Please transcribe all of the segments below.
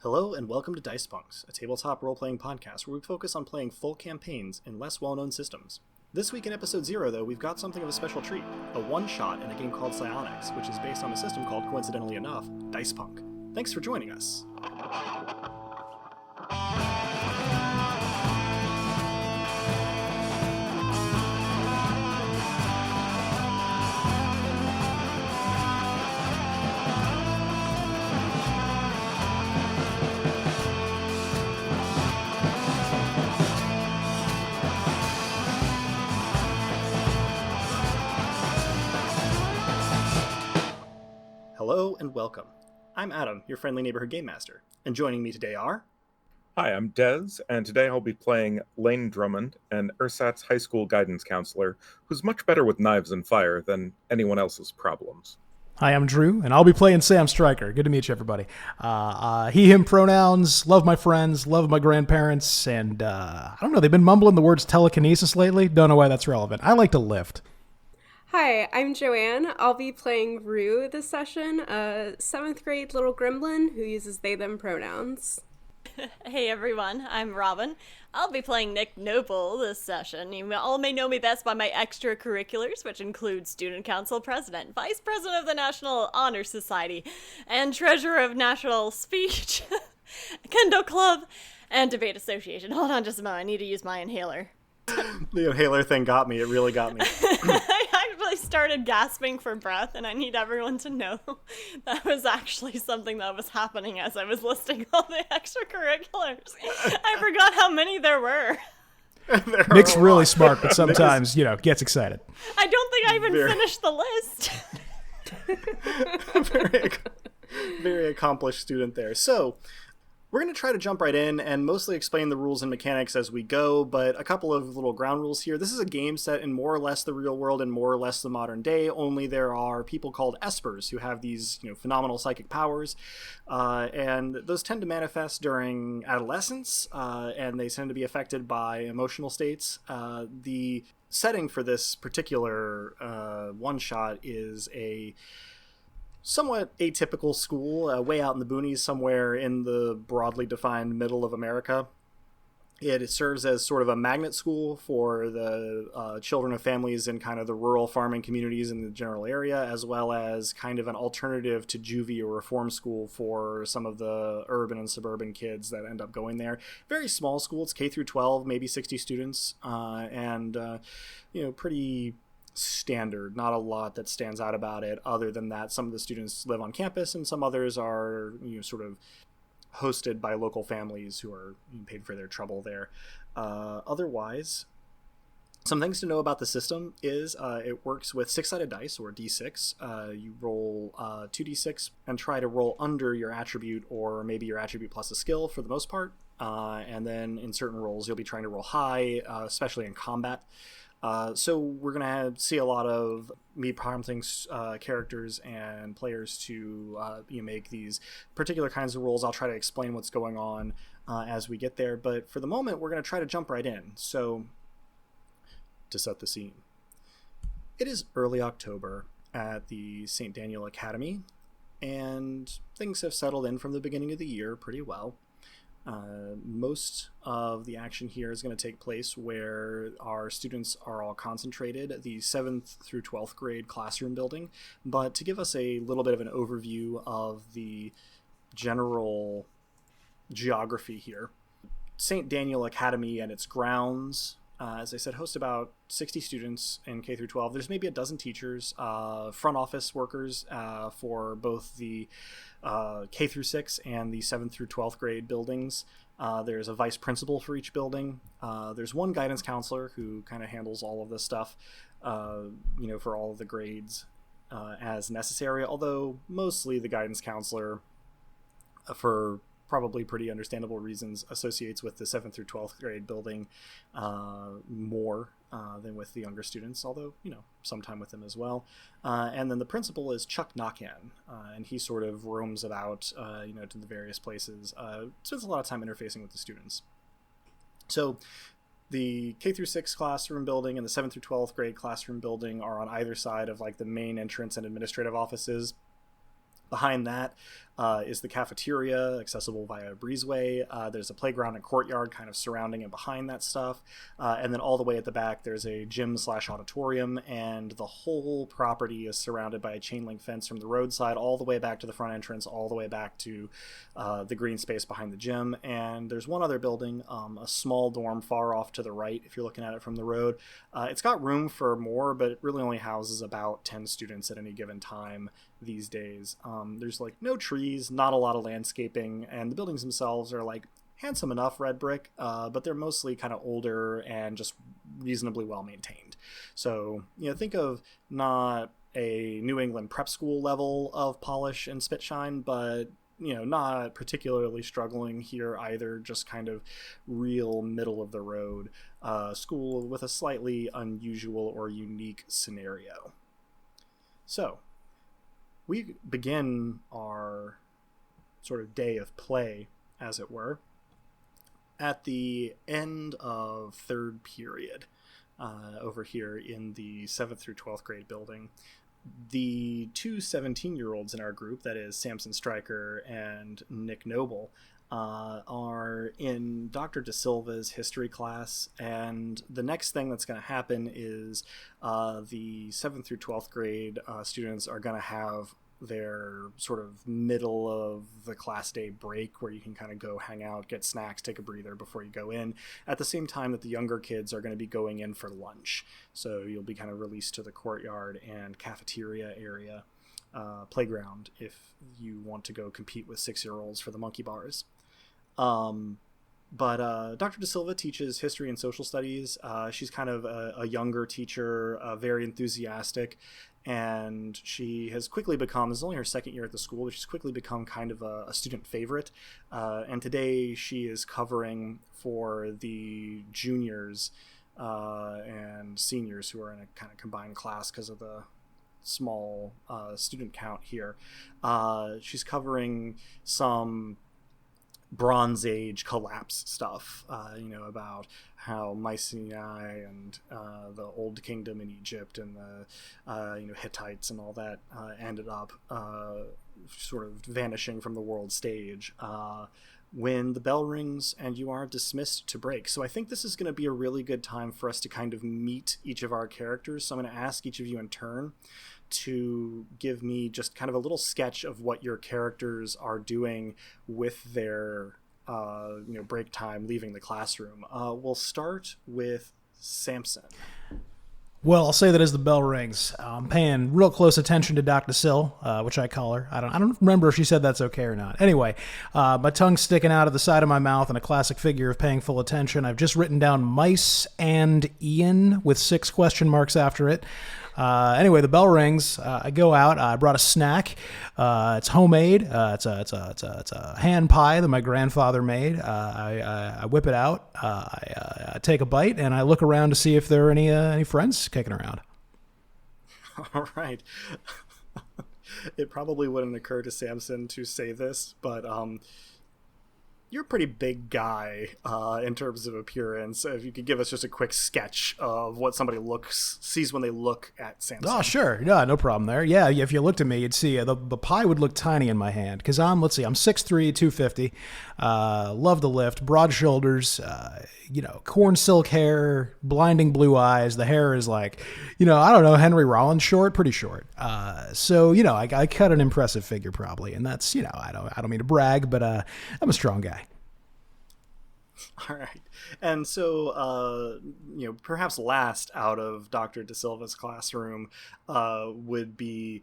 Hello and welcome to Dicepunk, a tabletop role-playing podcast where we focus on playing full campaigns in less well-known systems. This week in episode 0, though, we've got something of a special treat, a one-shot in a game called Psionics, which is based on a system called, coincidentally enough, Dicepunk. Thanks for joining us. Hello and welcome. I'm Adam, your friendly neighborhood game master, and joining me today are... Hi, I'm Dez, and today I'll be playing Lane Drummond, an ersatz high school guidance counselor who's much better with knives and fire than anyone else's problems. Hi, I'm Drew, and I'll be playing Sam Stryker. Good to meet you, everybody. He, him pronouns, love my friends, love my grandparents, and I don't know, they've been mumbling the words telekinesis lately. Don't know why that's relevant. I like to lift. Hi, I'm Joanne. I'll be playing Rue this session, a 7th grade little gremlin who uses they, them pronouns. Hey everyone, I'm Robin. I'll be playing Nick Noble this session. You all may know me best by my extracurriculars, which include Student Council President, Vice President of the National Honor Society, and Treasurer of National Speech, Kendo Club, and Debate Association. Hold on just a moment, I need to use my inhaler. The inhaler thing got me. It really got me. I actually started gasping for breath, and I need everyone to know that was actually something that was happening as I was listing all the extracurriculars. I forgot how many there were. Nick's really smart, but sometimes, gets excited. I don't think I even finished the list. Very accomplished student there. So... we're going to try to jump right in and mostly explain the rules and mechanics as we go, but a couple of little ground rules here. This is a game set in more or less the real world and more or less the modern day, only there are people called espers who have these phenomenal psychic powers, and those tend to manifest during adolescence, and they tend to be affected by emotional states. The setting for this particular one-shot is a somewhat atypical school, way out in the boonies somewhere in the broadly defined middle of America. It serves as sort of a magnet school for the children of families in kind of the rural farming communities in the general area, as well as kind of an alternative to juvie or reform school for some of the urban and suburban kids that end up going there. Very small school. It's K through 12, maybe 60 students, and pretty standard. Not a lot that stands out about it other than that some of the students live on campus and some others are sort of hosted by local families who are paid for their trouble there. Otherwise, some things to know about the system is it works with 6-sided dice, or D6. You roll 2d6 and try to roll under your attribute, or maybe your attribute plus a skill for the most part, and then in certain rolls you'll be trying to roll high, especially in combat. So we're going to see a lot of me prompting characters and players to make these particular kinds of rolls. I'll try to explain what's going on as we get there, but for the moment we're going to try to jump right in. So to set the scene, it is early October at the St. Daniel Academy, and things have settled in from the beginning of the year pretty well. Most of the action here is going to take place where our students are all concentrated, the 7th through 12th grade classroom building. But to give us a little bit of an overview of the general geography here, St. Daniel Academy and its grounds, as I said, host about 60 students in K through 12. There's maybe a dozen teachers, front office workers for both the K through 6 and the 7th through 12th grade buildings. There's a vice principal for each building. There's one guidance counselor who kind of handles all of this stuff, for all of the grades as necessary, although mostly the guidance counselor, for probably pretty understandable reasons, associates with the 7th through 12th grade building more than with the younger students, although, sometime with them as well. And then the principal is Chuck Knockan, and he sort of roams about, to the various places, spends a lot of time interfacing with the students. So the K through 6 classroom building and the 7th through 12th grade classroom building are on either side of like the main entrance and administrative offices. Behind that is the cafeteria, accessible via a breezeway. There's a playground and courtyard kind of surrounding and behind that stuff. And then all the way at the back, there's a gym/auditorium, and the whole property is surrounded by a chain link fence from the roadside all the way back to the front entrance, all the way back to the green space behind the gym. And there's one other building, a small dorm far off to the right if you're looking at it from the road. It's got room for more, but it really only houses about 10 students at any given time these days. There's like no trees, not a lot of landscaping, and the buildings themselves are like handsome enough red brick, but they're mostly kind of older and just reasonably well maintained. So, think of not a New England prep school level of polish and spit shine, but not particularly struggling here either, just kind of real middle of the road school with a slightly unusual or unique scenario. So we begin our sort of day of play, as it were, at the end of third period over here in the 7th through 12th grade building. The two 17-year-olds in our group, that is Samson Stryker and Nick Noble, are in Dr. DeSilva's history class, and the next thing that's going to happen is the 7th through 12th grade students are going to have their sort of middle of the class day break where you can kind of go hang out, get snacks, take a breather before you go in, at the same time that the younger kids are going to be going in for lunch. So you'll be kind of released to the courtyard and cafeteria area, playground, if you want to go compete with 6-year-olds for the monkey bars. But Dr. DeSilva teaches history and social studies. She's kind of a younger teacher, very enthusiastic, and she has quickly become, this is only her second year at the school, but she's quickly become kind of a student favorite. And today she is covering for the juniors and seniors who are in a kind of combined class because of the small student count here. She's covering some Bronze Age collapse stuff, about how Mycenae and the Old Kingdom in Egypt and the Hittites and all that ended up sort of vanishing from the world stage when the bell rings and you are dismissed to break. So I think this is going to be a really good time for us to kind of meet each of our characters. So I'm going to ask each of you in turn to give me just kind of a little sketch of what your characters are doing with their break time leaving the classroom. We'll start with Samson. Well, I'll say that as the bell rings, I'm paying real close attention to Dr. Sill, which I call her. I don't remember if she said that's okay or not. Anyway, my tongue's sticking out of the side of my mouth in a classic figure of paying full attention. I've just written down mice and Ian with 6 question marks after it. Anyway, the bell rings. I go out. I brought a snack. It's homemade. It's a hand pie that my grandfather made. I whip it out. I take a bite and I look around to see if there are any friends kicking around. All right. It probably wouldn't occur to Samson to say this, but you're a pretty big guy in terms of appearance. If you could give us just a quick sketch of what somebody sees when they look at Samson. Oh, sure. Yeah, no problem there. Yeah, if you looked at me, you'd see the pie would look tiny in my hand because I'm 6'3", 250, love to lift, broad shoulders, corn silk hair, blinding blue eyes. The hair is like, I don't know, Henry Rollins short, pretty short. So I cut an impressive figure probably, and that's, I don't mean to brag, but I'm a strong guy. All right. And so, perhaps last out of Dr. DeSilva's classroom would be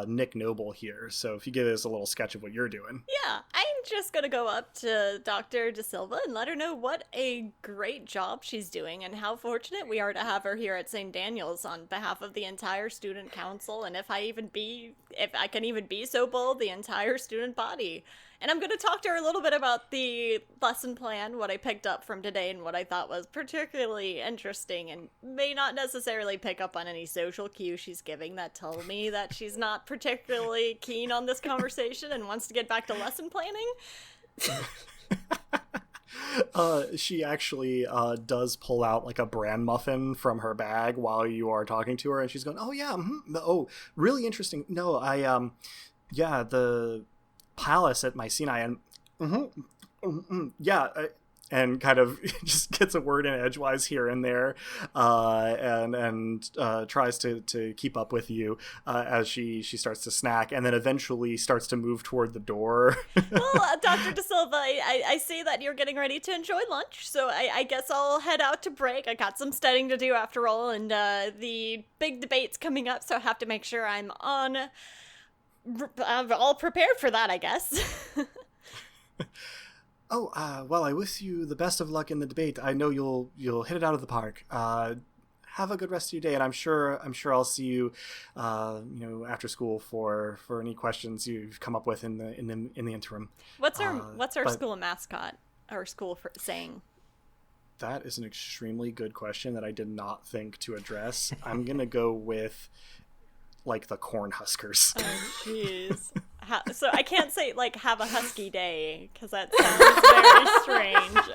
Nick Noble here. So if you give us a little sketch of what you're doing. Yeah, I'm just going to go up to Dr. DeSilva and let her know what a great job she's doing and how fortunate we are to have her here at St. Daniel's on behalf of the entire student council, and if I can even be so bold, the entire student body. And I'm going to talk to her a little bit about the lesson plan, what I picked up from today, and what I thought was particularly interesting, and may not necessarily pick up on any social cues she's giving that tell me that she's not particularly keen on this conversation and wants to get back to lesson planning. She actually does pull out like a bran muffin from her bag while you are talking to her, and she's going, "Oh yeah, oh, really interesting. No, palace at Mycenae, and yeah, and kind of just gets a word in edgewise here and there, and tries to keep up with you as she starts to snack, and then eventually starts to move toward the door. Well, Dr. De Silva, I see that you're getting ready to enjoy lunch, so I guess I'll head out to break. I got some studying to do after all, and the big debate's coming up, so I have to make sure I'm all prepared for that, I guess. Oh, well, I wish you the best of luck in the debate. I know you'll hit it out of the park. Have a good rest of your day, and I'm sure I'll see you, after school for any questions you've come up with in the interim. What's our school mascot? Our school saying? That is an extremely good question that I did not think to address. I'm gonna go with like the Cornhuskers. Oh, jeez. So I can't say, like, have a husky day, because that sounds very strange.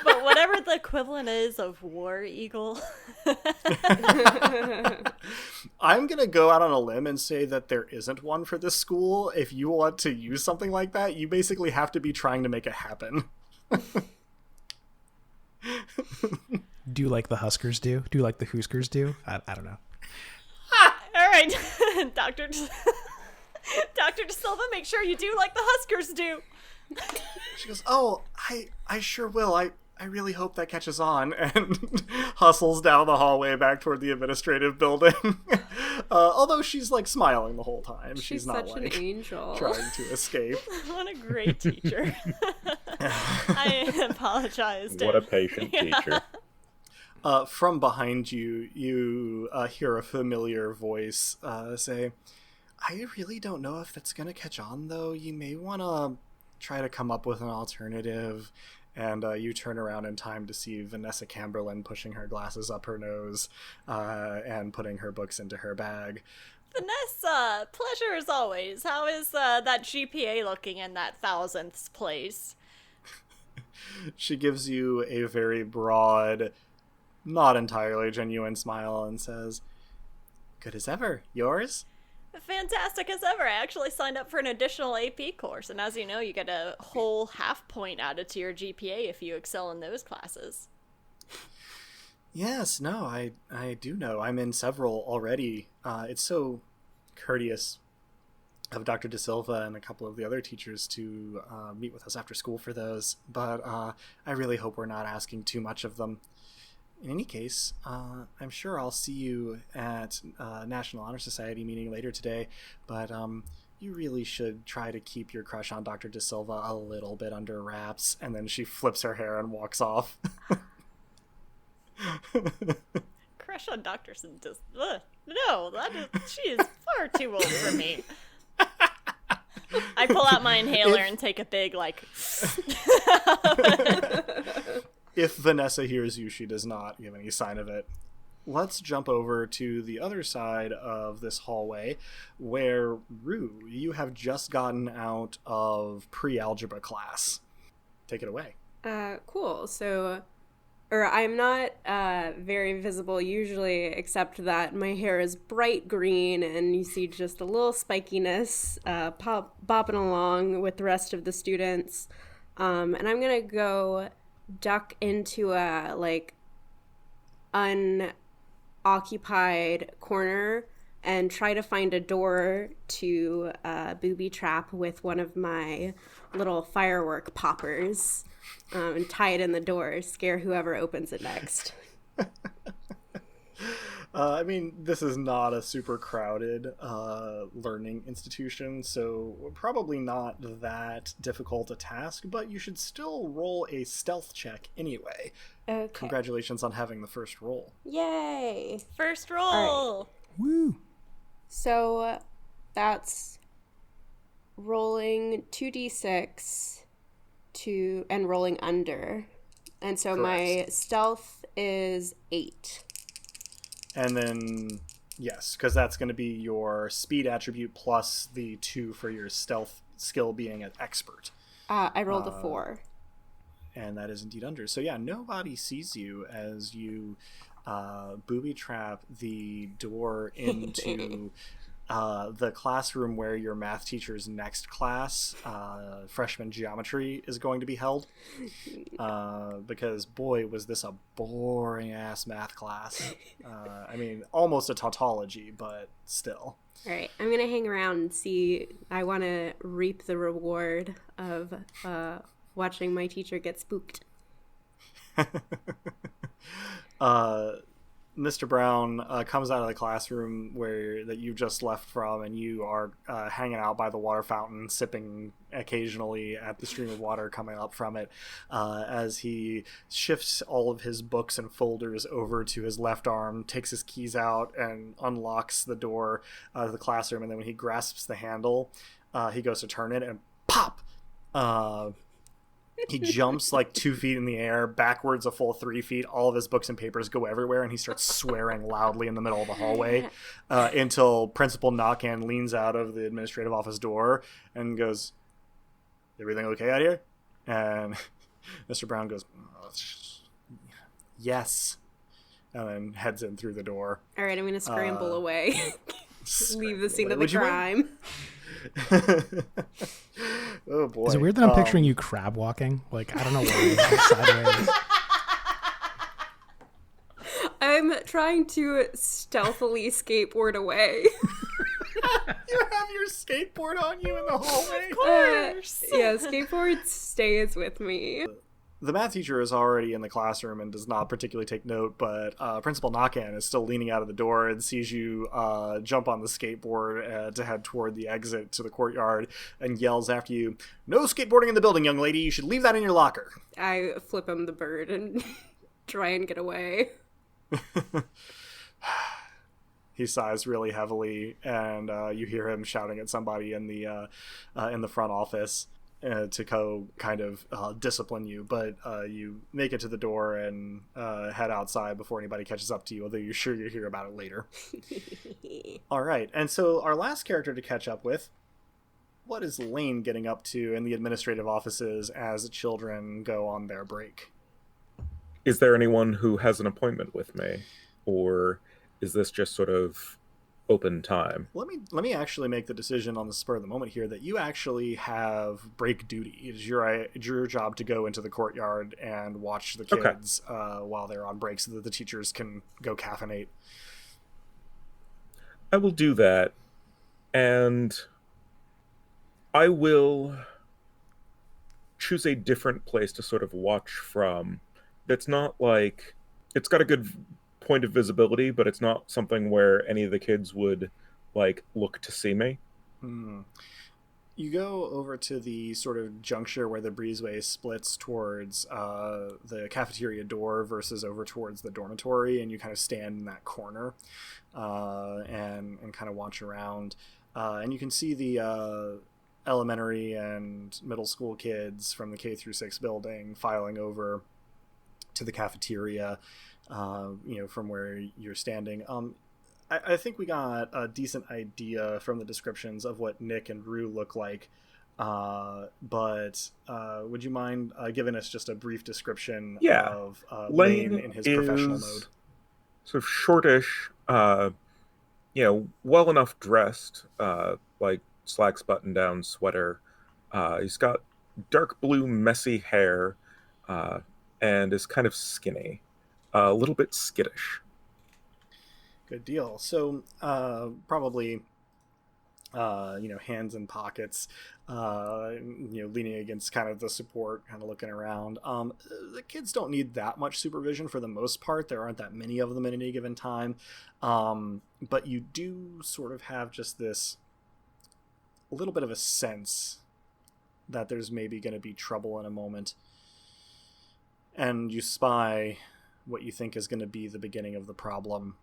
But whatever the equivalent is of war eagle. I'm going to go out on a limb and say that there isn't one for this school. If you want to use something like that, you basically have to be trying to make it happen. Do you like the Huskers do? Do you like the Hooskers do? I don't know. All right, Dr. De Silva, make sure you do like the Huskers do. She goes, oh, I sure will. I really hope that catches on, and hustles down the hallway back toward the administrative building. Although she's like smiling the whole time. She's not such like an angel. trying to escape. What a great teacher. I apologize. What a patient teacher. From behind you, you hear a familiar voice say, I really don't know if that's going to catch on, though. You may want to try to come up with an alternative. And you turn around in time to see Vanessa Camberlin pushing her glasses up her nose and putting her books into her bag. Vanessa, pleasure as always. How is that GPA looking in that 1000th place? She gives you a very broad, not entirely genuine smile and says, good as ever. Yours? Fantastic as ever. I actually signed up for an additional AP course, and as you know, you get a whole half point added to your GPA if you excel in those classes. Yes, no, I do know. I'm in several already. It's so courteous of Dr. De Silva and a couple of the other teachers to meet with us after school for those, but I really hope we're not asking too much of them. In any case, I'm sure I'll see you at National Honor Society meeting later today, but you really should try to keep your crush on Dr. De Silva a little bit under wraps. And then she flips her hair and walks off. Crush on Dr. De Silva? No, she is far too old for me. I pull out my inhaler and take a big, If Vanessa hears you, she does not give any sign of it. Let's jump over to the other side of this hallway where, Rue, you have just gotten out of pre-algebra class. Take it away. Cool. So, I'm not very visible usually, except that my hair is bright green and you see just a little spikiness bopping along with the rest of the students. And I'm going to go duck into a unoccupied corner and try to find a door to booby trap with one of my little firework poppers and tie it in the door, scare whoever opens it next. I mean, this is not a super crowded learning institution, so probably not that difficult a task, but you should still roll a stealth check anyway. Okay. Congratulations on having the first roll. Yay! First roll! All right. Woo! So that's rolling 2d6 and rolling under. And so my stealth is 8. And then, yes, because that's going to be your speed attribute plus the 2 for your stealth skill being an expert. I rolled a 4. And that is indeed under. So yeah, nobody sees you as you booby trap the door into the classroom where your math teacher's next class, freshman geometry, is going to be held. Because, boy, was this a boring-ass math class. I mean, almost a tautology, but still. All right, I'm going to hang around and see. I want to reap the reward of watching my teacher get spooked. Mr. Brown comes out of the classroom that you just left from, and you are hanging out by the water fountain, sipping occasionally at the stream of water coming up from it, as he shifts all of his books and folders over to his left arm, takes his keys out, and unlocks the door of the classroom. And then when he grasps the handle, he goes to turn it, and pop! He jumps like 2 feet in the air, backwards a full 3 feet. All of his books and papers go everywhere, and he starts swearing loudly in the middle of the hallway until Principal Knockan leans out of the administrative office door and goes, "Everything okay out here?" And Mr. Brown goes, "Yes," and then heads in through the door. All right, I'm going to scramble away. Leave the scene of the Would you crime. Oh boy! Is it weird that I'm picturing you crab walking? Like, I don't know why. Sideways. I'm trying to stealthily skateboard away. You have your skateboard on you in the hallway? Of course. Yeah, skateboard stays with me. The math teacher is already in the classroom and does not particularly take note, but Principal Knockan is still leaning out of the door and sees you jump on the skateboard to head toward the exit to the courtyard and yells after you, "No skateboarding in the building, young lady. You should leave that in your locker." I flip him the bird and try and get away. He sighs really heavily, and you hear him shouting at somebody in the front office to go kind of discipline you, but you make it to the door and head outside before anybody catches up to you, although you're sure you'll hear about it later. All right, and so our last character to catch up with, what is Lane getting up to in the administrative offices as children go on their break? Is there anyone who has an appointment with me, or is this just sort of open time? Let me actually make the decision on the spur of the moment here that you actually have break duty. It is your job to go into the courtyard and watch the kids while they're on break, so that the teachers can go caffeinate. I will do that, and I will choose a different place to sort of watch from. That's not like, it's got a good point of visibility, but it's not something where any of the kids would like look to see me. You go over to the sort of juncture where the breezeway splits towards the cafeteria door versus over towards the dormitory, and you kind of stand in that corner and kind of watch around, and you can see the elementary and middle school kids from the K through 6 building filing over to the cafeteria, from where you're standing. I think we got a decent idea from the descriptions of what Nick and Rue look like, but would you mind giving us just a brief description of Lane in his professional mode? Sort of shortish, well enough dressed, like slacks button-down sweater. He's got dark blue messy hair, and is kind of skinny, a little bit skittish. Good deal. So probably hands in pockets, leaning against kind of the support, kind of looking around. The kids don't need that much supervision for the most part. There aren't that many of them at any given time, but you do sort of have just this a little bit of a sense that there's maybe going to be trouble in a moment. And you spy what you think is going to be the beginning of the problem.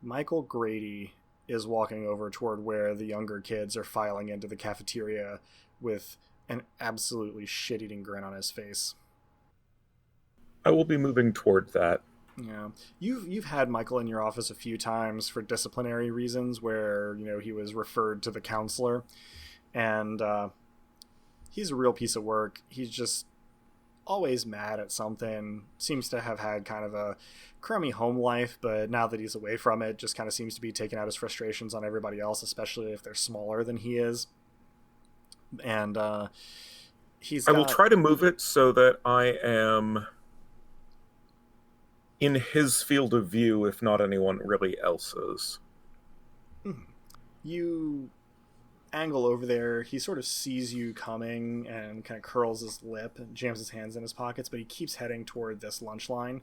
Michael Grady is walking over toward where the younger kids are filing into the cafeteria with an absolutely shit-eating grin on his face. I will be moving toward that. Yeah, you've had Michael in your office a few times for disciplinary reasons, where he was referred to the counselor, and he's a real piece of work. He's just always mad at something, seems to have had kind of a crummy home life, but now that he's away from it, just kind of seems to be taking out his frustrations on everybody else, especially if they're smaller than he is. And I will try to move it so that I am in his field of view, if not anyone really else's. You angle over there. He sort of sees you coming and kind of curls his lip and jams his hands in his pockets, but he keeps heading toward this lunch line,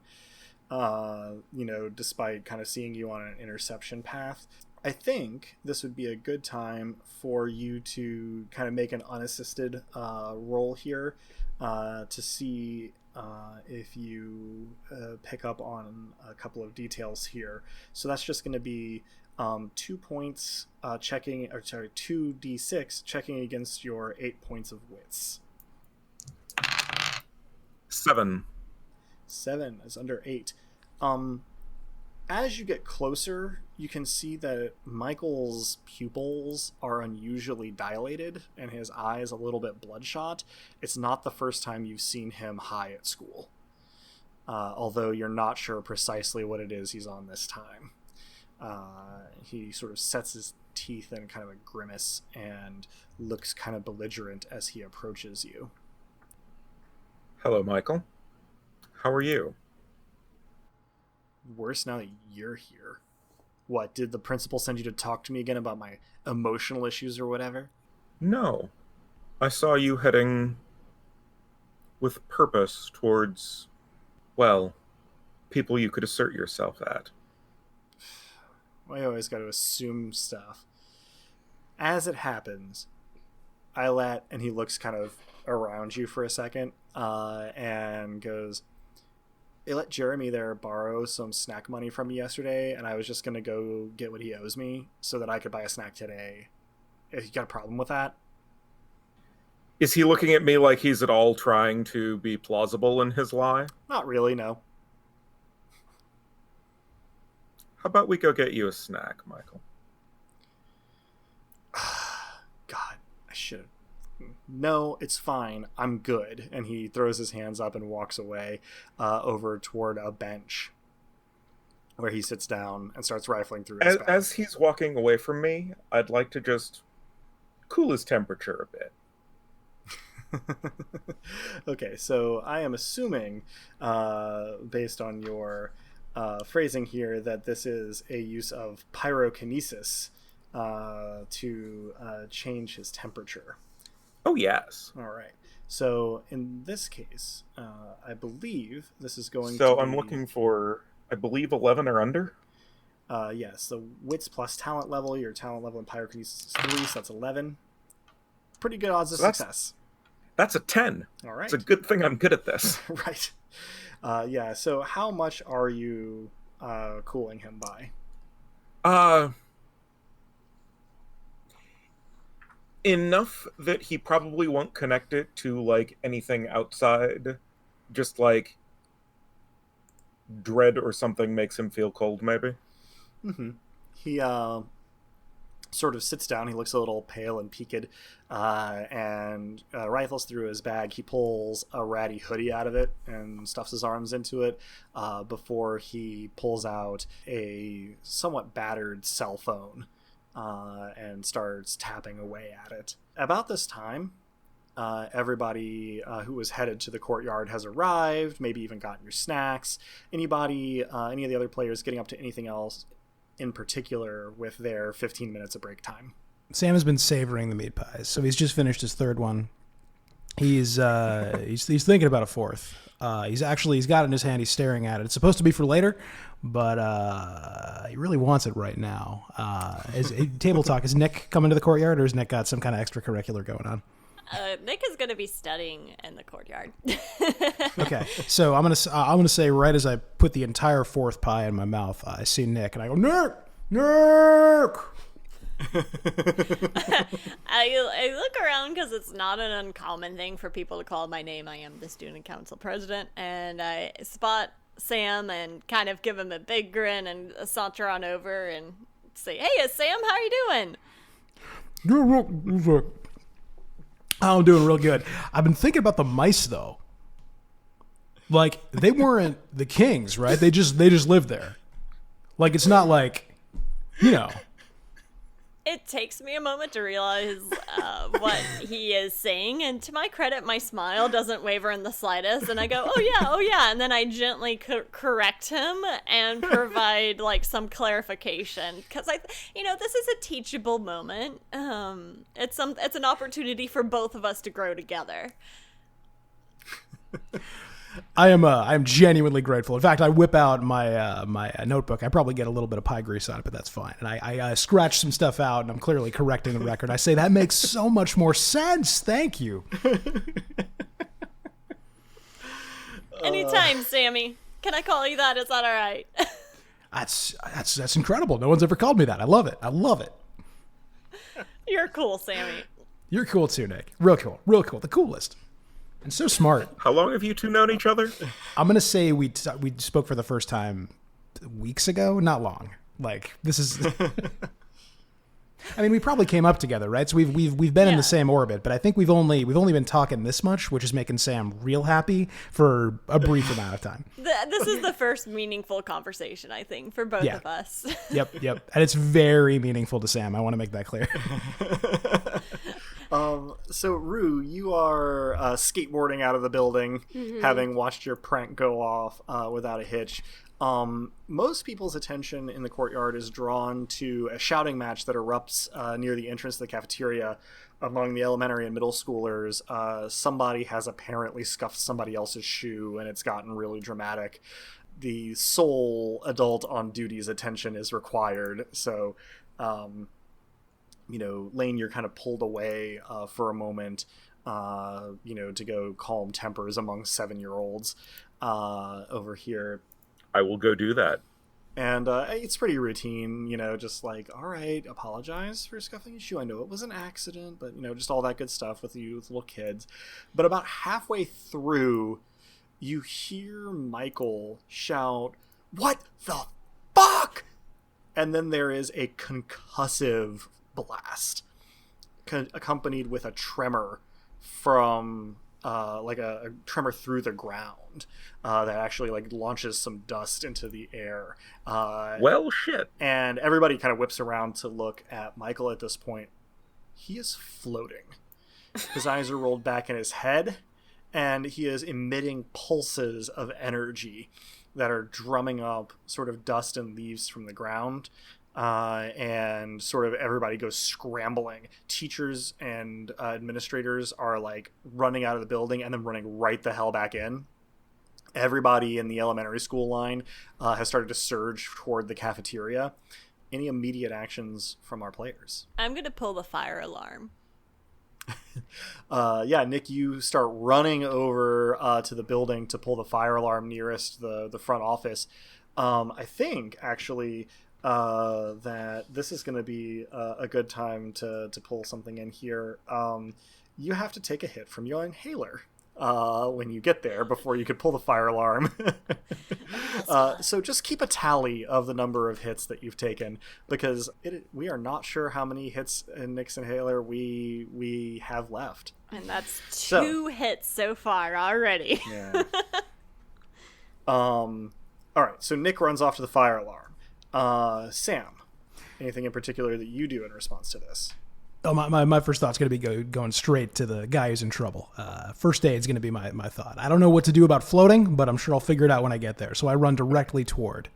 despite kind of seeing you on an interception path. I think this would be a good time for you to kind of make an unassisted roll here to see if you pick up on a couple of details here. So that's just going to be 2 points 2d6 checking against your 8 points of wits. 7. 7 is under 8. As you get closer, you can see that Michael's pupils are unusually dilated and his eyes a little bit bloodshot. It's not the first time you've seen him high at school, although you're not sure precisely what it is he's on this time. He sort of sets his teeth in kind of a grimace and looks kind of belligerent as he approaches you. Hello, Michael. How are you? Worse now that you're here. What, did the principal send you to talk to me again about my emotional issues or whatever? No. I saw you heading with purpose towards, well, people you could assert yourself at. I always got to assume stuff. As it happens, and he looks kind of around you for a second, and goes, I let Jeremy there borrow some snack money from me yesterday, and I was just going to go get what he owes me so that I could buy a snack today. If you got a problem with that? Is he looking at me like he's at all trying to be plausible in his lie? Not really, no. How about we go get you a snack, Michael? God, I should have. No, it's fine. I'm good. And he throws his hands up and walks away over toward a bench where he sits down and starts rifling through his bag. As he's walking away from me, I'd like to just cool his temperature a bit. Okay, so I am assuming, based on your phrasing here, that this is a use of pyrokinesis to change his temperature. Oh, yes. All right. So in this case, I believe this is going to So be... I'm looking for, I believe, 11 or under? Yes, the wits plus talent level. Your talent level in pyrokinesis is 3, so that's 11. Pretty good odds of success. That's a 10. All right. It's a good thing I'm good at this. Right. Yeah, so how much are you cooling him by? Enough that he probably won't connect it to, like, anything outside. Just, like, dread or something makes him feel cold, maybe. Mm-hmm. He sort of sits down. He looks a little pale and peaked, and rifles through his bag. He pulls a ratty hoodie out of it and stuffs his arms into it before he pulls out a somewhat battered cell phone and starts tapping away at it. About this time, everybody who was headed to the courtyard has arrived, maybe even gotten your snacks. Any of the other players getting up to anything else in particular with their 15 minutes of break time? Sam has been savoring the meat pies, so he's just finished his third one. He's thinking about a fourth. He's got it in his hand. He's staring at it. It's supposed to be for later, but he really wants it right now. Table talk. Is Nick coming to the courtyard, or has Nick got some kind of extracurricular going on? Nick is going to be studying in the courtyard. Okay, so I'm gonna say right as I put the entire fourth pie in my mouth, I see Nick, and I go, Nick. I look around because it's not an uncommon thing for people to call my name. I am the student council president, and I spot Sam and kind of give him a big grin and saunter on over and say, "Hey, Sam, how are you doing?" I'm doing real good. I've been thinking about the mice, though. Like, they weren't the kings, right? They just lived there. Like, it's not like, you know. It takes me a moment to realize what he is saying, and to my credit, my smile doesn't waver in the slightest, and I go, oh yeah, and then I gently correct him and provide, like, some clarification, because this is a teachable moment. It's an opportunity for both of us to grow together. I am genuinely grateful. In fact, I whip out my my notebook. I probably get a little bit of pie grease on it, but that's fine. And I scratch some stuff out, and I'm clearly correcting the record. I say, that makes so much more sense. Thank you. Anytime, Sammy. Can I call you that? Is that all right? That's incredible. No one's ever called me that. I love it. I love it. You're cool, Sammy. You're cool too, Nick. Real cool. Real cool. The coolest. And so smart. How long have you two known each other? I'm going to say we spoke for the first time weeks ago. Not long. Like, this is... I mean, we probably came up together, right? So we've been in the same orbit, but I think we've only been talking this much, which is making Sam real happy for a brief amount of time. This is the first meaningful conversation, I think, for both of us. Yep. And it's very meaningful to Sam. I want to make that clear. So, Rue, you are skateboarding out of the building, having watched your prank go off without a hitch. Most people's attention in the courtyard is drawn to a shouting match that erupts near the entrance to the cafeteria among the elementary and middle schoolers. Somebody has apparently scuffed somebody else's shoe, and it's gotten really dramatic. The sole adult on duty's attention is required, so... Lane, you're kind of pulled away for a moment, to go calm tempers among 7-year-olds over here. I will go do that. And it's pretty routine, just like, all right, apologize for scuffing your shoe. I know it was an accident, but, just all that good stuff with you with little kids. But about halfway through, you hear Michael shout, "What the fuck?" And then there is a concussive blast accompanied with a tremor from a tremor through the ground that actually launches some dust into the air. Well, shit. And everybody kind of whips around to look at Michael at this point. He is floating. His eyes are rolled back in his head, and he is emitting pulses of energy that are drumming up sort of dust and leaves from the ground. And sort of everybody goes scrambling. Teachers and administrators are running out of the building and then running right the hell back in. Everybody in the elementary school line has started to surge toward the cafeteria. Any immediate actions from our players? I'm going to pull the fire alarm. Nick, you start running over to the building to pull the fire alarm nearest the front office. I think, actually... that this is going to be a good time to pull something in here. You have to take a hit from your inhaler when you get there before you could pull the fire alarm. So just keep a tally of the number of hits that you've taken, because we are not sure how many hits in Nick's inhaler we have left. And that's two hits so far already. Yeah. All right, so Nick runs off to the fire alarm. Sam, anything in particular that you do in response to this? Oh, my first thought's going to be going straight to the guy who's in trouble. First aid's going to be my thought. I don't know what to do about floating, but I'm sure I'll figure it out when I get there. So I run directly toward.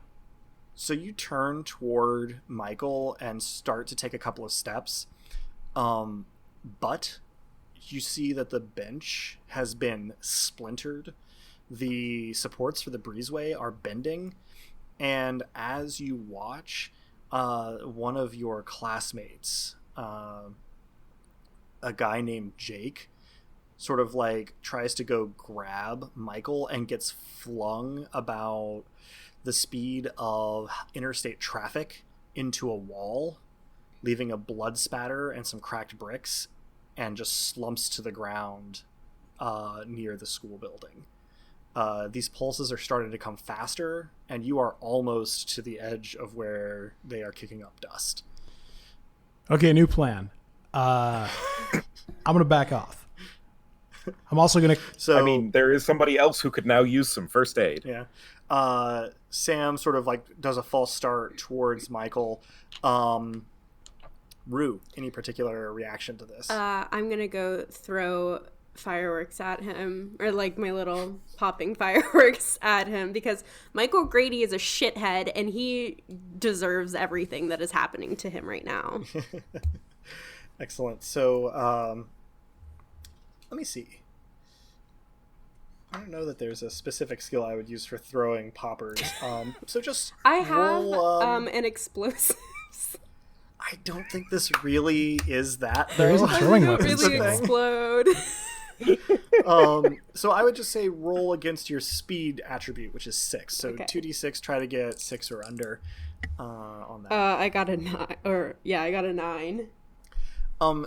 So you turn toward Michael and start to take a couple of steps. But you see that the bench has been splintered. The supports for the breezeway are bending. And as you watch, one of your classmates, a guy named Jake, sort of tries to go grab Michael and gets flung about the speed of interstate traffic into a wall, leaving a blood spatter and some cracked bricks, and just slumps to the ground near the school building. These pulses are starting to come faster, and you are almost to the edge of where they are kicking up dust. Okay, new plan. I'm going to back off. I'm also gonna. So I mean, there is somebody else who could now use some first aid. yeah, Sam sort of like does a false start towards Michael. Rue, any particular reaction to this? I'm gonna go throw fireworks at him, or like my little popping fireworks at him, because Michael Grady is a shithead and he deserves everything that is happening to him right now. Excellent. So let me see. I don't know that there's a specific skill I would use for throwing poppers. So just I have roll, an explosives. I don't think this really is that. There is a though. throwing Don't weapon. really thing. explode. So I would just say roll against your speed attribute, which is 6. So Okay. 2d6, try to get 6 or under on that. I got a 9, I got a 9.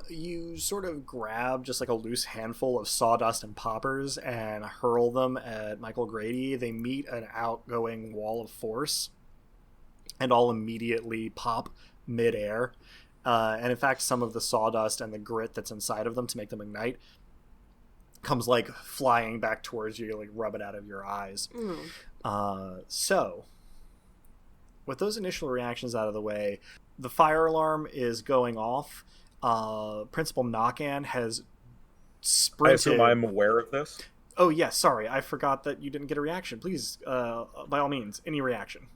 You sort of grab just like a loose handful of sawdust and poppers and hurl them at Michael Grady. They meet an outgoing wall of force and all immediately pop midair. And in fact, some of the sawdust and the grit that's inside of them to make them ignite comes like flying back towards you, like rub it out of your eyes. So with those initial reactions out of the way, the fire alarm is going off. Principal Knockan has I sprinted. assume I'm aware of this. Oh yes, sorry, I forgot that you didn't get a reaction. Please, by all means, any reaction.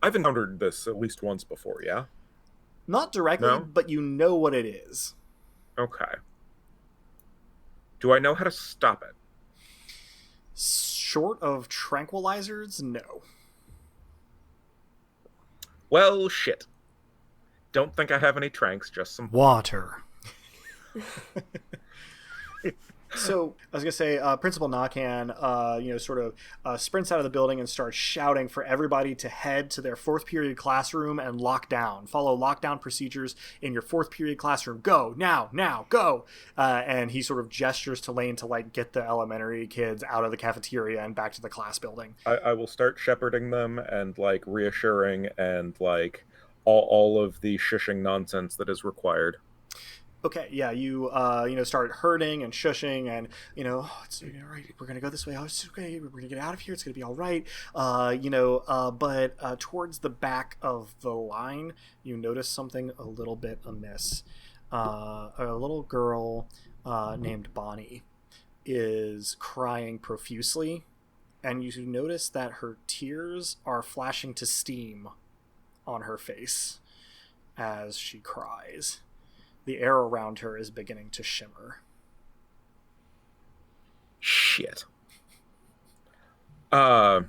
I've encountered this at least once before, yeah? Not directly, No? but you know what it is. Okay. Do I know how to stop it? Short of tranquilizers, no. Well, shit. Don't think I have any tranks, just some... Water. So I was gonna say, Principal Knockan, sort of sprints out of the building and starts shouting for everybody to head to their 4th period classroom and lock down. Follow lockdown procedures in your 4th period classroom. Go now, go! And he sort of gestures to Lane to like get the elementary kids out of the cafeteria and back to the class building. I will start shepherding them and like reassuring and like all of the shushing nonsense that is required. Okay, yeah, you start herding and shushing, and oh, it's all right. We're gonna go this way. Oh, it's okay. We're gonna get out of here. It's gonna be all right. But towards the back of the line, you notice something a little bit amiss. A little girl named Bonnie is crying profusely, and you notice that her tears are flashing to steam on her face as she cries. The air around her is beginning to shimmer. Shit. I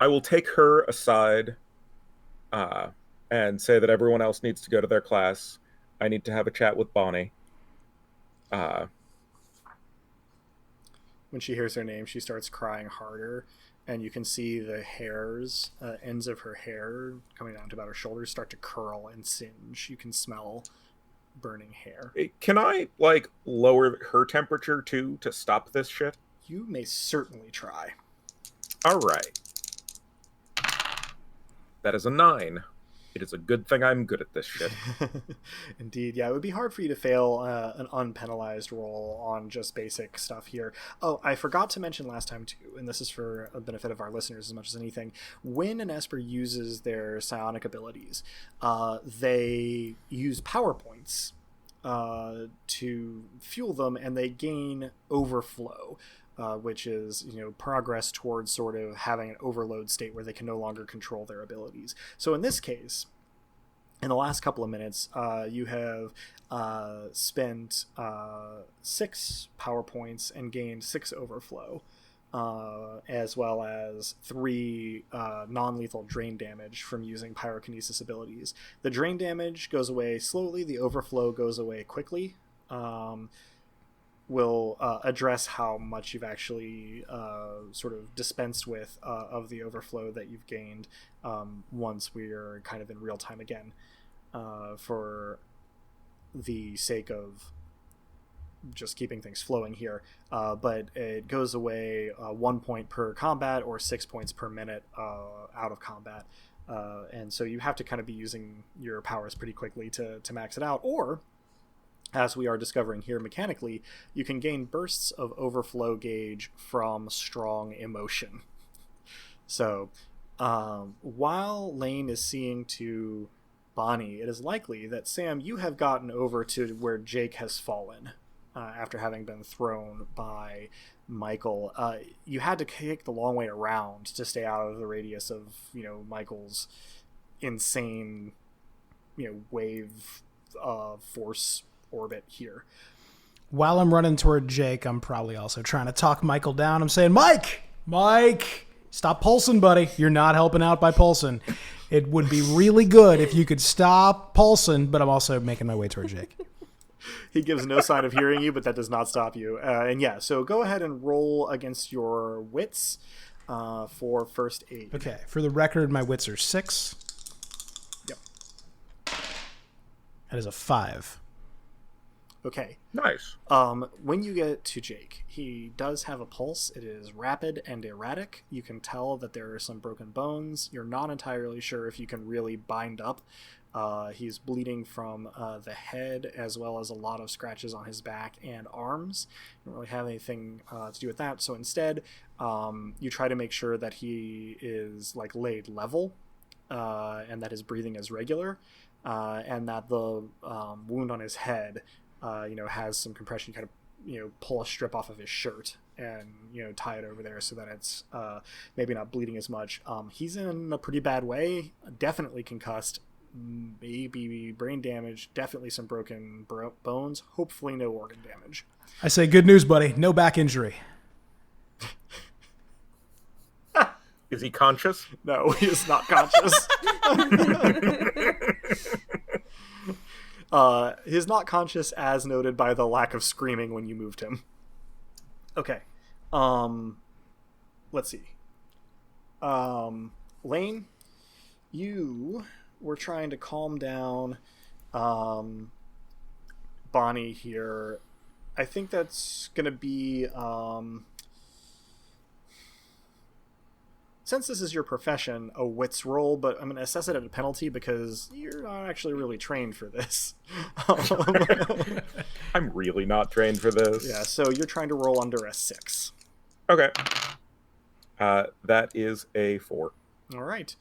will take her aside and say that everyone else needs to go to their class. I need to have a chat with Bonnie. When she hears her name, she starts crying harder, and you can see the hairs, ends of her hair coming down to about her shoulders, start to curl and singe. You can smell burning hair. Can I, like, lower her temperature, too, to stop this shit? You may certainly try. All right. That is a 9. It is a good thing I'm good at this shit. Indeed, yeah, it would be hard for you to fail an unpenalized roll on just basic stuff here. Oh, I forgot to mention last time too, and this is for the benefit of our listeners as much as anything. When an Esper uses their psionic abilities, they use power points to fuel them, and they gain overflow. Which is, progress towards sort of having an overload state where they can no longer control their abilities. So in this case, in the last couple of minutes, you have spent 6 power points and gained 6 overflow, as well as 3 non-lethal drain damage from using pyrokinesis abilities. The drain damage goes away slowly, the overflow goes away quickly. Will address how much you've actually sort of dispensed with of the overflow that you've gained once we're kind of in real time again, for the sake of just keeping things flowing here. But it goes away 1 point per combat or 6 points per minute out of combat. And so you have to kind of be using your powers pretty quickly to max it out. Or, as we are discovering here mechanically, you can gain bursts of overflow gauge from strong emotion. So while Lane is seeing to Bonnie, it is likely that, Sam, you have gotten over to where Jake has fallen after having been thrown by Michael. You had to take the long way around to stay out of the radius of, Michael's insane, wave force orbit here. While I'm running toward Jake, I'm probably also trying to talk Michael down. I'm saying, Mike, stop pulsing, buddy. You're not helping out by pulsing. It would be really good if you could stop pulsing, but I'm also making my way toward Jake. He gives no sign of hearing you, but that does not stop you. So go ahead and roll against your wits for first aid. Okay, for the record, my wits are 6. Yep. That is a 5. Okay. Nice. When you get to Jake, he does have a pulse. It is rapid and erratic. You can tell that there are some broken bones. You're not entirely sure if you can really bind up. He's bleeding from the head, as well as a lot of scratches on his back and arms. You don't really have anything to do with that. So instead, you try to make sure that he is laid level, and that his breathing is regular, and that the wound on his head has some compression. You kind of pull a strip off of his shirt and tie it over there so that it's maybe not bleeding as much. He's in a pretty bad way, definitely concussed, maybe brain damage, definitely some broken bones, hopefully no organ damage. I say good news, buddy. No back injury. Is he conscious? No, he is not conscious. He's not conscious, as noted by the lack of screaming when you moved him. Okay. Let's see. Lane, you were trying to calm down Bonnie here. I think that's going to be... since this is your profession, a wits roll, but I'm going to assess it at a penalty because you're not actually really trained for this. I'm really not trained for this. Yeah, so you're trying to roll under a 6. Okay. That is a 4. All right.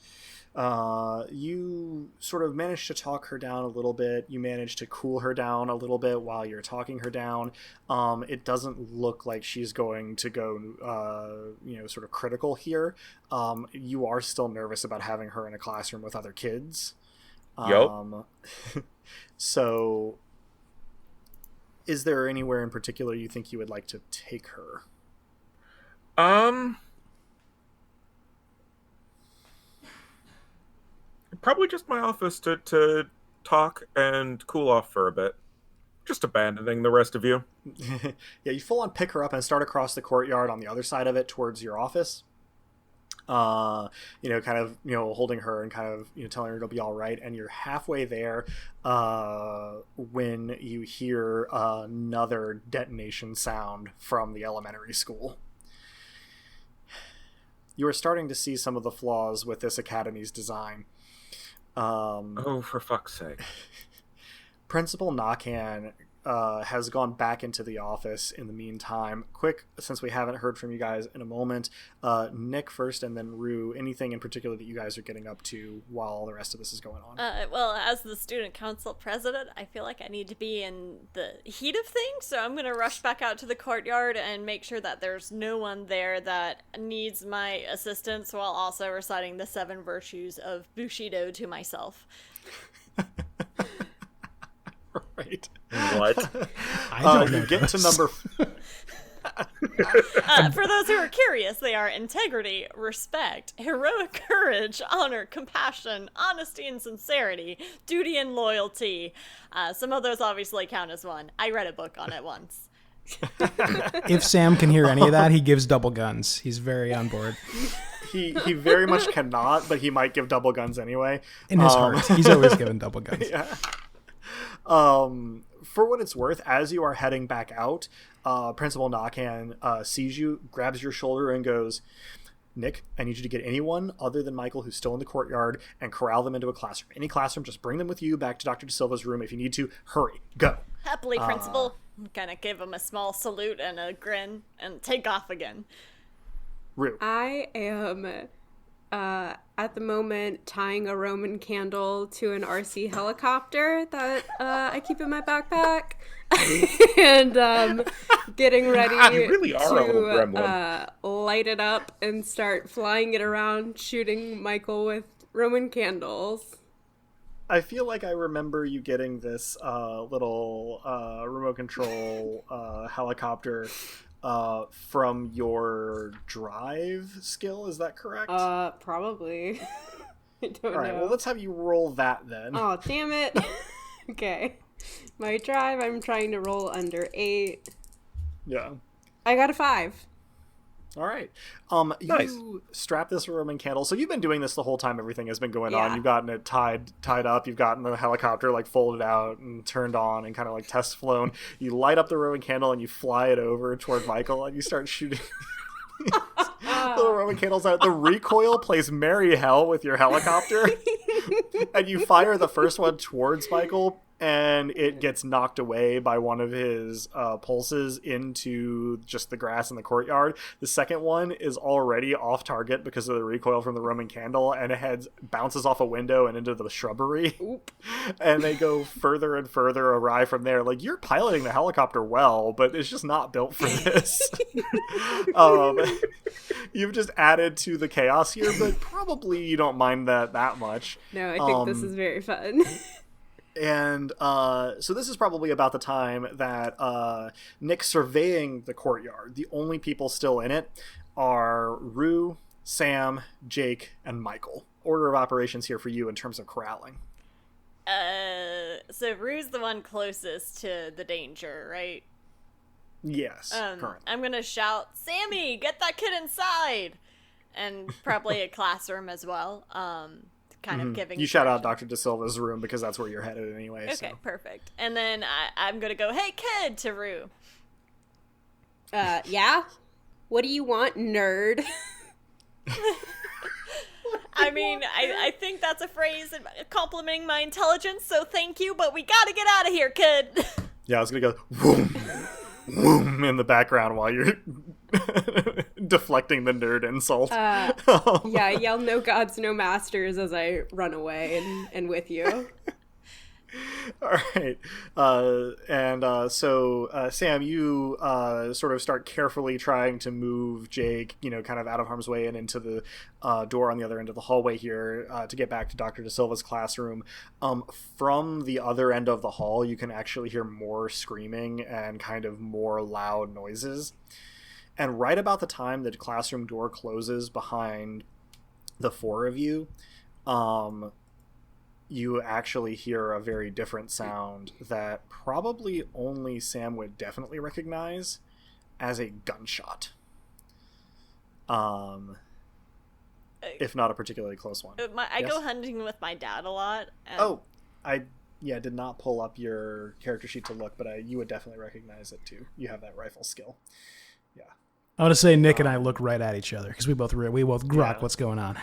You sort of managed to talk her down a little bit. You managed to cool her down a little bit while you're talking her down. It doesn't look like she's going to go, sort of critical here. You are still nervous about having her in a classroom with other kids. Yup. So, is there anywhere in particular you think you would like to take her? Probably just my office to talk and cool off for a bit. Just abandoning the rest of you. Yeah, you full on pick her up and start across the courtyard on the other side of it towards your office. Kind of, holding her and kind of, telling her it'll be all right. And you're halfway there when you hear another detonation sound from the elementary school. You are starting to see some of the flaws with this academy's design. For fuck's sake. Principal Nakan has gone back into the office in the meantime. Quick, since we haven't heard from you guys in a moment, Nick first and then Rue, anything in particular that you guys are getting up to while the rest of this is going on? Well, as the student council president, I feel like I need to be in the heat of things, so I'm going to rush back out to the courtyard and make sure that there's no one there that needs my assistance while also reciting the 7 virtues of Bushido to myself. Right. What? I don't know you get to those. number... For those who are curious, they are integrity, respect, heroic courage, honor, compassion, honesty and sincerity, duty and loyalty. Some of those obviously count as one. I read a book on it once. If Sam can hear any of that, he gives double guns. He's very on board. He very much cannot, but he might give double guns anyway. In his heart, he's always given double guns. Yeah. For what it's worth, as you are heading back out, Principal Nakan sees you, grabs your shoulder, and goes, Nick, I need you to get anyone other than Michael who's still in the courtyard and corral them into a classroom. Any classroom, just bring them with you back to Dr. De Silva's room if you need to. Hurry, go. Happily, Principal. Kind of give him a small salute and a grin and take off again. Rue. I am, at the moment, tying a Roman candle to an RC helicopter that I keep in my backpack. And getting ready You really are a little to gremlin. light it up and start flying it around, shooting Michael with Roman candles. I feel like I remember you getting this little remote control helicopter from your drive skill. Is that correct? Probably. I don't know. All right, well, let's have you roll that then. Oh, damn it. Okay. My drive, I'm trying to roll under 8. Yeah. I got a 5. All right. Nice. You strap this Roman candle. So you've been doing this the whole time everything has been going on. Yeah. You've gotten it tied up. You've gotten the helicopter like folded out and turned on and kind of like test flown. You light up the Roman candle and you fly it over toward Michael and you start shooting little Roman candles out. The recoil plays merry hell with your helicopter. And you fire the first one towards Michael, and it gets knocked away by one of his pulses into just the grass in the courtyard. The second one is already off target because of the recoil from the Roman candle, and it bounces off a window and into the shrubbery. Oop. And they go further and further awry from there. Like, you're piloting the helicopter well, but it's just not built for this. You've just added to the chaos here, but probably you don't mind that much. No, I think this is very fun. And so this is probably about the time that Nick's surveying the courtyard. The only people still in it are Rue, Sam, Jake, and Michael. Order of operations here for you in terms of corralling. So Rue's the one closest to the danger, right? Yes, currently. I'm gonna shout, Sammy, get that kid inside! And probably a classroom as well. Kind of giving You shout out direction. Dr. De Silva's room because that's where you're headed anyway. Okay, so. perfect. And then I'm gonna go, hey kid, to Rue. Yeah? What do you want, nerd? I mean, I think that's a phrase complimenting my intelligence, so thank you, but we gotta get out of here, kid. Yeah, I was going to go whoom, whoom in the background while you're deflecting the nerd insult. Yeah, I yell no gods, no masters as I run away and with you. All right. So Sam, you sort of start carefully trying to move Jake, kind of out of harm's way and into the door on the other end of the hallway here to get back to Dr. De Silva's classroom. From the other end of the hall, you can actually hear more screaming and kind of more loud noises. And right about the time the classroom door closes behind the four of you, you actually hear a very different sound that probably only Sam would definitely recognize as a gunshot. If not a particularly close one. I Yes? go hunting with my dad a lot. And Oh, I did not pull up your character sheet to look, but you would definitely recognize it too. You have that rifle skill. Yeah. I want to say Nick and I look right at each other because we both grok what's going on.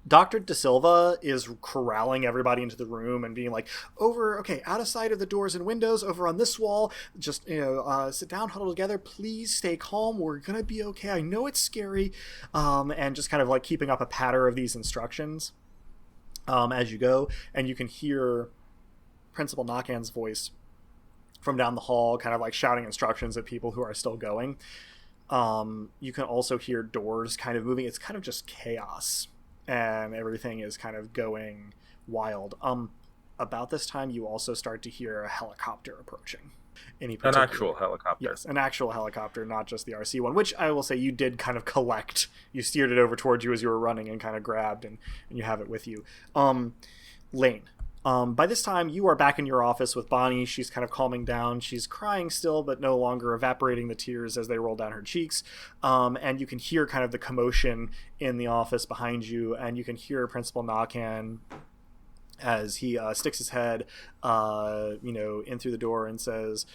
Dr. De Silva is corralling everybody into the room and being like, out of sight of the doors and windows, over on this wall, just, sit down, huddle together, please stay calm, we're gonna be okay, I know it's scary, and just kind of like keeping up a patter of these instructions as you go, and you can hear Principal Knockan's voice from down the hall, kind of like shouting instructions at people who are still going. You can also hear doors kind of moving. It's kind of just chaos. And everything is kind of going wild. About this time, you also start to hear a helicopter approaching. An actual helicopter. Yes, an actual helicopter, not just the RC one, which I will say you did kind of collect. You steered it over towards you as you were running and kind of grabbed, and you have it with you. Lane. By this time, you are back in your office with Bonnie. She's kind of calming down. She's crying still, but no longer evaporating the tears as they roll down her cheeks. And you can hear kind of the commotion in the office behind you, and you can hear Principal Knockan as he sticks his head, in through the door and says,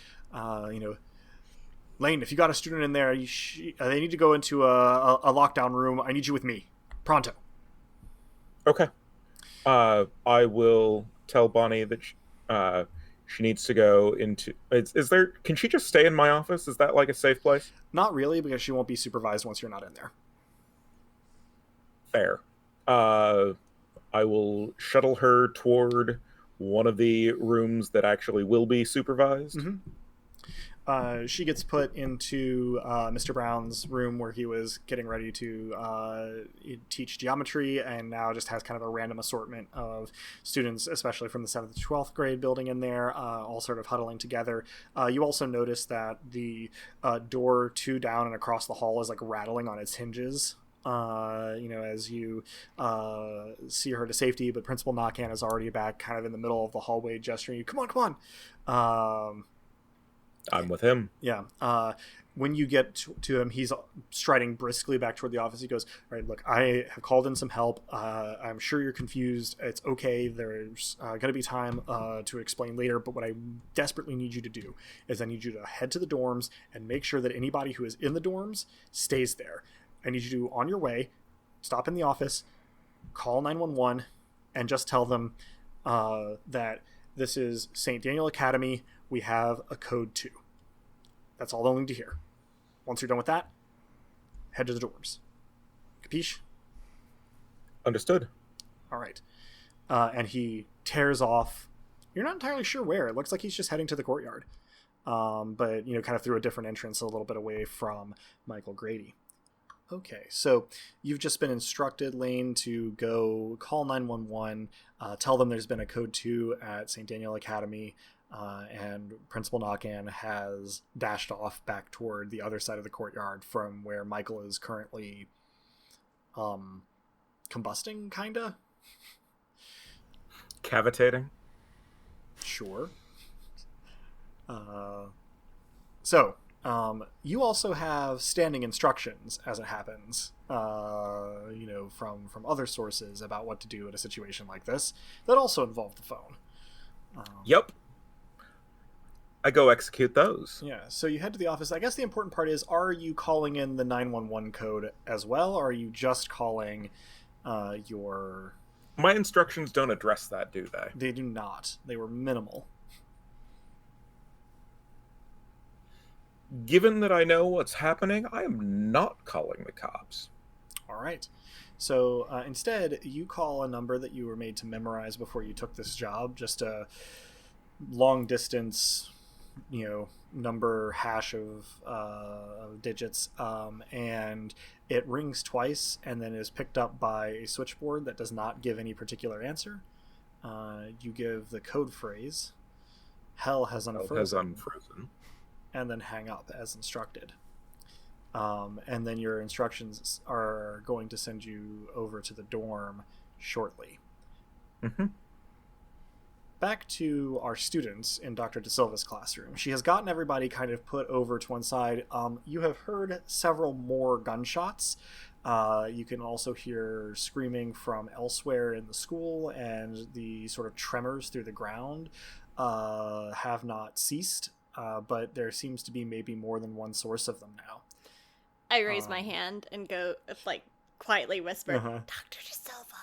Lane, if you got a student in there, they need to go into a lockdown room. I need you with me. Pronto. Okay. I will tell Bonnie that she needs to go into... Is there... Can she just stay in my office? Is that like a safe place? Not really, because she won't be supervised once you're not in there. Fair. I will shuttle her toward one of the rooms that actually will be supervised. She gets put into Mr. Brown's room where he was getting ready to teach geometry, and now just has kind of a random assortment of students, especially from the 7th to 12th grade building in there, all sort of huddling together. You also notice that the door 2 down and across the hall is like rattling on its hinges. As you see her to safety, but Principal Knockan is already back kind of in the middle of the hallway gesturing you, come on. I'm with him. Yeah. When you get to him, he's striding briskly back toward the office. He goes, all right, look, I have called in some help. I'm sure you're confused. It's okay. There's going to be time to explain later. But what I desperately need you to do is I need you to head to the dorms and make sure that anybody who is in the dorms stays there. I need you to, on your way, stop in the office, call 911, and just tell them that this is St. Daniel Academy. We have a code 2. That's all they'll need to hear. Once you're done with that, head to the dorms. Capiche? Understood. All right. And he tears off. You're not entirely sure where. It looks like he's just heading to the courtyard. But, kind of through a different entrance a little bit away from Michael Grady. Okay, so you've just been instructed, Lane, to go call 911, tell them there's been a code 2 at St. Daniel Academy, and Principal Knockan has dashed off back toward the other side of the courtyard from where Michael is currently combusting, kinda? Cavitating? Sure. So, you also have standing instructions, as it happens, from other sources about what to do in a situation like this that also involve the phone. Yep. I go execute those. Yeah, so you head to the office. I guess the important part is, are you calling in the 911 code as well, or are you just calling your... My instructions don't address that, do they? They do not. They were minimal. Given that I know what's happening, I am not calling the cops. All right. So instead, you call a number that you were made to memorize before you took this job, just a long distance, number hash of digits, and it rings twice and then is picked up by a switchboard that does not give any particular answer. You give the code phrase, hell has unfrozen. And then hang up as instructed. And then your instructions are going to send you over to the dorm shortly. Mm-hmm. Back to our students in Dr. De Silva's classroom. She has gotten everybody kind of put over to one side. You have heard several more gunshots. You can also hear screaming from elsewhere in the school, and the sort of tremors through the ground have not ceased. But there seems to be maybe more than one source of them now. I raise my hand and go, quietly whisper, Dr. De Silva.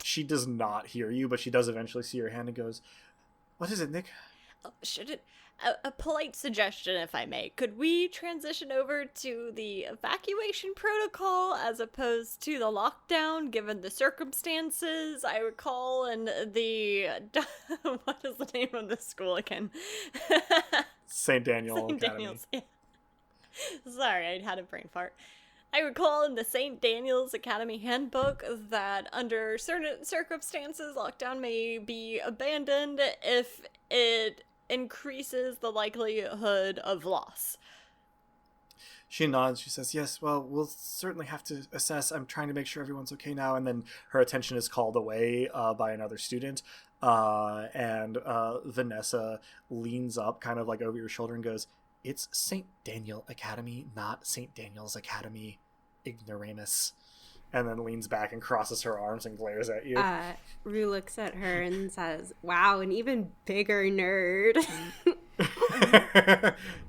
She does not hear you, but she does eventually see your hand and goes, what is it, Nick? Oh, a polite suggestion, if I may. Could we transition over to the evacuation protocol as opposed to the lockdown, given the circumstances? I recall in the... what is the name of the school again? St. Daniel St. Academy. Daniel's, yeah. Sorry, I had a brain fart. I recall in the St. Daniel's Academy handbook that under certain circumstances, lockdown may be abandoned if it increases the likelihood of loss. She nods. She says, yes, well, we'll certainly have to assess. I'm trying to make sure everyone's okay now. And then her attention is called away by another student. And Vanessa leans up kind of like over your shoulder and goes, it's St. Daniel Academy, not St. Daniel's Academy, ignoramus. And then leans back and crosses her arms and glares at you. Rue looks at her and says, wow, an even bigger nerd.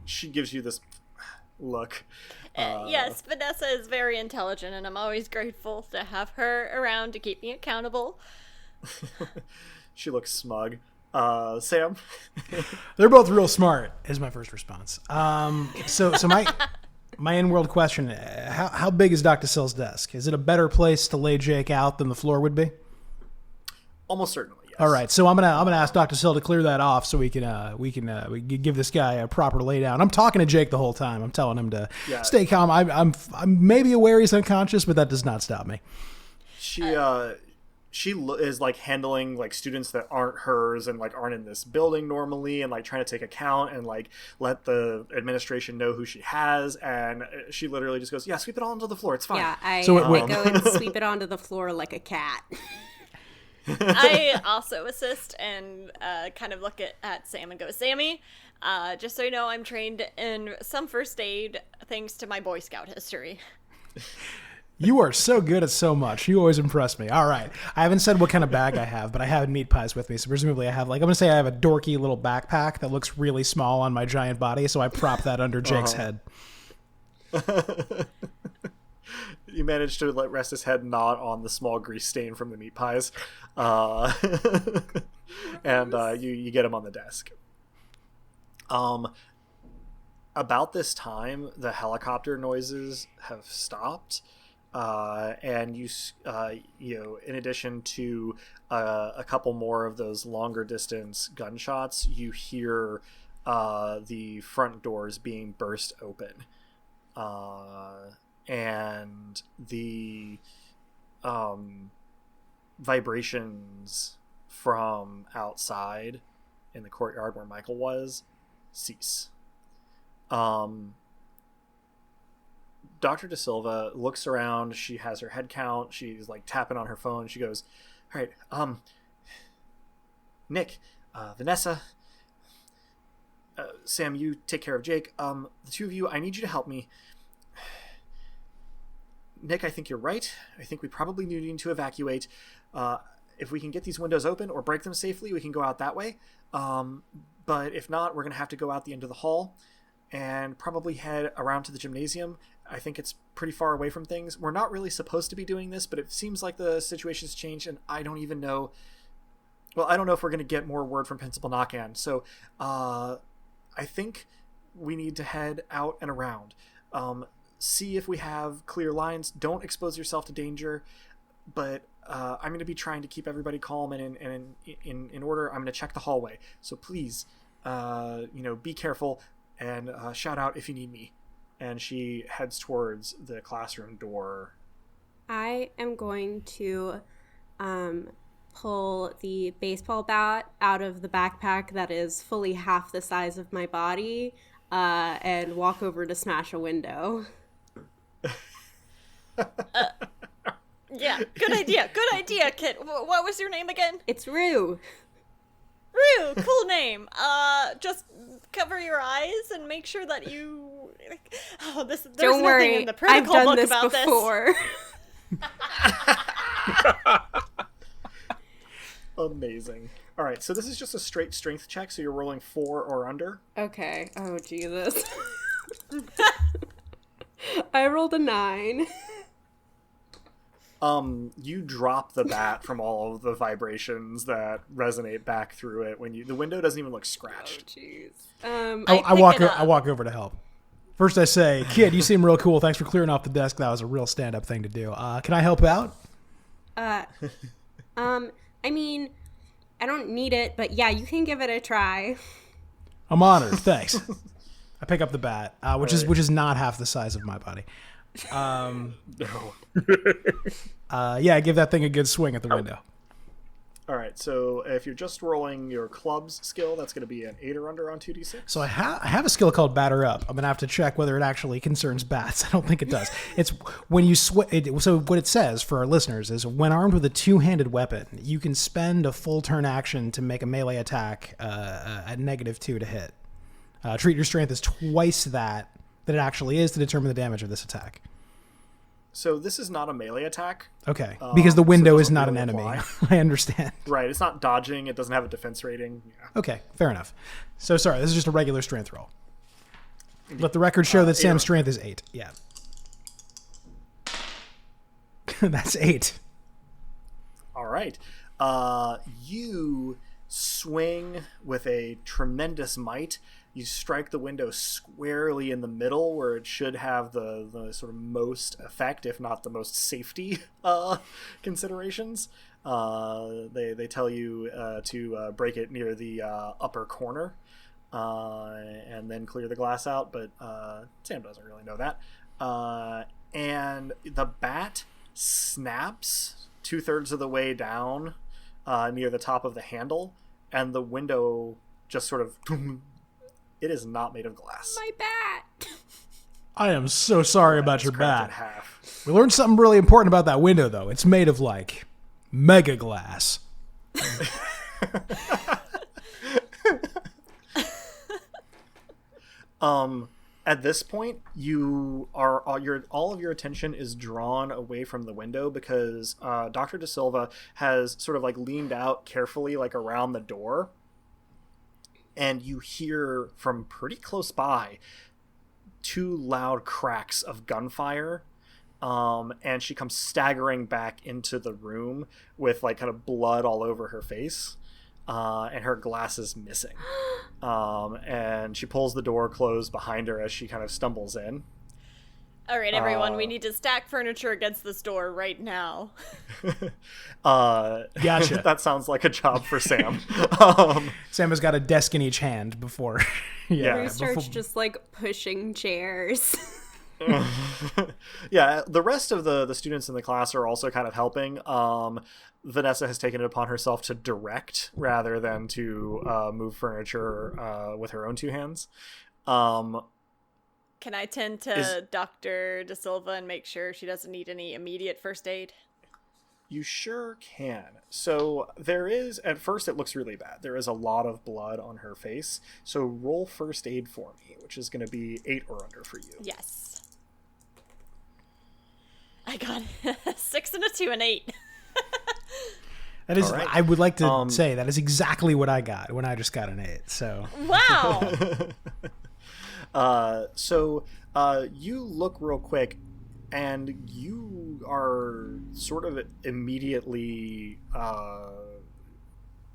She gives you this look. Yes, Vanessa is very intelligent, and I'm always grateful to have her around to keep me accountable. She looks smug. Sam? They're both real smart, is my first response. So my in-world question, how big is Dr. Sill's desk? Is it a better place to lay Jake out than the floor would be? Almost certainly, yes. All right, so I'm gonna ask Dr. Sill to clear that off so we can give this guy a proper laydown. I'm talking to Jake the whole time. I'm telling him to stay calm. I'm maybe aware he's unconscious, but that does not stop me. She is like handling like students that aren't hers and like aren't in this building normally, and like trying to take account and like let the administration know who she has, and she literally just goes, "Yeah, sweep it all onto the floor. It's fine." Yeah, I go and sweep it onto the floor like a cat. I also assist and kind of look at Sam and go, Sammy, just so you know, I'm trained in some first aid thanks to my Boy Scout history. You are so good at so much. You always impress me. All right. I haven't said what kind of bag I have, but I have meat pies with me. So presumably I have I'm going to say I have a dorky little backpack that looks really small on my giant body. So I prop that under Jake's head. You managed to rest his head not on the small grease stain from the meat pies. And you get him on the desk. About this time, the helicopter noises have stopped. And you know, in addition to a couple more of those longer distance gunshots, you hear the front doors being burst open. And the vibrations from outside in the courtyard where Michael was cease. Dr. De Silva looks around. She has her head count. She's like tapping on her phone. She goes, "All right, Nick, Vanessa, Sam, you take care of Jake. The two of you, I need you to help me. Nick, I think you're right. I think we probably need to evacuate. If we can get these windows open or break them safely, we can go out that way. But if not, we're going to have to go out the end of the hall and probably head around to the gymnasium. I think it's pretty far away from things. We're not really supposed to be doing this, but it seems like the situation's changed, and I don't even know. Well, I don't know if we're going to get more word from Principal Nakan. So I think we need to head out and around. See if we have clear lines. Don't expose yourself to danger. But I'm going to be trying to keep everybody calm and in order. I'm going to check the hallway. So please, be careful and shout out if you need me." And she heads towards the classroom door. I am going to pull the baseball bat out of the backpack that is fully half the size of my body and walk over to smash a window. Yeah, good idea, kid. What was your name again? It's Rue. Rue, cool name. Just cover your eyes and make sure that you. Oh, there's Don't worry, nothing in the I've protocol done book this about before. Amazing. All right, so this is just a straight strength check, so you're rolling 4 or under. Okay. Oh, Jesus. I rolled a 9. You drop the bat from all of the vibrations that resonate back through it when the window doesn't even look scratched. Oh, jeez. I walk over to help. First I say, "Kid, you seem real cool. Thanks for clearing off the desk. That was a real stand-up thing to do. Can I help out?" I mean, I don't need it, but yeah, you can give it a try. I'm honored. Thanks. I pick up the bat, which is not half the size of my body. No. I give that thing a good swing at the window. All right, so if you're just rolling your clubs skill, that's going to be an 8 or under on 2d6. So I have a skill called Batter Up. I'm going to have to check whether it actually concerns bats. I don't think it does. It's when you so what it says for our listeners is when armed with a two-handed weapon, you can spend a full turn action to make a melee attack at -2 to hit. Treat your strength as twice that it actually is to determine the damage of this attack. So this is not a melee attack. Okay, because the window so it is doesn't not an really enemy. apply. I understand. Right, it's not dodging. It doesn't have a defense rating. Yeah. Okay, fair enough. So sorry, this is just a regular strength roll. Let the record show that Sam's strength is 8. Yeah. That's 8. All right. You swing with a tremendous might. You strike the window squarely in the middle where it should have the sort of most effect, if not the most safety considerations. They tell you to break it near the upper corner and then clear the glass out, but Sam doesn't really know that. And the bat snaps 2/3 of the way down near the top of the handle, and the window just sort of... It is not made of glass. My bat. I am so sorry about your Cracked in bat. half. We learned something really important about that window, though. It's made of, like, mega glass. At this point, you are all of your attention is drawn away from the window because Dr. De Silva has sort of like leaned out carefully, like around the door, and you hear from pretty close by 2 loud cracks of gunfire. And she comes staggering back into the room with like kind of blood all over her face. And her glasses missing. And she pulls the door closed behind her as she kind of stumbles in. All right, everyone, we need to stack furniture against this door right now. Gotcha. That sounds like a job for Sam. Sam has got a desk in each hand before. Yeah. Who starts just like pushing chairs. Yeah, the rest of the students in the class are also kind of helping. Vanessa has taken it upon herself to direct rather than to move furniture with her own 2 hands. Can I tend to Dr. De Silva and make sure she doesn't need any immediate first aid? You sure can. So there is, at first it looks really bad. There is a lot of blood on her face. So roll first aid for me, which is going to be 8 or under for you. Yes. I got 6 and a 2 and 8. That is, right. I would like to say that is exactly what I got when I just got an 8. So Wow. So you look real quick, and you are sort of immediately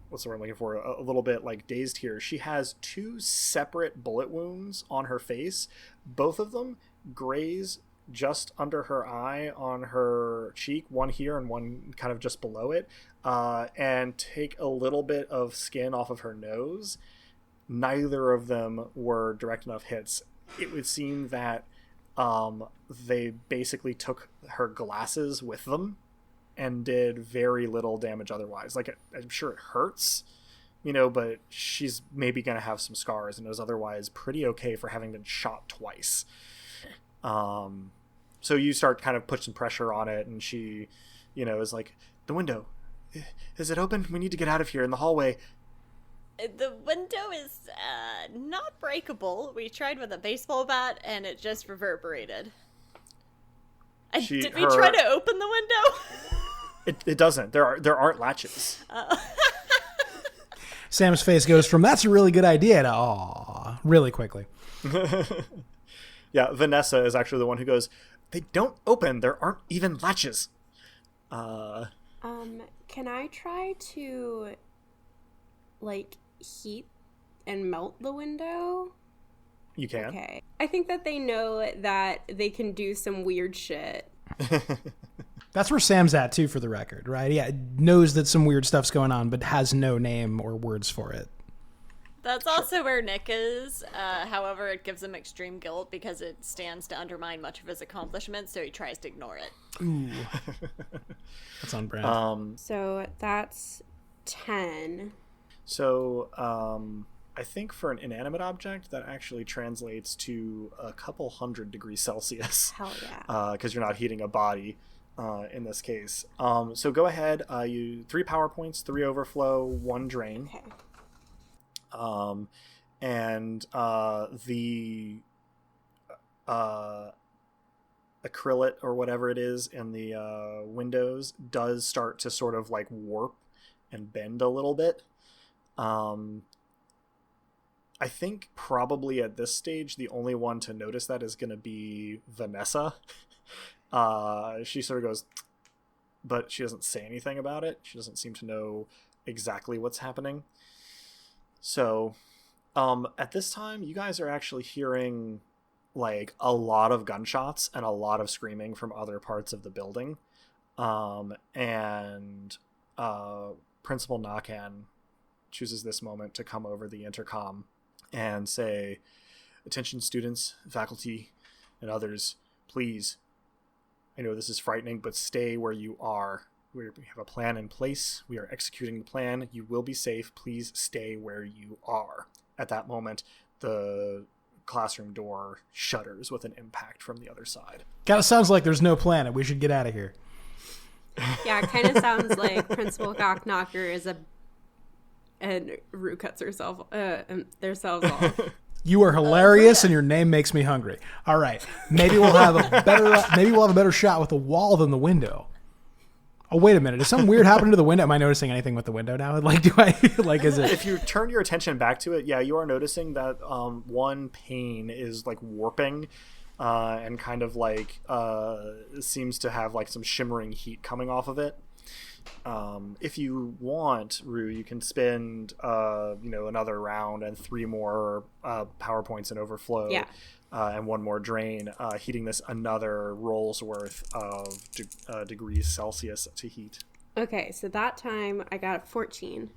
what's the word I'm looking for? A little bit like dazed here. She has 2 separate bullet wounds on her face. Both of them graze just under her eye on her cheek, one here and one kind of just below it, and take a little bit of skin off of her nose. Neither of them were direct enough hits. It would seem that they basically took her glasses with them and did very little damage otherwise. Like, I'm sure it hurts, but she's maybe going to have some scars and is otherwise pretty okay for having been shot twice. So you start kind of putting pressure on it, and she, is like, the window, is it open? We need to get out of here in the hallway. The window is not breakable. We tried with a baseball bat, and it just reverberated. Did we try to open the window? It doesn't. There aren't latches. Sam's face goes from "that's a really good idea" to "aw" really quickly. Yeah, Vanessa is actually the one who goes, "They don't open. There aren't even latches." Can I try to like heat and melt the window? You can. Okay. I think that they know that they can do some weird shit. That's where Sam's at too, for the record, right? Yeah, knows that some weird stuff's going on, but has no name or words for it. That's also where Nick is. However, it gives him extreme guilt because it stands to undermine much of his accomplishments, so he tries to ignore it. Ooh. That's on brand. So that's 10. So I think for an inanimate object, that actually translates to a couple 100 degrees Celsius. Hell yeah. Because you're not heating a body in this case. So go ahead. You 3 power points, 3 overflow, 1 drain. Okay. And the acrylic or whatever it is in the windows does start to sort of like warp and bend a little bit. I think probably at this stage the only one to notice that is going to be Vanessa. She sort of goes, but she doesn't say anything about it. She doesn't seem to know exactly what's happening. So at this time, you guys are actually hearing like a lot of gunshots and a lot of screaming from other parts of the building. And Principal Nakan chooses this moment to come over the intercom and say, "Attention students, faculty, and others, please. I know this is frightening, but stay where you are. We have a plan in place. We are executing the plan. You will be safe. Please stay where you are." At that moment, the classroom door shudders with an impact from the other side. Kind of sounds like there's no planet. We should get out of here. Yeah, it kind of sounds like Principal Gockknocker is and Rue cuts herself, themselves off. You are hilarious, and your name makes me hungry. All right, maybe we'll have a better shot with the wall than the window. Oh, wait a minute! Is something weird happening to the window? Am I noticing anything with the window now? Like, do I like? Is it? If you turn your attention back to it, yeah, you are noticing that one pane is like warping, and kind of like seems to have like some shimmering heat coming off of it. If you want, Rue, you can spend another round and 3 more power points in overflow, and 1 more drain, heating this another roll's worth of degrees Celsius to heat. Okay, so that time I got 14.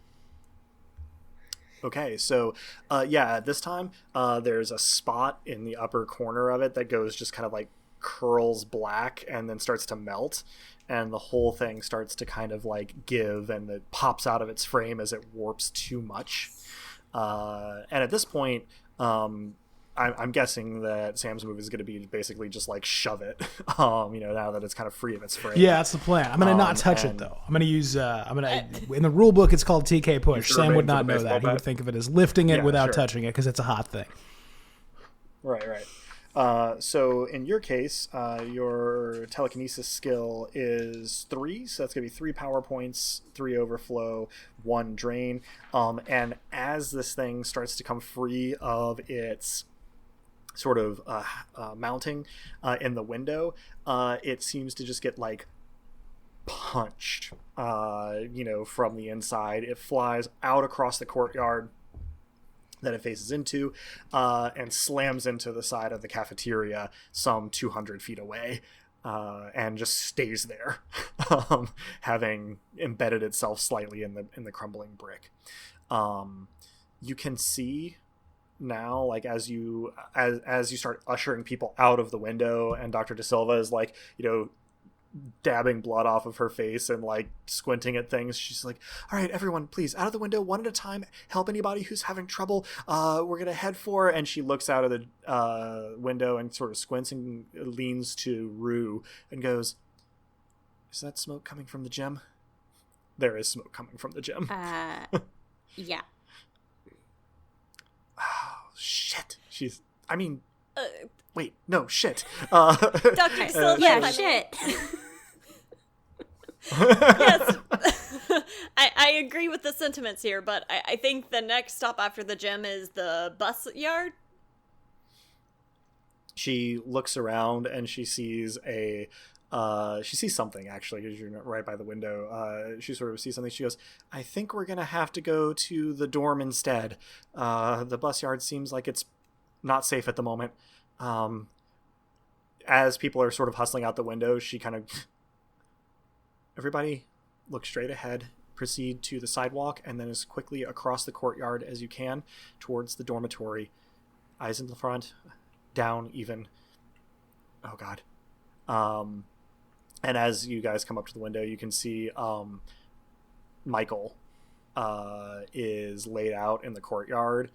Okay, so at this time there's a spot in the upper corner of it that goes just kind of like curls black and then starts to melt, and the whole thing starts to kind of like give, and it pops out of its frame as it warps too much. And at this point, I'm guessing that Sam's move is going to be basically just like shove it, now that it's kind of free of its frame. Yeah, that's the plan. I'm going to not touch it, though. I'm going to use, in the rule book, it's called TK push. Sam would not know that. He would think of it as lifting it without touching it because it's a hot thing. Right. So in your case, your telekinesis skill is 3, so that's going to be 3 power points, 3 overflow, 1 drain. And as this thing starts to come free of its sort of mounting in the window, it seems to just get like punched, from the inside. It flies out across the courtyard that it faces into, and slams into the side of the cafeteria some 200 feet away, and just stays there, having embedded itself slightly in the crumbling brick. You can see now, like as you start ushering people out of the window, and Dr. De Silva is like, dabbing blood off of her face and like squinting at things. She's like, "All right, everyone, please, out of the window, one at a time. Help anybody who's having trouble. We're gonna head for," and she looks out of the window and sort of squints and leans to Rue and goes, "Is that smoke coming from the gym?" There is smoke coming from the gym. Yeah. Oh, shit. Wait, no, shit. Dr. Silva. Yeah, shit. Yes. I agree with the sentiments here, but I think the next stop after the gym is the bus yard. She looks around and she sees something, actually, because you're right by the window. She sort of sees something. She goes, "I think we're going to have to go to the dorm instead. The bus yard seems like it's not safe at the moment." As people are sort of hustling out the window, she kind of, "Everybody look straight ahead, proceed to the sidewalk, and then as quickly across the courtyard as you can towards the dormitory. Eyes in the front, down even. Oh God." And as you guys come up to the window, you can see Michael is laid out in the courtyard.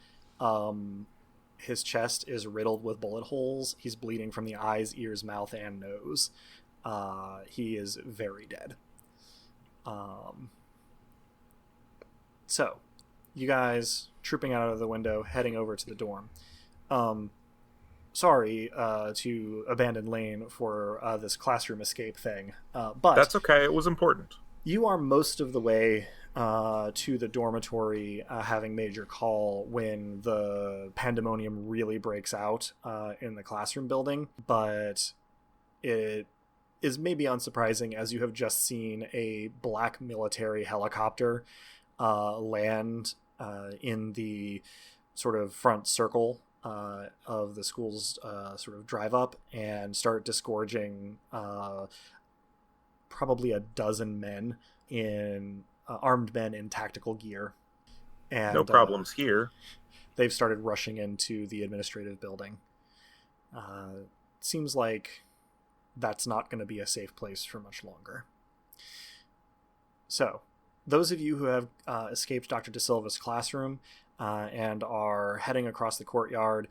His chest is riddled with bullet holes. He's bleeding from the eyes, ears, mouth, and nose. He is very dead. So, you guys trooping out of the window, heading over to the dorm. sorry to abandon Lane for this classroom escape thing, but That's okay. It was important. you are most of the way to the dormitory, having made your call when the pandemonium really breaks out in the classroom building. But it is maybe unsurprising, as you have just seen a black military helicopter land in the sort of front circle of the school's sort of drive up and start disgorging probably a dozen men in armed men in tactical gear. And No problems here. they've started rushing into the administrative building. Seems like that's not going to be a safe place for much longer. So, those of you who have escaped Dr. De Silva's classroom and are heading across the courtyard,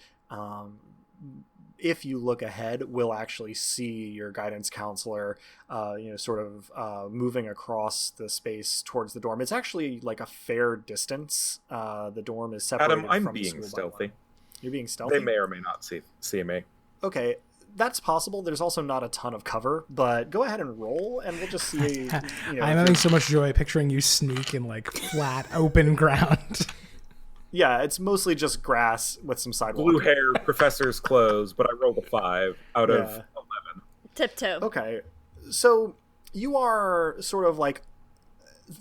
if you look ahead, will actually see your guidance counselor, sort of moving across the space towards the dorm. It's actually like a fair distance. The dorm is separated Adam, I'm from the being school by stealthy. one. You're being stealthy? They may or may not see me. Okay, that's possible. There's also not a ton of cover, but go ahead and roll, and we'll just see. I'm having so much joy picturing you sneak in like flat, open ground. Yeah, it's mostly just grass with some sidewalk. Blue hair, professor's clothes, but I rolled a 5 out of 11. Tiptoe. Okay, so you are sort of like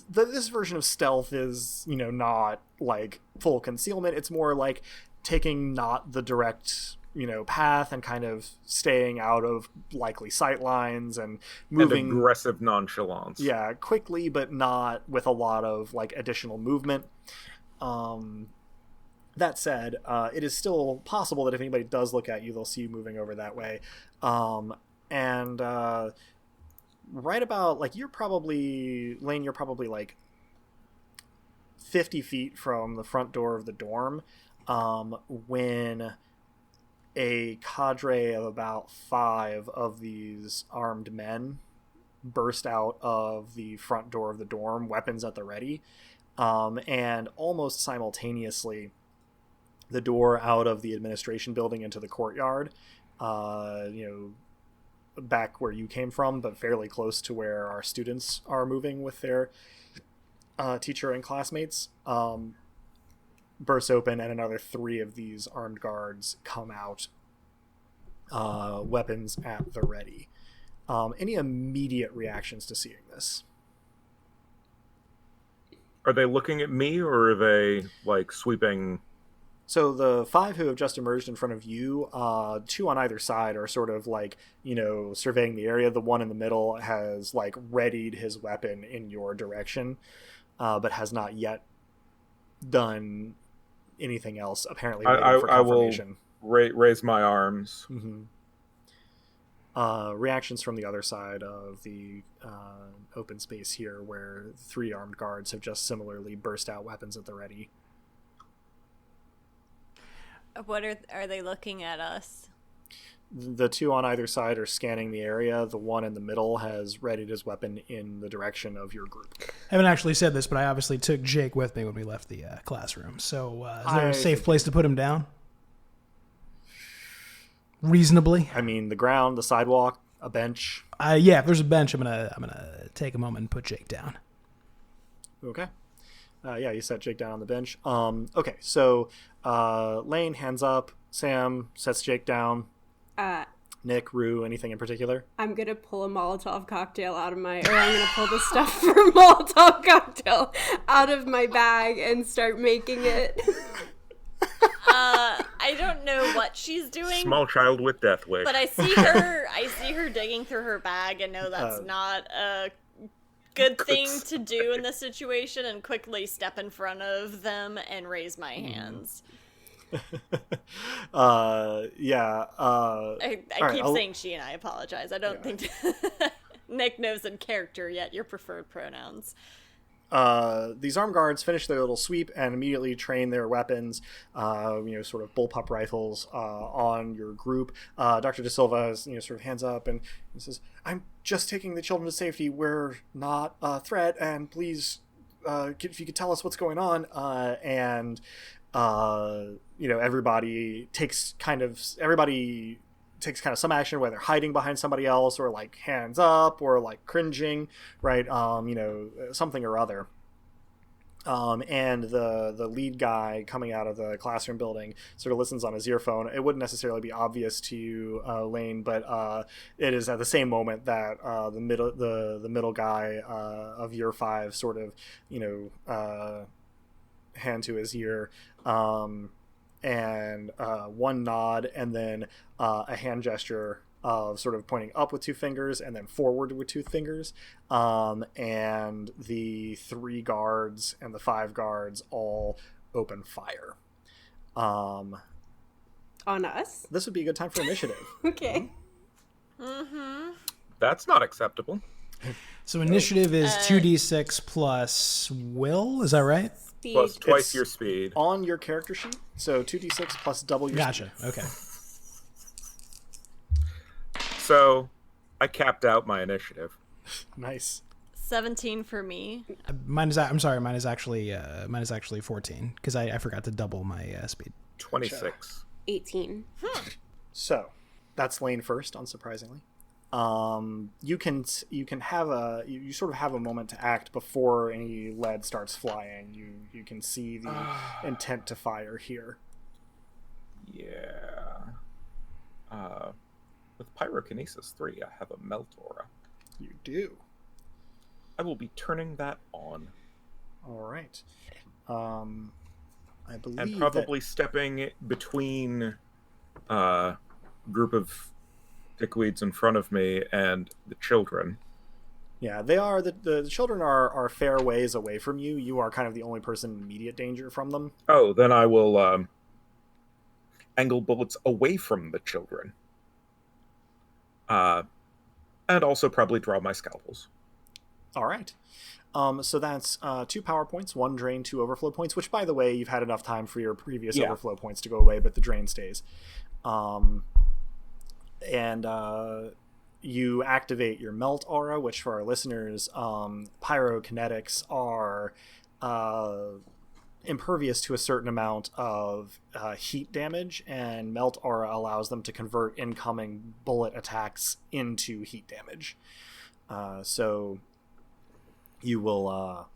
this version of stealth is not like full concealment. It's more like taking not the direct path and kind of staying out of likely sight lines and moving And aggressive nonchalance. Yeah, quickly, but not with a lot of like additional movement. That said, it is still possible that if anybody does look at you, they'll see you moving over that way. And right about like you're probably like 50 feet from the front door of the dorm when a cadre of about 5 of these armed men burst out of the front door of the dorm, weapons at the ready, and almost simultaneously the door out of the administration building into the courtyard, back where you came from, but fairly close to where our students are moving with their teacher and classmates, bursts open, and another 3 of these armed guards come out, weapons at the ready. Any immediate reactions to seeing this? Are they looking at me, or are they like sweeping? So the 5 who have just emerged in front of you, 2 on either side are sort of like, surveying the area. The one in the middle has like readied his weapon in your direction, but has not yet done anything else, apparently waiting for confirmation. I will raise my arms. Mm-hmm. Reactions from the other side of the open space here, where 3 armed guards have just similarly burst out, weapons at the ready. What are they looking at us? The 2 on either side are scanning the area. The one in the middle has readied his weapon in the direction of your group. I haven't actually said this, but I obviously took Jake with me when we left the classroom. So is there a safe place to put him down? Reasonably. I mean, the ground, the sidewalk, a bench. Yeah, if there's a bench, I'm gonna take a moment and put Jake down. Okay. Yeah, you set Jake down on the bench. Okay, so Lane, hands up. Sam sets Jake down. Nick, Rue, anything in particular? I'm gonna pull a Molotov cocktail out of I'm gonna pull the stuff for a Molotov cocktail out of my bag and start making it. I don't know what she's doing. Small child with death wish. But I see her digging through her bag and know that's not a good thing to do in this situation, and quickly step in front of them and raise my hands. Yeah. I keep saying she, and I apologize. I don't think Nick knows in character yet your preferred pronouns. These armed guards finish their little sweep and immediately train their weapons, sort of bullpup rifles, on your group. Dr. De Silva is, sort of hands up and says, "I'm just taking the children to safety. We're not a threat, and please, if you could tell us what's going on." And everybody takes kind of some action, whether hiding behind somebody else or like hands up or like cringing, right? Something or other. And the lead guy coming out of the classroom building sort of listens on his earphone. It wouldn't necessarily be obvious to you, Lane, but it is at the same moment that the middle guy of year 5 sort of hand to his ear, and one nod, and then a hand gesture of sort of pointing up with 2 fingers and then forward with 2 fingers, and the 3 guards and the 5 guards all open fire. On us? This would be a good time for initiative. Okay. That's not acceptable. So initiative is 2d6 plus will, is that right? Speed. Plus twice It's your speed. on your character sheet, so 2d6 plus double your Gotcha. speed. Okay. So I capped out my initiative. Nice. 17 for me. Mine is actually 14 because I forgot to double my speed. 26. 18. So that's Lane first, unsurprisingly. You sort of have a moment to act before any lead starts flying. You can see the intent to fire here. Yeah. With Pyrokinesis 3, I have a Melt Aura. You do. I will be turning that on. All right. I believe And probably stepping between group of dickweeds in front of me and the children. Yeah, they are the children are fair ways away from you. You are kind of the only person in immediate danger from them. Oh, then I will angle bullets away from the children. And also probably draw my scalpels. All right. So that's 2 power points, 1 drain, 2 overflow points, which, by the way, you've had enough time for your previous overflow points to go away, but the drain stays. And you activate your Melt Aura, which for our listeners, pyrokinetics are impervious to a certain amount of heat damage, and Melt Aura allows them to convert incoming bullet attacks into heat damage. So you will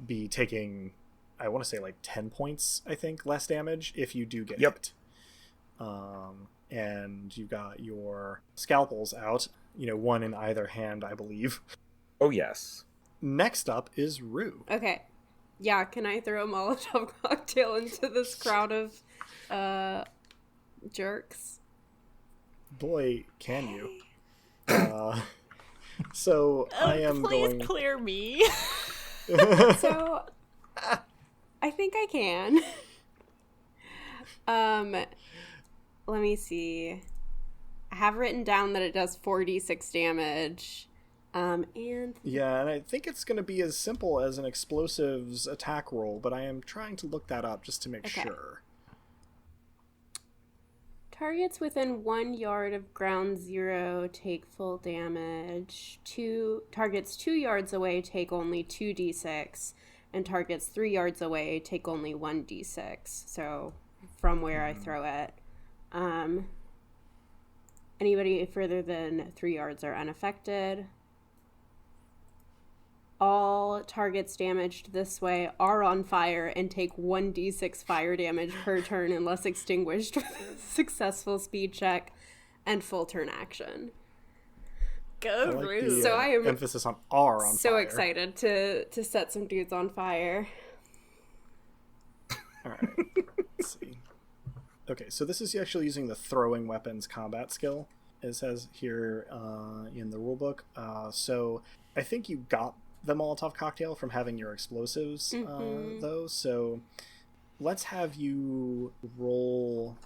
be taking, I want to say, like 10 points, I think, less damage if you do get hit. And you've got your scalpels out, 1 in either hand, I believe. Oh, yes. Next up is Rue. Okay. Yeah, can I throw a Molotov cocktail into this crowd of jerks? Boy, can you. So I am Please going... clear me. So, I think I can. Let me see. I have written down that it does 4d6 damage. Yeah, and I think it's going to be as simple as an explosives attack roll, but I am trying to look that up just to make sure. Targets within 1 yard of ground zero take full damage. Targets 2 yards away take only 2d6, and targets 3 yards away take only 1d6. So from where I throw it, anybody further than 3 yards are unaffected. All targets damaged this way are on fire and take 1d6 fire damage per turn unless extinguished with a successful speed check and full turn action. Go, like Rue. the, So I am emphasis on R on so fire. excited to set some dudes on fire. All right. Let's see. Okay, so this is actually using the throwing weapons combat skill, it says here in the rulebook. So I think you got the Molotov cocktail from having your explosives, though. So let's have you roll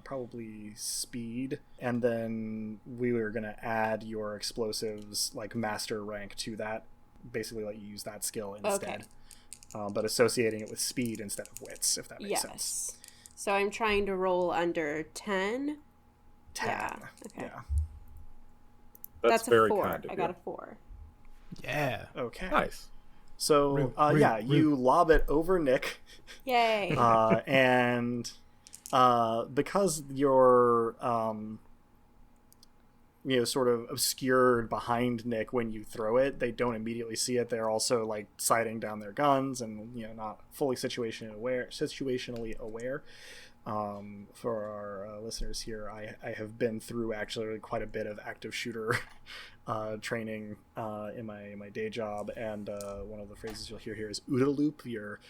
probably speed, and then we were going to add your explosives, like master rank, to that. Basically let you use that skill instead. But associating it with speed instead of wits, if that makes sense. So I'm trying to roll under 10. 10. Yeah. Okay. Yeah. That's a very 4. kind of I you. got a 4. Yeah. Okay. Nice. So you lob it over Nick. Yay. And because you're sort of obscured behind Nick when you throw it, they don't immediately see it. They're also like sighting down their guns and not fully situationally aware. For our listeners here, I have been through actually quite a bit of active shooter training in my day job, and one of the phrases you'll hear here is OODA loop. Your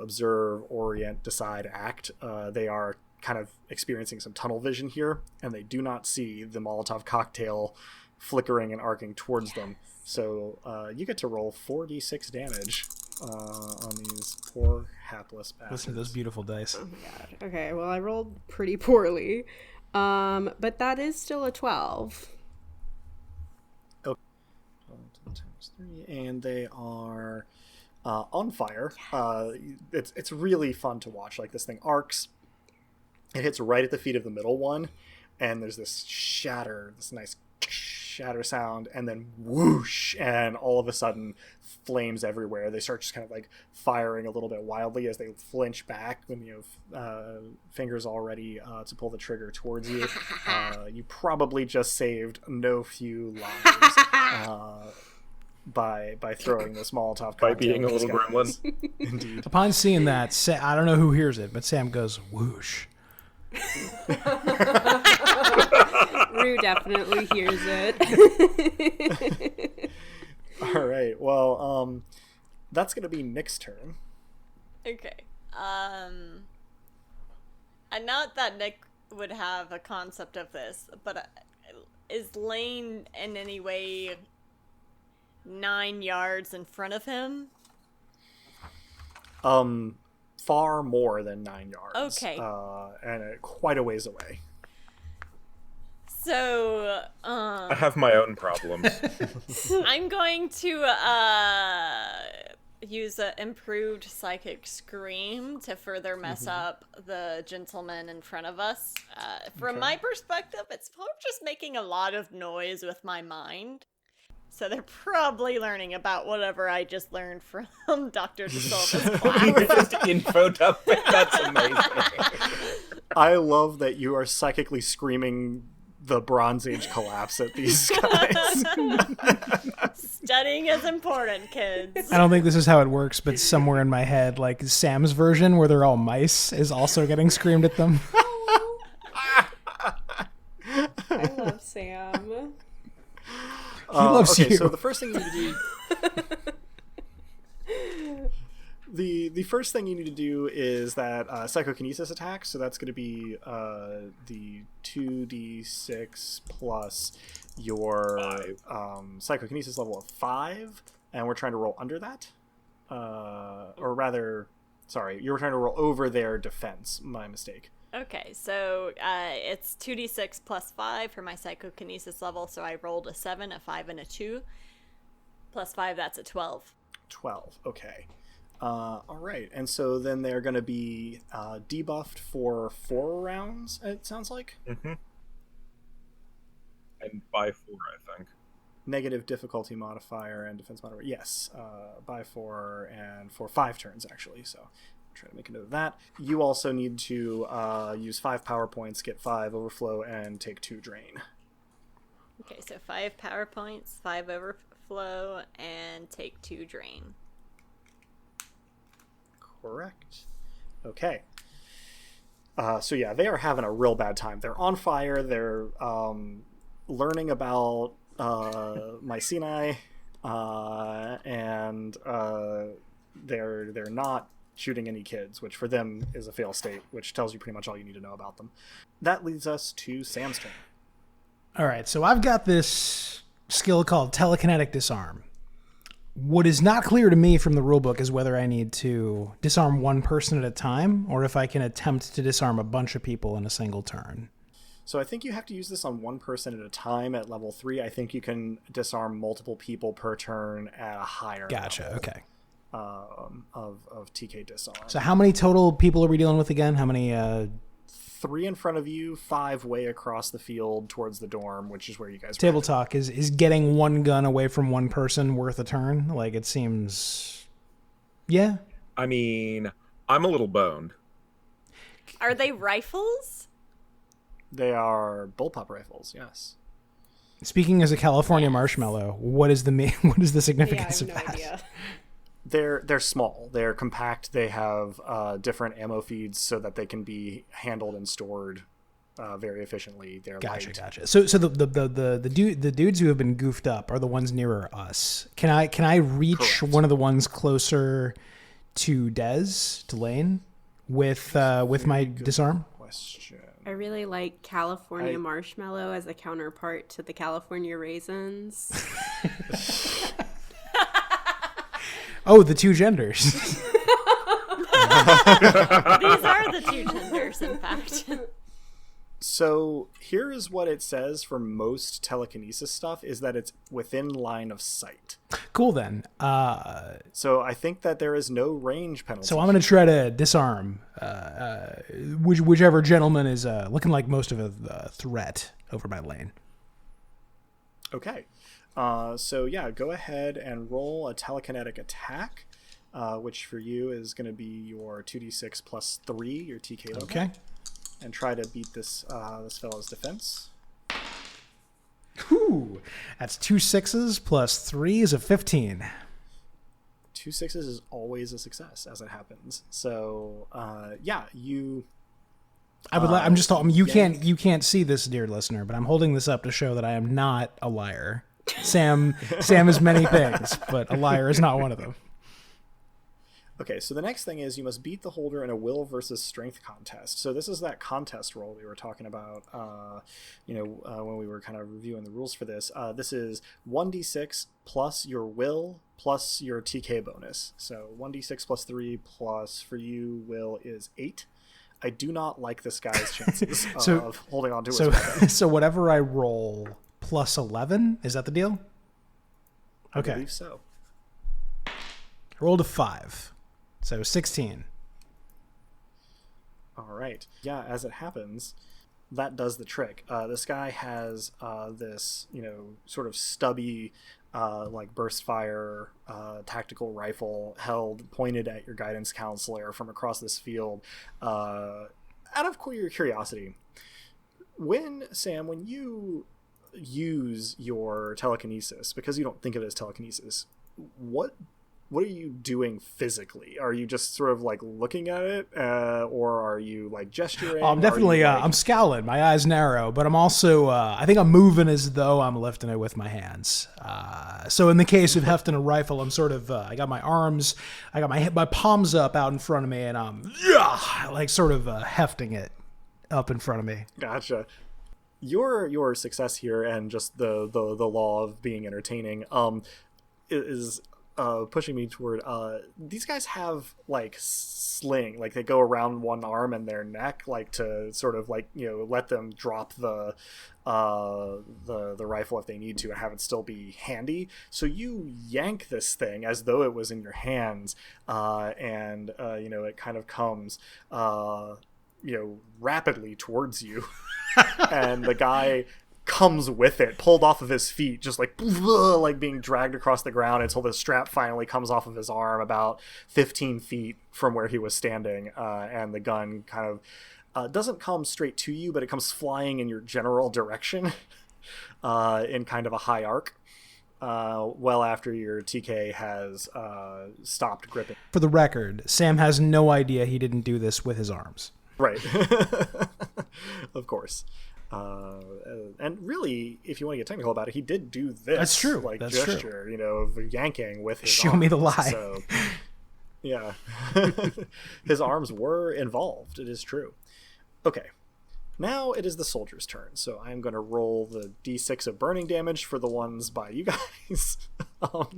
observe, orient, decide, act. They are kind of experiencing some tunnel vision here, and they do not see the Molotov cocktail flickering and arcing towards them. So you get to roll 4d6 damage on these poor hapless bastards. Listen to those beautiful dice. Oh my god. Okay, well, I rolled pretty poorly, but that is still a 12. Okay. 12 times 3, and they are on fire. It's really fun to watch. Like, this thing arcs. It hits right at the feet of the middle one, and there's this nice shatter sound, and then whoosh, and all of a sudden flames everywhere. They start just kind of like firing a little bit wildly as they flinch back when you have fingers all ready to pull the trigger towards you. You probably just saved no few lives by throwing this Molotov cocktail. By being a little gremlin. Indeed. Upon seeing that, I don't know who hears it, but Sam goes, whoosh. Rue definitely hears it. All right. Well, that's going to be Nick's turn. Okay. And not that Nick would have a concept of this, but is Lane in any way 9 yards in front of him? Far more than 9 yards. Okay. And quite a ways away. So, I have my own problems. I'm going to use an improved psychic scream to further mess up the gentleman in front of us. From my perspective, it's just making a lot of noise with my mind. So they're probably learning about whatever I just learned from Dr. Dicepuk's class. Just info dumping. That's amazing. I love that you are psychically screaming the Bronze Age collapse at these guys. Studying is important, kids. I don't think this is how it works, but somewhere in my head, like Sam's version where they're all mice is also getting screamed at them. I love Sam. He loves you. So the first thing you need to do... The first thing you need to do is that psychokinesis attack. So that's going to be the 2d6 plus your psychokinesis level of 5, and we're trying to roll under that. Or rather, sorry, you were trying to roll over their defense. My mistake. Okay, so it's 2d6 plus 5 for my psychokinesis level, so I rolled a 7, a 5, and a 2. Plus 5, that's a 12. 12, okay. All right, and so then they're going to be debuffed for 4 rounds, it sounds like? Mm-hmm. And by 4, I think. Negative difficulty modifier and defense modifier. Yes, by 4 and for 5 turns, actually, so... Try to make a note of that. You also need to use 5 power points, get 5 overflow, and take 2 drain. Okay, so 5 power points, 5 overflow, and take 2 drain. Correct. Okay. So yeah, they are having a real bad time. They're on fire. They're learning about Mycenae, and they're not shooting any kids, which for them is a fail state, which tells you pretty much all you need to know about them. That leads us to Sam's turn. All right, so I've got this skill called telekinetic disarm. What is not clear to me from the rulebook is whether I need to disarm one person at a time or if I can attempt to disarm a bunch of people in a single turn. So I think you have to use this on one person at a time at level 3. I think you can disarm multiple people per turn at a higher Gotcha, level. Okay. Of TK disarm. So how many total people are we dealing with again? How many? 3 in front of you, 5 way across the field towards the dorm, which is where you guys were. Table talk, is getting one gun away from one person worth a turn? Like, it seems... Yeah? I mean, I'm a little boned. Are they rifles? They are bullpup rifles, yes. Speaking as a California marshmallow, what is the significance Yeah, I of have no that? idea. They're small. They're compact. They have different ammo feeds so that they can be handled and stored very efficiently. They're light. Gotcha. So the dudes who have been goofed up are the ones nearer us. Can I reach Correct. one of the ones closer to Lane with my disarm? Question. I really like California marshmallow as a counterpart to the California raisins. Oh, the two genders. These are the two genders, in fact. So here is what it says for most telekinesis stuff is that it's within line of sight. Cool then. So I think that there is no range penalty. So I'm going to try to disarm whichever gentleman is looking like most of a threat over my lane. Okay. So yeah, go ahead and roll a telekinetic attack, which for you is going to be your 2d6 plus 3, your TK level. Okay. And try to beat this fellow's defense. Whew. That's 2 6s plus 3 is a 15. 2 6s is always a success, as it happens. So yeah, you. I'm just talking. You can't see this, dear listener, but I'm holding this up to show that I am not a liar. Sam is many things, but a liar is not one of them. Okay, so the next thing is you must beat the holder in a will versus strength contest. So this is that contest roll we were talking about, when we were kind of reviewing the rules for this. This is 1d6 plus your will plus your TK bonus. So 1d6 plus 3 plus for you will is 8. I do not like this guy's chances of holding on to his weapon. So whatever I roll plus 11, is that the deal? Okay. I believe so. I rolled a 5. So 16. All right. Yeah, as it happens, that does the trick. This guy has this, sort of stubby, like burst fire tactical rifle pointed at your guidance counselor from across this field. Out of your curiosity, when you use your telekinesis, because you don't think of it as telekinesis, what are you doing physically? Are you just sort of like looking at it, or are you like gesturing? I'm definitely I'm scowling, my eyes narrow, but I'm also I think I'm moving as though I'm lifting it with my hands. So in the case of hefting a rifle, I'm sort of I got my arms, I got my palms up out in front of me, and I'm like sort of hefting it up in front of me. Gotcha. Your success here, and just the law of being entertaining, is pushing me toward these guys have like sling, like they go around one arm and their neck, like to sort of like let them drop the rifle if they need to and have it still be handy. So you yank this thing as though it was in your hands, and it kind of comes rapidly towards you. And the guy comes with it, pulled off of his feet, just like being dragged across the ground until the strap finally comes off of his arm about 15 feet from where he was standing, and the gun kind of doesn't come straight to you, but it comes flying in your general direction in kind of a high arc, well after your TK has stopped gripping. For the record, Sam has no idea he didn't do this with his arms. Right. Of course. And really, if you want to get technical about it, he did do this. That's true. Like That's gesture, true. Of yanking with his Show arms. me the lie. So, yeah. His arms were involved. It is true. Okay. Now it is the soldier's turn. So I'm going to roll the d6 of burning damage for the ones by you guys. Go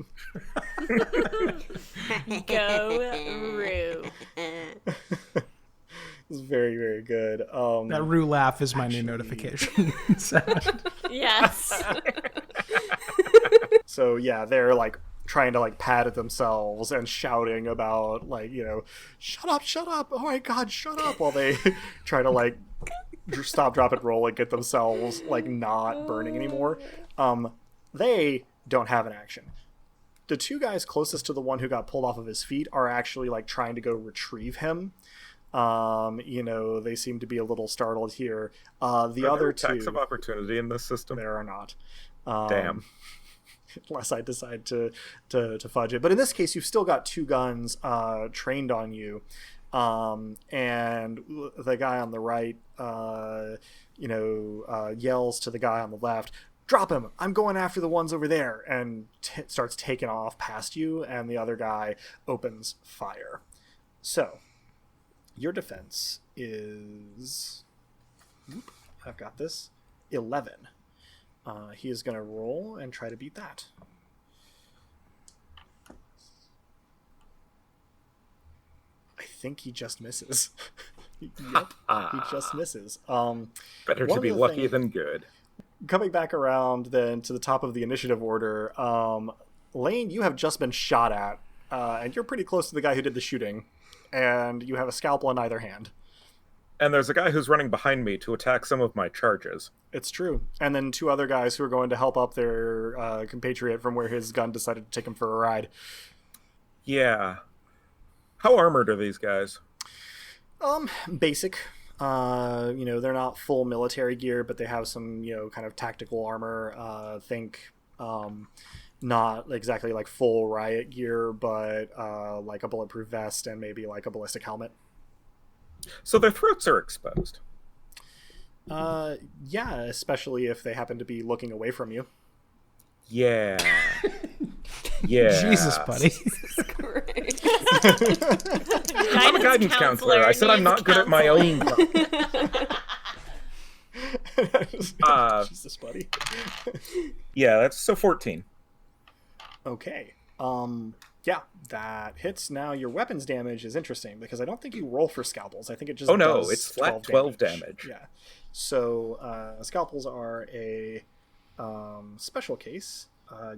Rue. It's very, very good. That Rue laugh is my new notification sound. Yes. So yeah, they're like trying to like pat at themselves and shouting about like, shut up, oh my god, shut up, while they try to like stop, drop, and roll and get themselves like not burning anymore. They don't have an action. The two guys closest to the one who got pulled off of his feet are actually like trying to go retrieve him. They seem to be a little startled here. The Are other there two attacks of opportunity in this system? there are not. Damn. Unless I decide to fudge it. But in this case, you've still got two guns trained on you. And the guy on the right, yells to the guy on the left, "Drop him! I'm going after the ones over there," and starts taking off past you, and the other guy opens fire. So, your defense is... I've got this. 11. He is going to roll and try to beat that. I think he just misses. Yep, he just misses. Better to be lucky than good. Coming back around then to the top of the initiative order, Lane, you have just been shot at, and you're pretty close to the guy who did the shooting, and you have a scalpel in either hand. And there's a guy who's running behind me to attack some of my charges. It's true. And then two other guys who are going to help up their compatriot from where his gun decided to take him for a ride. Yeah. How armored are these guys? Basic. They're not full military gear, but they have some, kind of tactical armor. Not exactly like full riot gear, but like a bulletproof vest and maybe like a ballistic helmet. So their throats are exposed. Yeah, especially if they happen to be looking away from you. Yeah. Yeah. Jesus, buddy. I'm a guidance counselor. I said I'm not good at my own job. Jesus, buddy. Yeah, that's so 14. Okay. Yeah, that hits. Now your weapons damage is interesting because I don't think you roll for scalpels. I think it just does it's flat 12 damage. Yeah. So scalpels are a special case.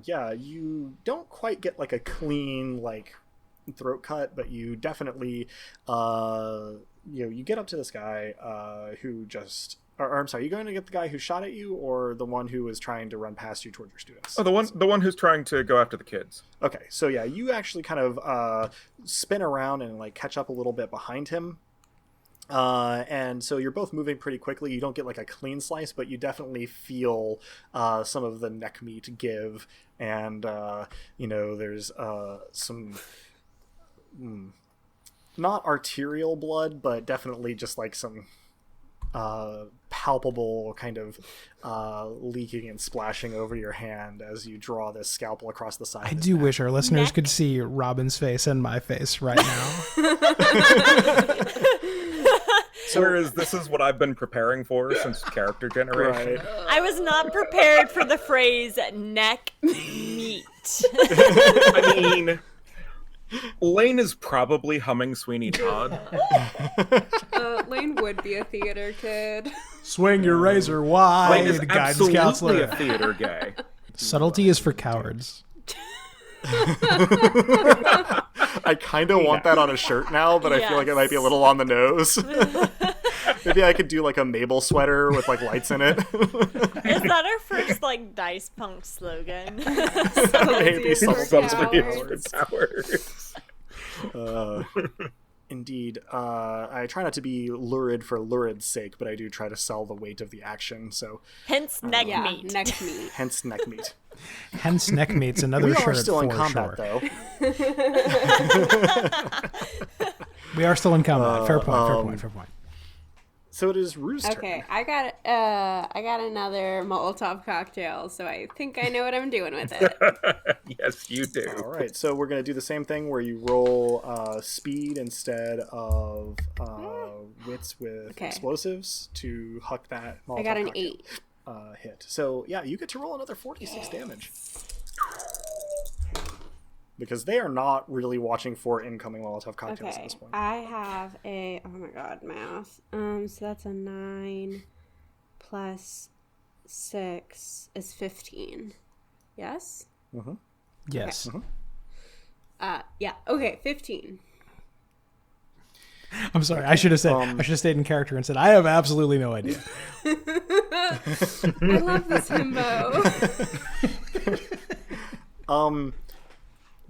You don't quite get like a clean like throat cut, but you definitely you get up to this guy who just or I'm sorry, you going to get the guy who shot at you or the one who was trying to run past you toward your students? Oh, the one who's trying to go after the kids. Okay, so yeah, you actually kind of spin around and like catch up a little bit behind him. And so you're both moving pretty quickly. You don't get like a clean slice, but you definitely feel some of the neck meat give. And, there's some not arterial blood, but definitely just like some palpable kind of leaking and splashing over your hand as you draw this scalpel across the side. I do wish our listeners could see Robin's face and my face right now. Whereas this is what I've been preparing for since character generation. Right. I was not prepared for the phrase neck meat. I mean, Lane is probably humming Sweeney Todd. Lane would be a theater kid. Swing your razor wide, Lane is guidance absolutely counselor. a theater guy. Subtlety is for cowards. I kind of want that on a shirt now, but I feel like it might be a little on the nose. Maybe I could do like a Mabel sweater with like lights in it. Is that our first like Dicepunk slogan? Maybe Subtlety subtlety for for cowards. Indeed. I try not to be lurid for lurid's sake, but I do try to sell the weight of the action, so Hence neck Yeah, meat. neck meat. hence neck meat. Hence, neck meat's another We shirt are still in for combat, sure. though. We are still in combat. Fair point. So it is Rue's turn. Okay, I got another Molotov cocktail, so I think I know what I'm doing with it. Yes, you do. All right, so we're going to do the same thing where you roll speed instead of wits with explosives to huck that Molotov I got an cocktail, 8. hit. So, yeah, you get to roll another 46 damage. Because they are not really watching for incoming Molotov cocktails at this point. I have a oh my god, math. So that's a 9 plus 6 is 15. Yes? Mm-hmm. Yes. Yeah. Okay, 15. I'm sorry. I should have said. I should have stayed in character and said I have absolutely no idea. I love this himbo.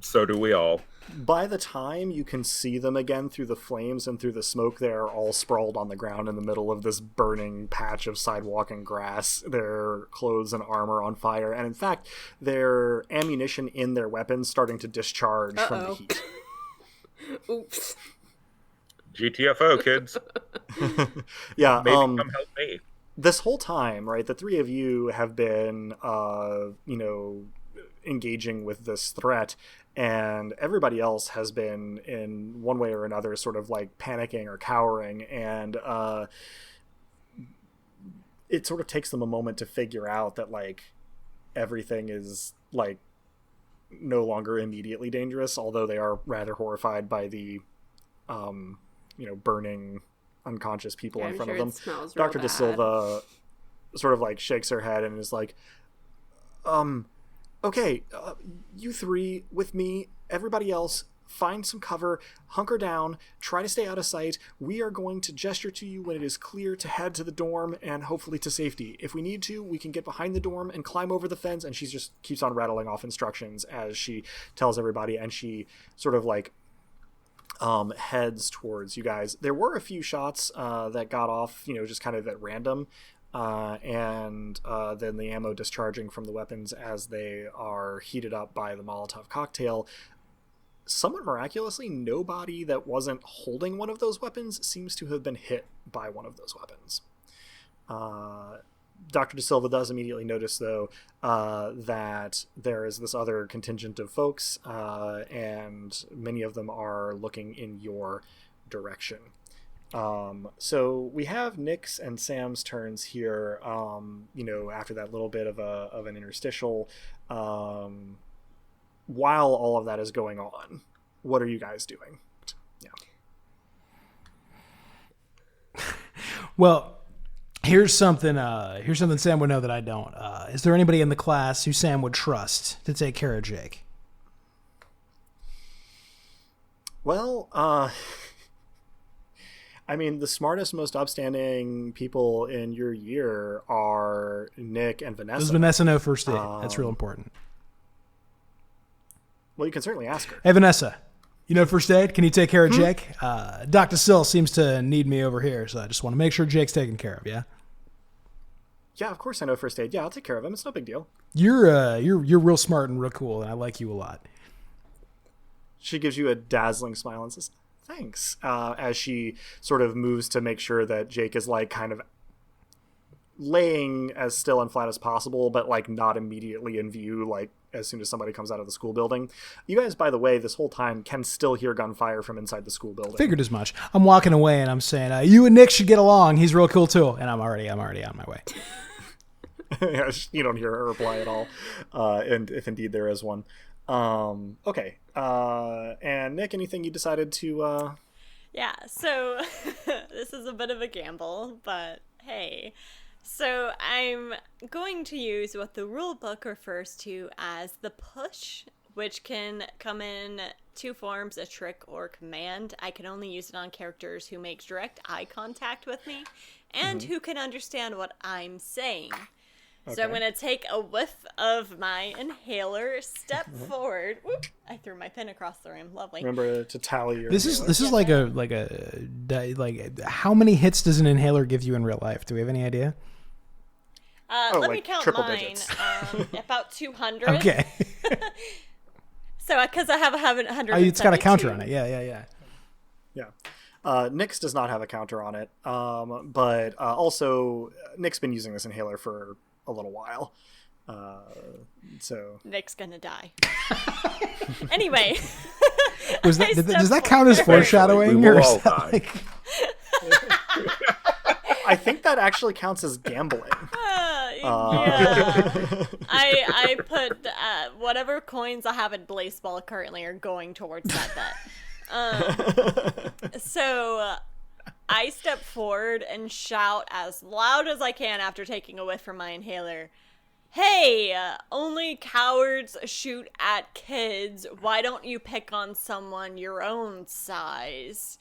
So do we all. By the time you can see them again through the flames and through the smoke, they're all sprawled on the ground in the middle of this burning patch of sidewalk and grass, their clothes and armor on fire, and in fact, their ammunition in their weapons starting to discharge from the heat. Oops. GTFO, kids. Yeah, Maybe come help me. this whole time, right, the three of you have been, engaging with this threat, and everybody else has been, in one way or another, sort of like panicking or cowering, and it sort of takes them a moment to figure out that, like, everything is, like, no longer immediately dangerous, although they are rather horrified by the, burning unconscious people in front of them. Dr. De Silva sort of like shakes her head and is like, okay, you three with me, everybody else, find some cover, hunker down, try to stay out of sight. We are going to gesture to you when it is clear to head to the dorm and hopefully to safety. If we need to, we can get behind the dorm and climb over the fence. And she just keeps on rattling off instructions as she tells everybody, and she sort of like heads towards you guys. There were a few shots that got off, just kind of at random, and then the ammo discharging from the weapons as they are heated up by the Molotov cocktail. Somewhat miraculously, nobody that wasn't holding one of those weapons seems to have been hit by one of those weapons. Dr. De Silva does immediately notice, though, that there is this other contingent of folks, and many of them are looking in your direction. So we have Nick's and Sam's turns here, after that little bit of an interstitial. While all of that is going on, what are you guys doing? Yeah. Well, here's something Sam would know that I don't. Is there anybody in the class who Sam would trust to take care of Jake? Well, the smartest, most upstanding people in your year are Nick and Vanessa. Does Vanessa know first aid? That's real important. Well, you can certainly ask her. Hey, Vanessa, you know first aid? Can you take care of Jake? Dr. Sill seems to need me over here, so I just want to make sure Jake's taken care of, yeah? Yeah, of course I know first aid. Yeah, I'll take care of him. It's no big deal. You're real smart and real cool, and I like you a lot. She gives you a dazzling smile and says, thanks, as she sort of moves to make sure that Jake is, like, kind of laying as still and flat as possible, but, like, not immediately in view, like, as soon as somebody comes out of the school building. You guys, by the way, this whole time can still hear gunfire from inside the school building. Figured as much. I'm walking away and I'm saying, you and Nick should get along. He's real cool too. And I'm already on my way. You don't hear her reply at all. And if indeed there is one. Okay. And Nick, anything you decided to... Yeah, so this is a bit of a gamble, but hey... So I'm going to use what the rule book refers to as the push, which can come in two forms, a trick or command. I can only use it on characters who make direct eye contact with me and who can understand what I'm saying. Okay. So I'm going to take a whiff of my inhaler, step forward. Whoop, I threw my pen across the room. Lovely. Remember to tally your This is like how many hits does an inhaler give you in real life? Do we have any idea? Let me count mine. About 200. Okay. So, because I have 100. It's got a counter on it. Yeah. Nyx does not have a counter on it, but also Nick's been using this inhaler for a little while, so Nick's gonna die. Anyway, does that count as foreshadowing? We will all die. I think that actually counts as gambling. Yeah. I put whatever coins I have in baseball currently are going towards that bet. So I step forward and shout as loud as I can after taking a whiff from my inhaler, Hey, only cowards shoot at kids. Why don't you pick on someone your own size?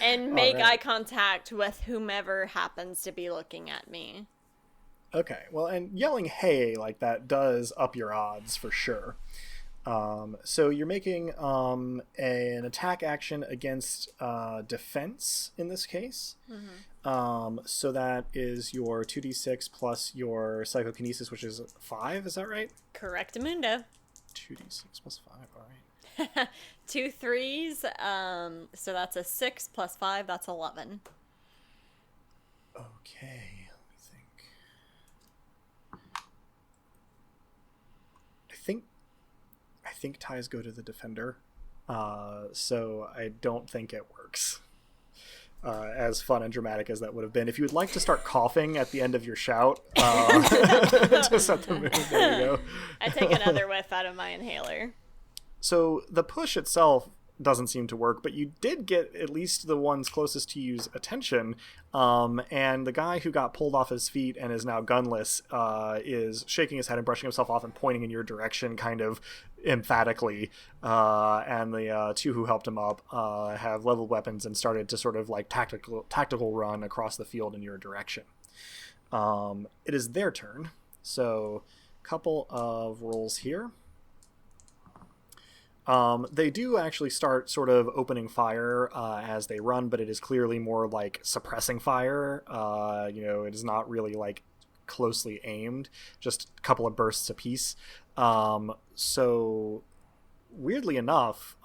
And make right. eye contact with whomever happens to be looking at me. Okay, well, and yelling "hey" like that does up your odds for sure. So you're making an attack action against defense in this case. So that is your 2d6 plus your psychokinesis, which is 5. Is that right? Correctamundo. 2d6 plus 5. All right. 2 3s. So that's a 6 plus 5. That's 11. Okay. I think ties go to the defender, so I don't think it works. As fun and dramatic as that would have been, if you would like to start coughing at the end of your shout to set the mood, there you go. I take another whiff out of my inhaler. So the push itself doesn't seem to work, but you did get at least the ones closest to you's attention, and the guy who got pulled off his feet and is now gunless is shaking his head and brushing himself off and pointing in your direction kind of emphatically, and the two who helped him up have leveled weapons and started to sort of like tactical run across the field in your direction. It is their turn, so a couple of rolls here. They do actually start sort of opening fire as they run, but it is clearly more like suppressing fire. It is not really like closely aimed, just a couple of bursts apiece. So weirdly enough,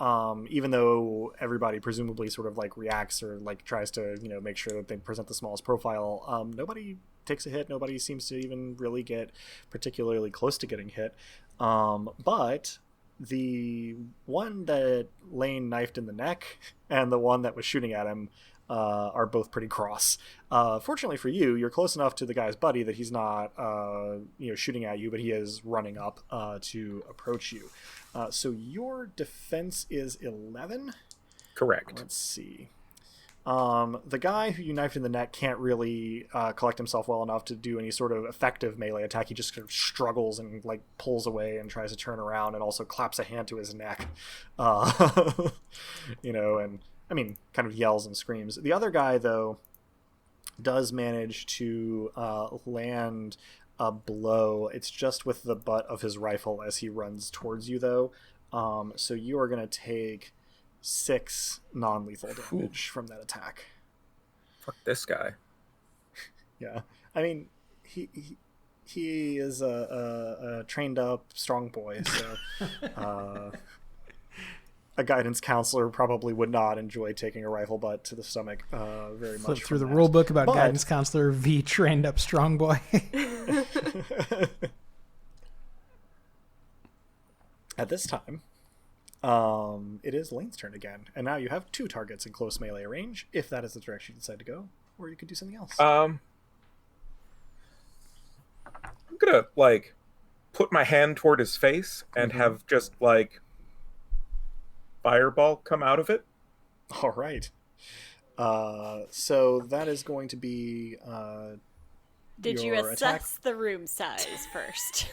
even though everybody presumably sort of like reacts or like tries to, make sure that they present the smallest profile, nobody takes a hit. Nobody seems to even really get particularly close to getting hit. But the one that Lane knifed in the neck and the one that was shooting at him are both pretty cross. Fortunately for you, you're close enough to the guy's buddy that he's not shooting at you, but he is running up to approach you. So your defense is 11? Correct. Let's see. The guy who you knifed in the neck can't really collect himself well enough to do any sort of effective melee attack. He just sort of struggles and like pulls away and tries to turn around and also claps a hand to his neck, and I mean, kind of yells and screams. The other guy, though, does manage to land a blow. It's just with the butt of his rifle as he runs towards you, though. So you are going to take 6 non-lethal damage from that attack. Fuck this guy. Yeah, I mean, he is a trained up strong boy, so a guidance counselor probably would not enjoy taking a rifle butt to the stomach very much. Flip through the rule book about guidance counselor v trained up strong boy. At this time, it is Lane's turn again, and now you have 2 targets in close melee range, if that is the direction you decide to go, or you could do something else. I'm gonna like put my hand toward his face and have just like fireball come out of it. All right. So that is going to be. Did you assess the room size first?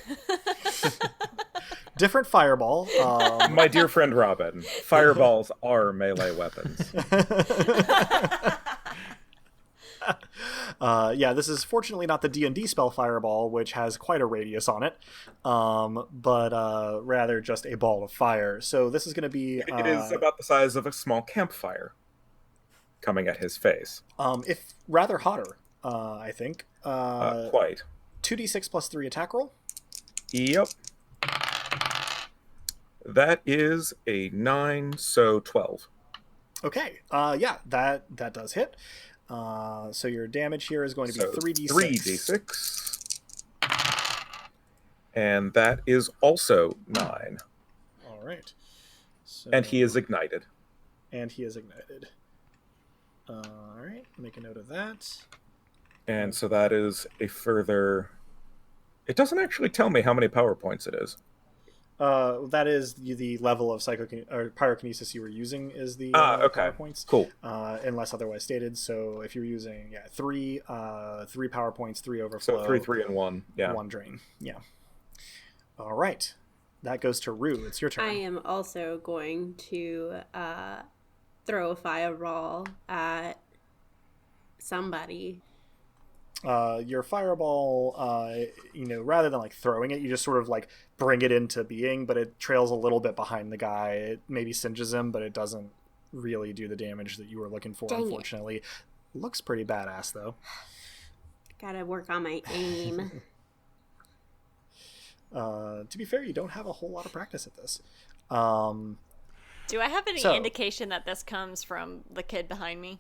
Different fireball. My dear friend Robin, fireballs are melee weapons. This is fortunately not the D&D spell Fireball, which has quite a radius on it, but rather just a ball of fire. So this is going to be... It is about the size of a small campfire coming at his face. If rather hotter, I think. Quite. 2d6 plus 3 attack roll? Yep. That is a 9, so 12. Okay. That does hit. So your damage here is going to be 3d6. 3d6. And that is also 9. All right. So, and he is ignited. All right. Make a note of that. And so that is a further... It doesn't actually tell me how many power points it is. That is the level of or pyrokinesis you were using is the okay. power points. Cool. Unless otherwise stated. So if you're using 3 power points, 3 overflow. So 3, and 1. Yeah. 1 drain. Yeah. All right. That goes to Rue. It's your turn. I am also going to throw a fireball at somebody. Your fireball, rather than like throwing it, you just sort of like bring it into being, but it trails a little bit behind the guy. It maybe singes him, but it doesn't really do the damage that you were looking for, Dang unfortunately. It. Looks pretty badass, though. Gotta work on my aim. To be fair, you don't have a whole lot of practice at this. Do I have any indication that this comes from the kid behind me?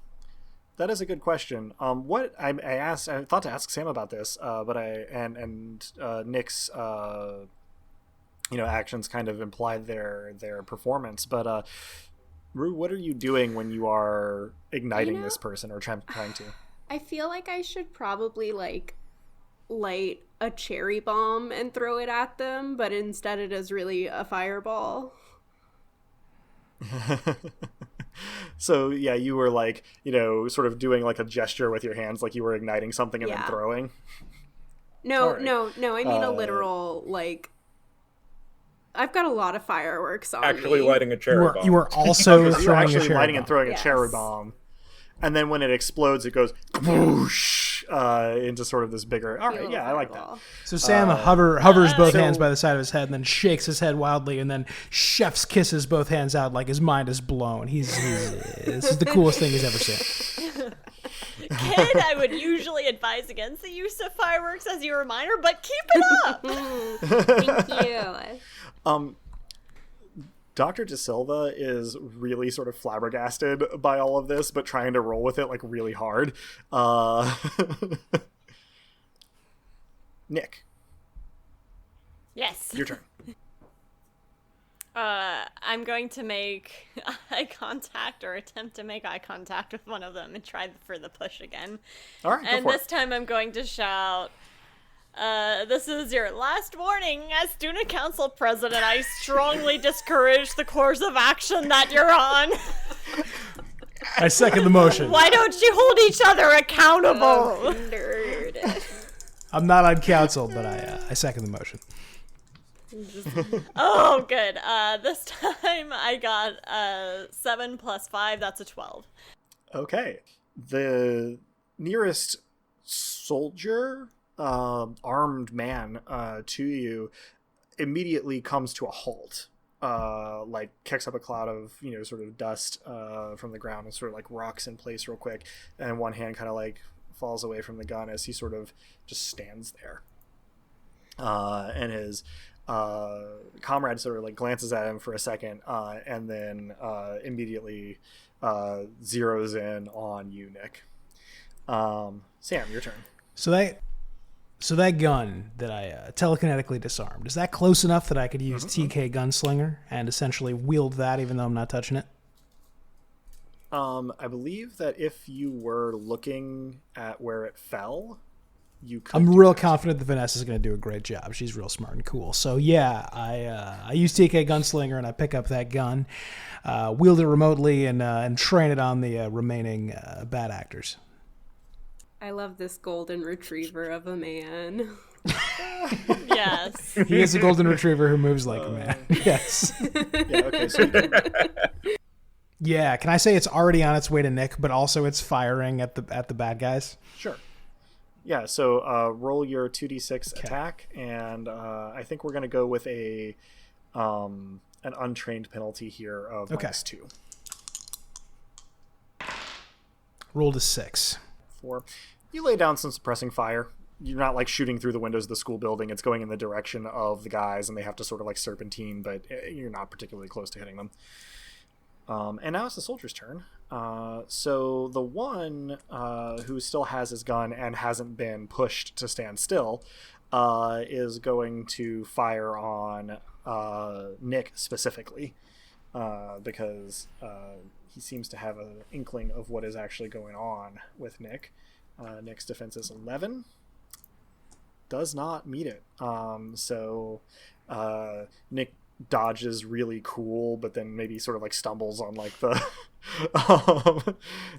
That is a good question. What I thought to ask Sam about this, but Nick's actions kind of implied their performance. But Rue, what are you doing when you are igniting this person or trying to? I feel like I should probably like light a cherry bomb and throw it at them, but instead it is really a fireball. So yeah, you were like, sort of doing like a gesture with your hands, like you were igniting something and then throwing. No, right. no. I mean a literal like. I've got a lot of fireworks on actually me. Lighting a cherry bomb. You were also throwing a cherry lighting bomb. and throwing a cherry bomb, and then when it explodes, it goes whoosh into sort of this bigger. All right, yeah, I like that. So Sam hovers both hands by the side of his head and then shakes his head wildly and then chef's kisses both hands out like his mind is blown. This is the coolest thing he's ever seen. Kid, I would usually advise against the use of fireworks as your reminder, but keep it up. Thank you. Dr. De Silva is really sort of flabbergasted by all of this, but trying to roll with it like really hard. Nick. Yes. Your turn. I'm going to make eye contact or attempt to make eye contact with one of them and try for the push again. All right, and this time I'm going to shout, this is your last warning. As student council president, I strongly discourage the course of action that you're on. I second the motion. Why don't you hold each other accountable? Oh, nerd. I'm not on council, but I second the motion. Oh, good. This time I got 7 + 5. That's a 12. Okay. The nearest soldier, armed man to you immediately comes to a halt. Like kicks up a cloud of sort of dust from the ground and sort of like rocks in place real quick, and one hand kind of like falls away from the gun as he sort of just stands there, and his comrade sort of like glances at him for a second, and then immediately zeroes in on you, Nick. Sam, your turn. So that gun that I telekinetically disarmed, is that close enough that I could use TK Gunslinger and essentially wield that even though I'm not touching it? I believe that if you were looking at where it fell, you could. I'm real confident that Vanessa's going to do a great job. She's real smart and cool. So yeah, I use TK Gunslinger and I pick up that gun, wield it remotely, and train it on the remaining bad actors. I love this golden retriever of a man. Yes. He is a golden retriever who moves like a man. Yes. Yeah, okay, so Yeah, can I say it's already on its way to Nick, but also it's firing at the bad guys? Sure. Yeah, so roll your 2d6 attack, and I think we're going to go with an untrained penalty here of -2. Rolled a 6. 4. You lay down some suppressing fire. You're not like shooting through the windows of the school building. It's going in the direction of the guys, and they have to sort of like serpentine, but you're not particularly close to hitting them. And now it's the soldier's turn. So the one who still has his gun and hasn't been pushed to stand still is going to fire on Nick specifically, because he seems to have an inkling of what is actually going on with Nick. Nick's defense is 11. Does not meet it. So Nick dodges really cool, but then maybe sort of like stumbles on like the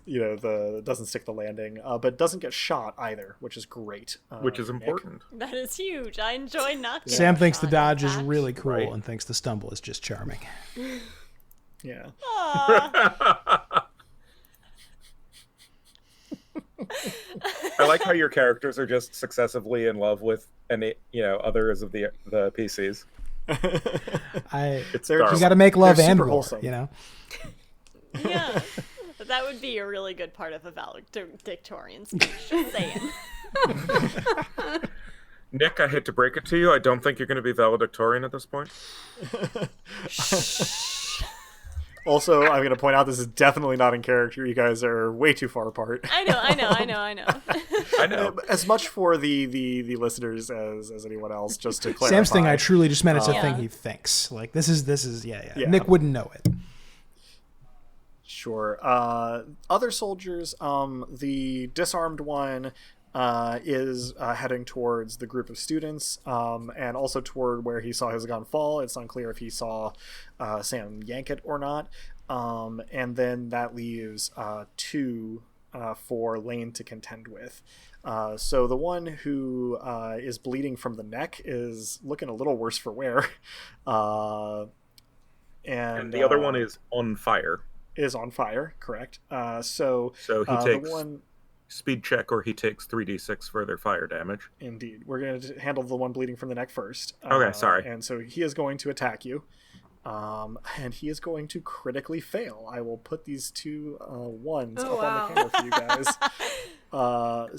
the doesn't stick the landing, but doesn't get shot either, which is great. Which is Nick. important. That is huge. I enjoy not getting Sam thinks the shot, dodge in is fact. really cool Right. and thinks the stumble is just charming. Yeah. Aw. I like how your characters are just successively in love with any, others of the PCs. It's They're dark. You got to make love They're and super war, wholesome. Yeah. That would be a really good part of a valedictorian speech. Just saying. Nick, I hate to break it to you, I don't think you're going to be valedictorian at this point. Also, I'm going to point out this is definitely not in character. You guys are way too far apart. I know. I know. As much for the listeners as anyone else, just to clarify. Sam's thing, I truly just meant it's a Yeah. thing he thinks. Like, this is Yeah. Nick wouldn't know it. Sure. Other soldiers, the disarmed one is heading towards the group of students, and also toward where he saw his gun fall. It's unclear if he saw Sam yank it or not. And then that leaves two for Lane to contend with. So the one who is bleeding from the neck is looking a little worse for wear. And the other one is on fire. Is on fire, correct. So So he the takes one... speed check, or he takes 3d6 further fire damage. Indeed. We're going to handle the one bleeding from the neck first. Okay, sorry. And so he is going to attack you. And he is going to critically fail. I will put these two ones Oh, up wow. on the camera for you guys.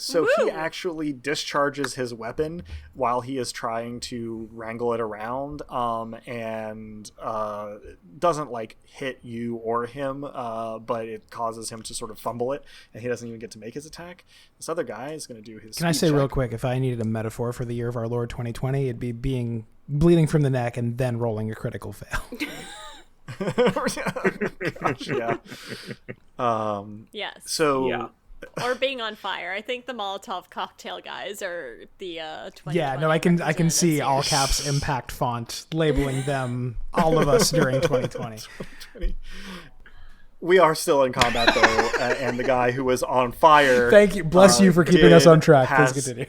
So he Woo! actually discharges his weapon while he is trying to wrangle it around, and doesn't like hit you or him, but it causes him to sort of fumble it, and he doesn't even get to make his attack. This other guy is going to do his Can I speed say real check. quick, if I needed a metaphor for the year of our Lord 2020, it'd be being bleeding from the neck and then rolling a critical fail. Gosh, yeah. Yes. So Yeah. Or being on fire. I think the Molotov cocktail guys are the 2020 Yeah, no, I can see representatives all here. caps impact font labeling them, all of us during 2020. we are still in combat though, and the guy who was on fire. Thank you. Bless you for keeping us did on track. Please pass continue.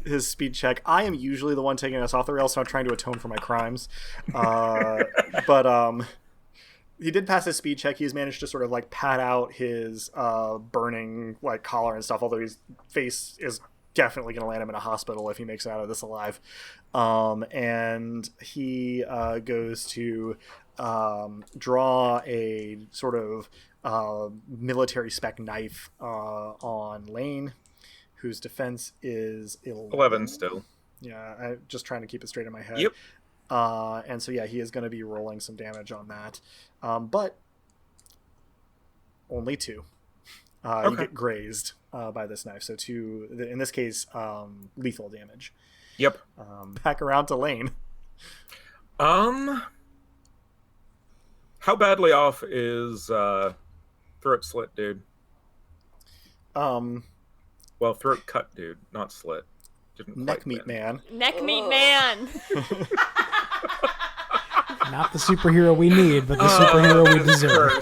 His speed check. I am usually the one taking us off the rails, so I'm trying to atone for my crimes. But he did pass his speed check. He's managed to sort of like pat out his burning like collar and stuff, although his face is definitely going to land him in a hospital if he makes it out of this alive. And he goes to draw a sort of military spec knife on Lane, whose defense is 11 still. Yeah, I'm just trying to keep it straight in my head. Yep. And so yeah, he is going to be rolling some damage on that, but only 2. You Okay. get grazed by this knife, so 2. In this case, lethal damage. Yep. Back around to Lane. How badly off is throat slit, dude? Well, throat cut, dude, not slit. Didn't Neck quite meat win. man. Neck meat man. Not the superhero we need, but the superhero we deserve.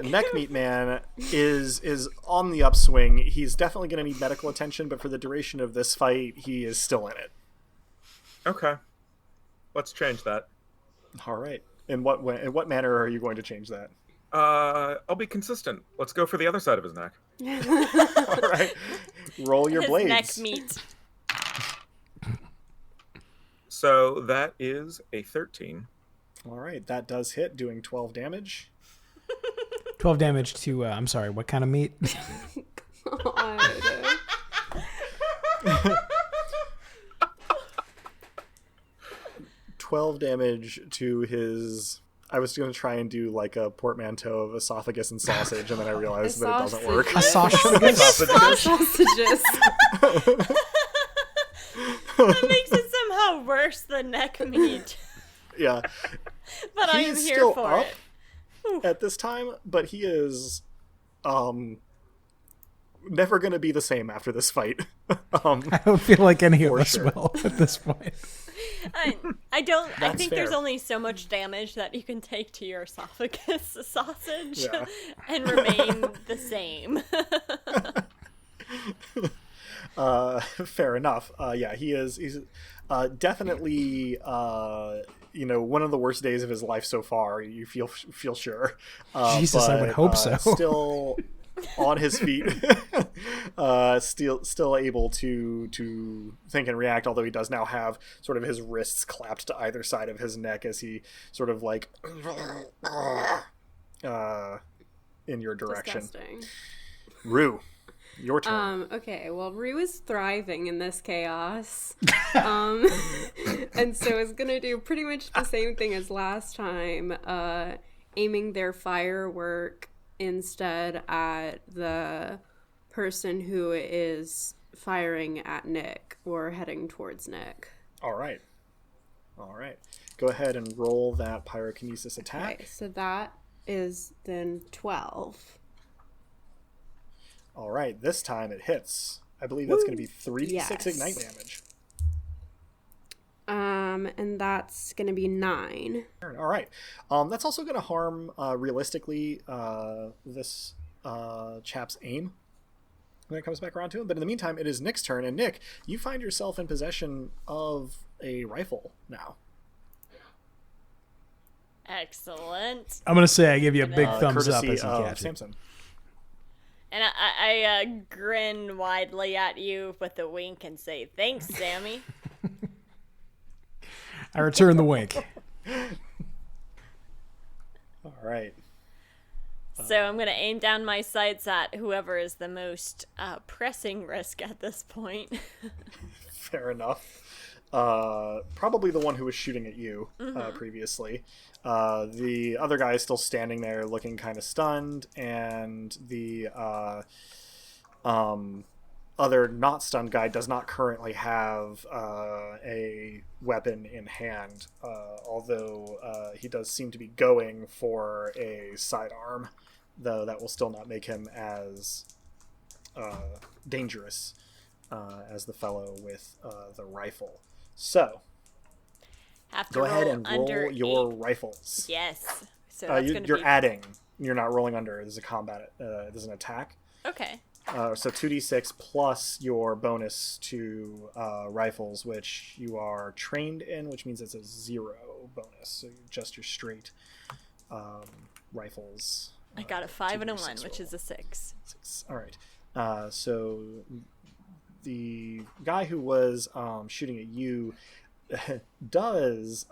Neck meat man is on the upswing. He's definitely going to need medical attention, but for the duration of this fight, he is still in it. Okay. Let's change that. All right. In what manner are you going to change that? I'll be consistent. Let's go for the other side of his neck. All right. Roll your His blades. neck meat. So that is a 13. All right, that does hit, doing 12 damage. 12 damage to, I'm sorry, what kind of meat? God. 12 damage to his... I was going to try and do like a portmanteau of esophagus and sausage, and then I realized that it doesn't work. A sausage? Sausages. That makes it somehow worse than neck meat. Yeah. But I He am is here still for up it. at this time, but he is never going to be the same after this fight. I don't feel like any of For us sure. will at this point. I don't. I That's think there's fair. only so much damage that you can take to your esophagus sausage Yeah. and remain the same. Fair enough. Yeah, he's definitely one of the worst days of his life so far. You feel sure. Jesus, I would hope so. Still on his feet, still able to think and react. Although he does now have sort of his wrists clapped to either side of his neck as he sort of like in your direction. Disgusting. Rue, your turn. Okay, well, Rue is thriving in this chaos. And so is gonna do pretty much the same thing as last time, aiming their firework instead at the person who is firing at Nick or heading towards Nick. All right. Go ahead and roll that pyrokinesis attack. Okay, so that is then 12. All right, this time it hits. I believe that's going to be 3d6 Yes. ignite damage. And that's gonna be 9. All right. That's also going to harm, realistically, this chap's aim when it comes back around to him. But in the meantime, it is Nick's turn. And Nick, you find yourself in possession of a rifle now. Excellent. I'm gonna say I give you a big thumbs up Courtesy as you of catch it. Samson. And I grin widely at you with a wink and say, "Thanks, Sammy." I return the wink. All right. So I'm going to aim down my sights at whoever is the most pressing risk at this point. Fair enough. Probably the one who was shooting at you previously. The other guy is still standing there looking kind of stunned, and the other not stunned guy does not currently have a weapon in hand, although he does seem to be going for a sidearm, though that will still not make him as dangerous as the fellow with the rifle. So, Have to go ahead roll and under roll your 8. rifles. Yes. So that's going to You're be... adding. You're not rolling under. There's a combat. There's an attack. Okay. So 2d6 plus your bonus to rifles, which you are trained in, which means it's a 0 bonus. So just your straight rifles. I got a 5 and a 1, 2d6 which is a 6. 6. All right. So the guy who was shooting at you does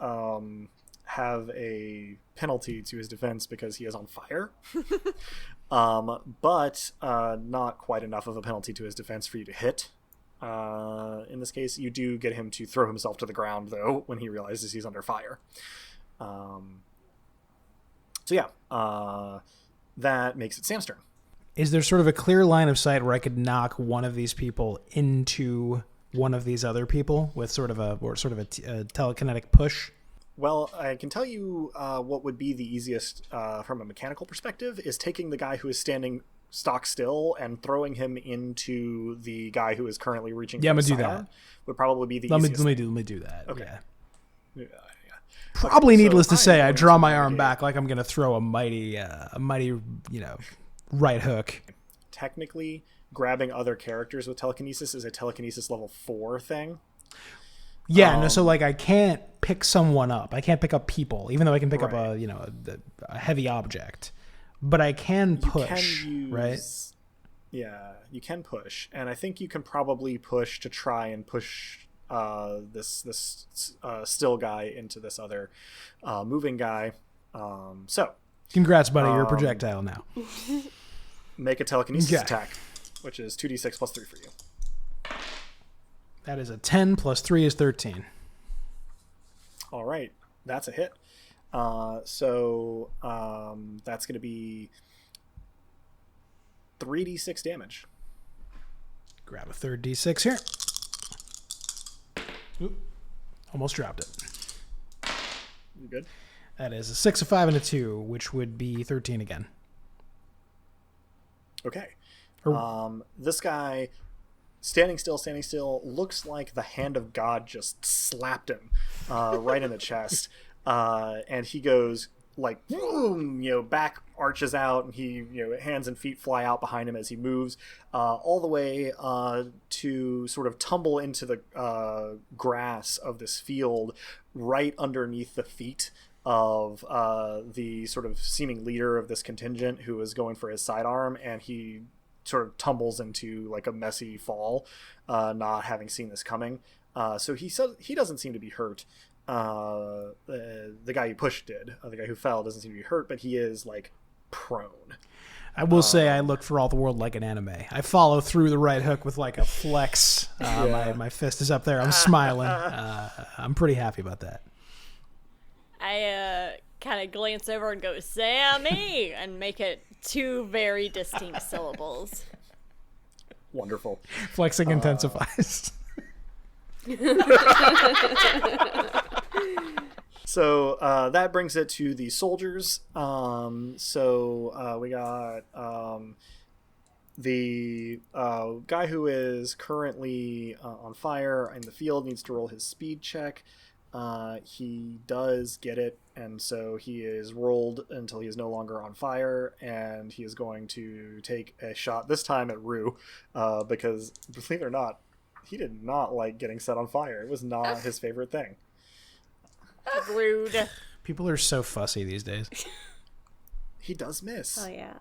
have a penalty to his defense because he is on fire. But not quite enough of a penalty to his defense for you to hit. In this case, you do get him to throw himself to the ground, though, when he realizes he's under fire. That makes it Sam's turn. Is there sort of a clear line of sight where I could knock one of these people into one of these other people with sort of a telekinetic push? Well, I can tell you what would be the easiest from a mechanical perspective is taking the guy who is standing stock still and throwing him into the guy who is currently reaching. Yeah, I'm for gonna the do sidearm. Would probably be the Let easiest. me do that. Okay. Yeah. Yeah. Probably Okay, so needless to I'm say, I going draw to my arm navigate. back like I'm going to throw a mighty, right hook. Technically, grabbing other characters with telekinesis is a telekinesis level 4 thing. Yeah, no, so like I can't pick someone up. I can't pick up people, even though I can pick up Right. a heavy object. But I can push, You can use, right? Yeah, you can push, and I think you can probably push to try and push this still guy into this other moving guy. So Congrats, buddy. You're a projectile now. make a telekinesis Okay. attack, which is 2d6 plus 3 for you. That is a 10 plus 3 is 13. All right, that's a hit. So that's going to be 3d6 damage. Grab a third d6 here. Oop, almost dropped it. You good? That is a 6, a 5, and a 2, which would be 13 again. Okay. Or- This guy Standing still, looks like the hand of God just slapped him right in the chest. And he goes like, boom, back arches out, and he, hands and feet fly out behind him as he moves all the way to sort of tumble into the grass of this field right underneath the feet of the sort of seeming leader of this contingent, who is going for his sidearm, and he sort of tumbles into like a messy fall, not having seen this coming. So he doesn't seem to be hurt. The guy who pushed did. The guy who fell doesn't seem to be hurt, but he is like prone. I will say I look for all the world like an anime. I follow through the right hook with like a flex. My fist is up there. I'm smiling. I'm pretty happy about that. I kind of glance over and go, Sammy, and make it 2 very distinct syllables. Wonderful. Flexing intensifies. So that brings it to the soldiers. So we got the guy who is currently on fire in the field needs to roll his speed check. He does get it, and so he is rolled until he is no longer on fire, and he is going to take a shot, this time at Rue, because, believe it or not, he did not like getting set on fire. It was not his favorite thing. Rude. People are so fussy these days. He does miss. Oh, yeah.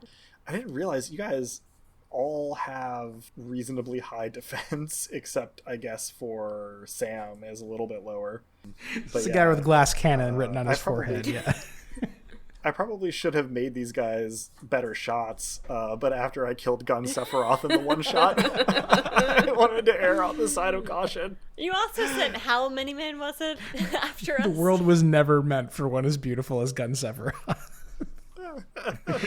I didn't realize you guys all have reasonably high defense, except I guess for Sam is a little bit lower. It's the guy with a glass cannon written on his forehead. Yeah. I probably should have made these guys better shots, but after I killed Gun Sephiroth in the one shot, I wanted to err on the side of caution. You also said how many men was it after us? The world was never meant for one as beautiful as Gun Sephiroth.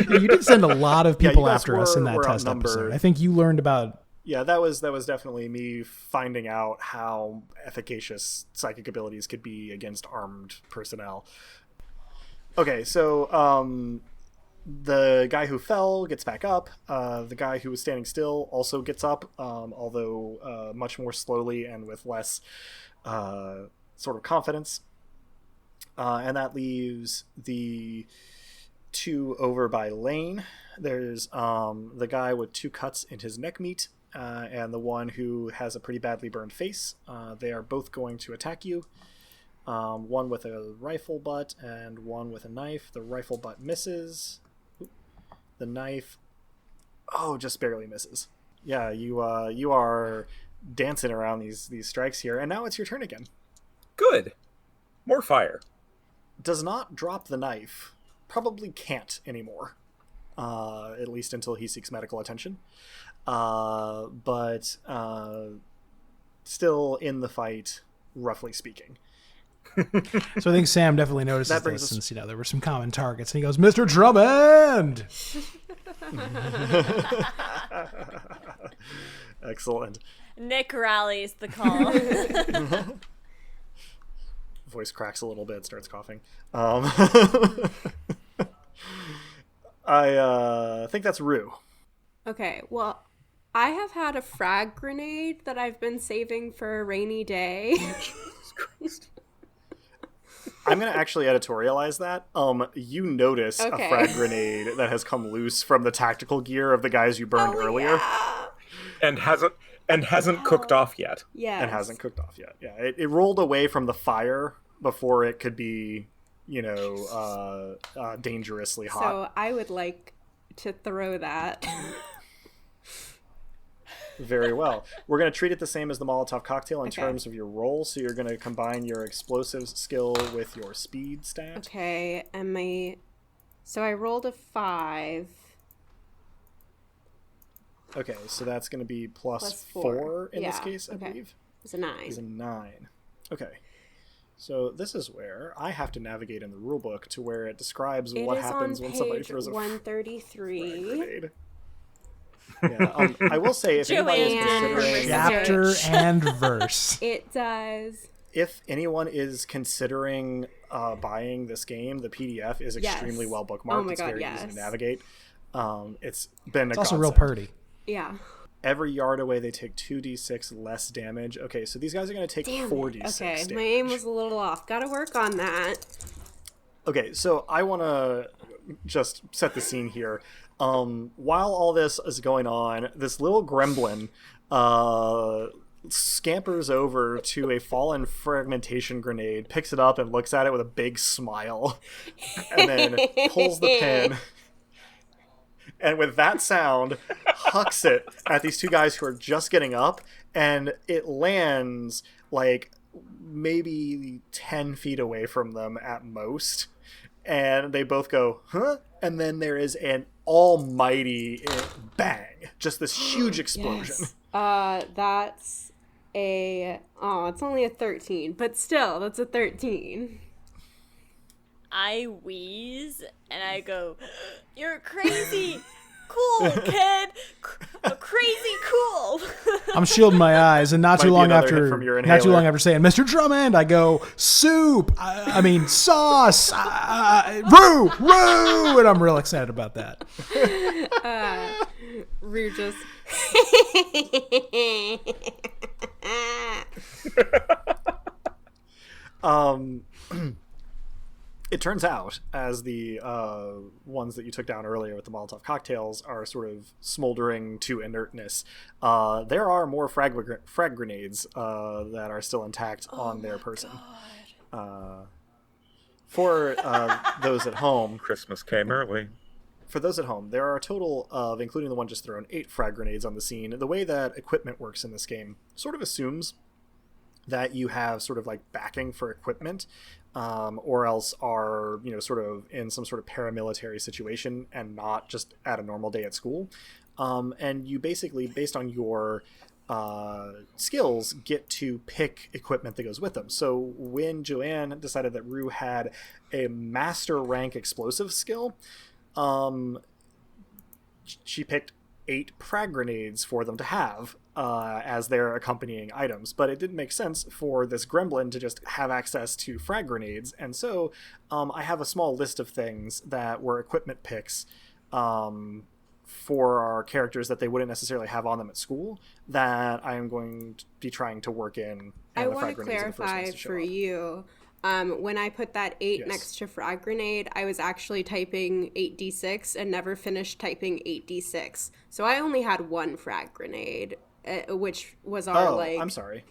You did send a lot of people after us in that test episode. I think you learned about... Yeah, that was definitely me finding out how efficacious psychic abilities could be against armed personnel. Okay, so the guy who fell gets back up. The guy who was standing still also gets up, although much more slowly and with less sort of confidence. And that leaves the 2 over by Lane. There's the guy with 2 cuts in his neck meat, and the one who has a pretty badly burned face. They are both going to attack you. One with a rifle butt and one with a knife. The rifle butt misses. The knife, just barely misses. Yeah, you are dancing around these strikes here, and now it's your turn again. Good. More fire. Does not drop the knife. Probably can't anymore. At least until he seeks medical attention. But still in the fight, roughly speaking. So I think Sam definitely notices this, since there were some common targets, and he goes, "Mr. Drummond!" Excellent. Nick rallies the call. Voice cracks a little bit, starts coughing. I think that's Rue. Okay, well, I have had a frag grenade that I've been saving for a rainy day. Jesus Christ. I'm going to actually editorialize that. You notice a frag grenade that has come loose from the tactical gear of the guys you burned earlier. Yeah. And hasn't cooked off yet. Yeah. And hasn't cooked off yet. Yeah, it rolled away from the fire before it could be, dangerously hot. So I would like to throw that. Very well. We're going to treat it the same as the Molotov cocktail in terms of your roll. So you're going to combine your explosives skill with your speed stat. Okay, and so I rolled a 5. Okay, so that's going to be plus 4. 4 in this case, I believe. It's a 9. It's a 9. Okay. So this is where I have to navigate in the rulebook to where it describes what happens when somebody throws a 133. grenade. Yeah, I will say if anybody is considering chapter and verse, it does. If anyone is considering buying this game, the PDF is extremely well bookmarked. Oh my God, it's very easy to navigate. It's been it's also real purty. Yeah. Every yard away, they take 2d6 less damage. Okay, so these guys are going to take 4d6 Okay, damage. my aim was a little off. Gotta work on that. Okay, so I want to just set the scene here. While all this is going on, this little gremlin scampers over to a fallen fragmentation grenade, picks it up and looks at it with a big smile, and then pulls the pin. And with that sound, hucks it at these two guys who are just getting up, and it lands like maybe 10 feet away from them at most. And they both go, huh? And then there is an almighty bang. Just this huge explosion. Yes. That's it's only a 13, but still, that's a 13. I wheeze and I go, "You're crazy cool, kid. Crazy cool." I'm shielding my eyes, and not too long after saying Mr. Drummond, I go, soup. I mean sauce. Roo, and I'm real excited about that. Rue just. It turns out, as the ones that you took down earlier with the Molotov cocktails are sort of smoldering to inertness, there are more frag grenades that are still intact on their person. For those at home... Christmas came early. For those at home, there are a total of, including the one just thrown, 8 frag grenades on the scene. The way that equipment works in this game sort of assumes that you have sort of like backing for equipment, or else are, sort of in some sort of paramilitary situation and not just at a normal day at school. And you basically, based on your skills, get to pick equipment that goes with them. So when Joanne decided that Rue had a master rank explosive skill, she picked 8 frag grenades for them to have as their accompanying items, but it didn't make sense for this gremlin to just have access to frag grenades, and so I have a small list of things that were equipment picks for our characters that they wouldn't necessarily have on them at school that I am going to be trying to work in. I want to clarify for you. When I put that 8 next to frag grenade, I was actually typing 8d6 and never finished typing 8d6. So I only had 1 frag grenade, which was our I'm sorry.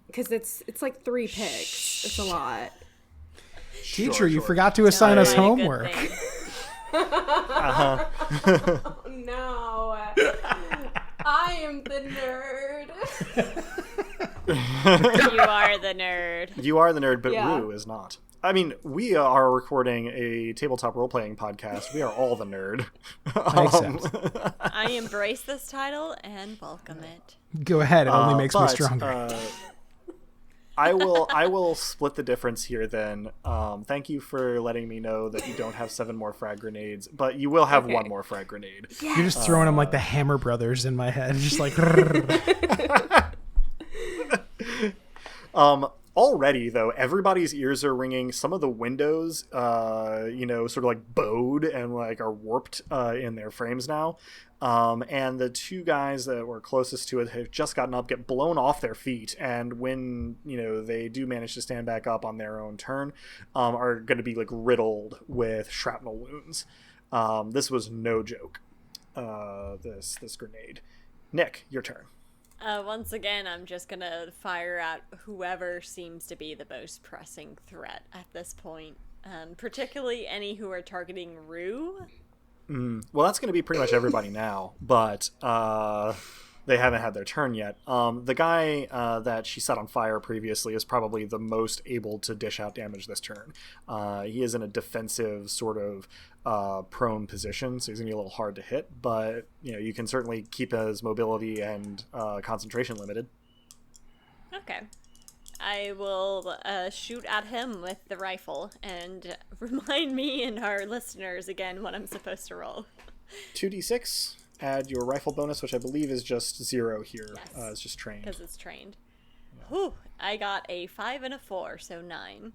Because it's like 3 picks. It's a lot. Teacher, you forgot to assign us homework. Uh-huh. Oh, no. I am the nerd. You are the nerd. You are the nerd, but Rue is not. I mean, we are recording a tabletop role-playing podcast. We are all the nerd. I embrace this title and welcome it. Go ahead. It only makes me stronger. I will split the difference here then. Thank you for letting me know that you don't have 7 more frag grenades, but you will have 1 more frag grenade. Yes. You're just throwing them like the Hammer Brothers in my head. Just like... Already, though, everybody's ears are ringing. Some of the windows, sort of like bowed and like are warped in their frames now. And the 2 guys that were closest to it have just gotten up, get blown off their feet, and when they do manage to stand back up on their own turn, are going to be like riddled with shrapnel wounds. This was no joke. This grenade. Nick, your turn. Once again, I'm just gonna fire at whoever seems to be the most pressing threat at this point, particularly any who are targeting Rue. Well, that's going to be pretty much everybody now, but they haven't had their turn yet. The guy that she set on fire previously is probably the most able to dish out damage this turn. He is in a defensive sort of prone position, so he's going to be a little hard to hit, but you can certainly keep his mobility and concentration limited. Okay. I will shoot at him with the rifle, and remind me and our listeners again what I'm supposed to roll. 2d6, add your rifle bonus, which I believe is just 0 here. Yes, it's just trained. Because it's trained. Whew, I got a 5 and a 4, so 9.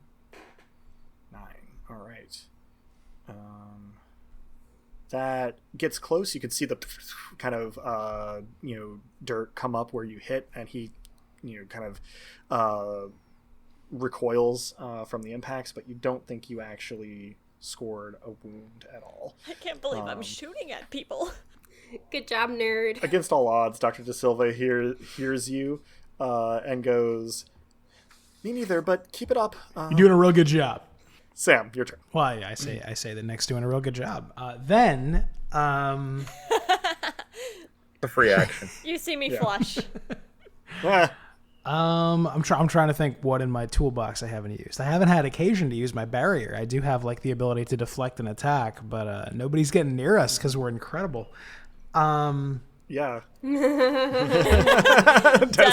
9, all right. that gets close. You can see the kind of dirt come up where you hit, and he kind of recoils from the impacts, but you don't think you actually scored a wound at all. I can't believe I'm shooting at people. Good job, nerd. Against all odds, Dr. De Silva hears you and goes, "Me neither, but keep it up." You're doing a real good job. Sam, your turn. Well, I say that Nick's doing a real good job. Then, The free action. You see me flush. I'm trying to think what in my toolbox I haven't used. I haven't had occasion to use my barrier. I do have like the ability to deflect an attack, but nobody's getting near us because we're incredible. Yeah. Dez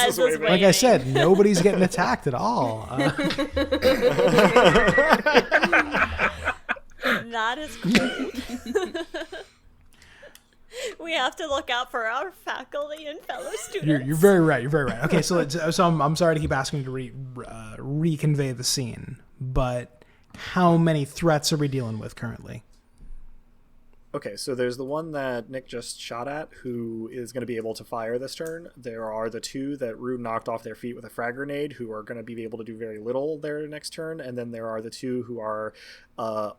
is waving. Like I said, nobody's getting attacked at all. Not as cool. We have to look out for our faculty and fellow students. You're very right. You're very right. Okay, so I'm sorry to keep asking you to reconvey the scene, but how many threats are we dealing with currently? Okay, so there's the one that Nick just shot at, who is going to be able to fire this turn. There are the two that Rue knocked off their feet with a frag grenade, who are going to be able to do very little their next turn. And then there are the two who are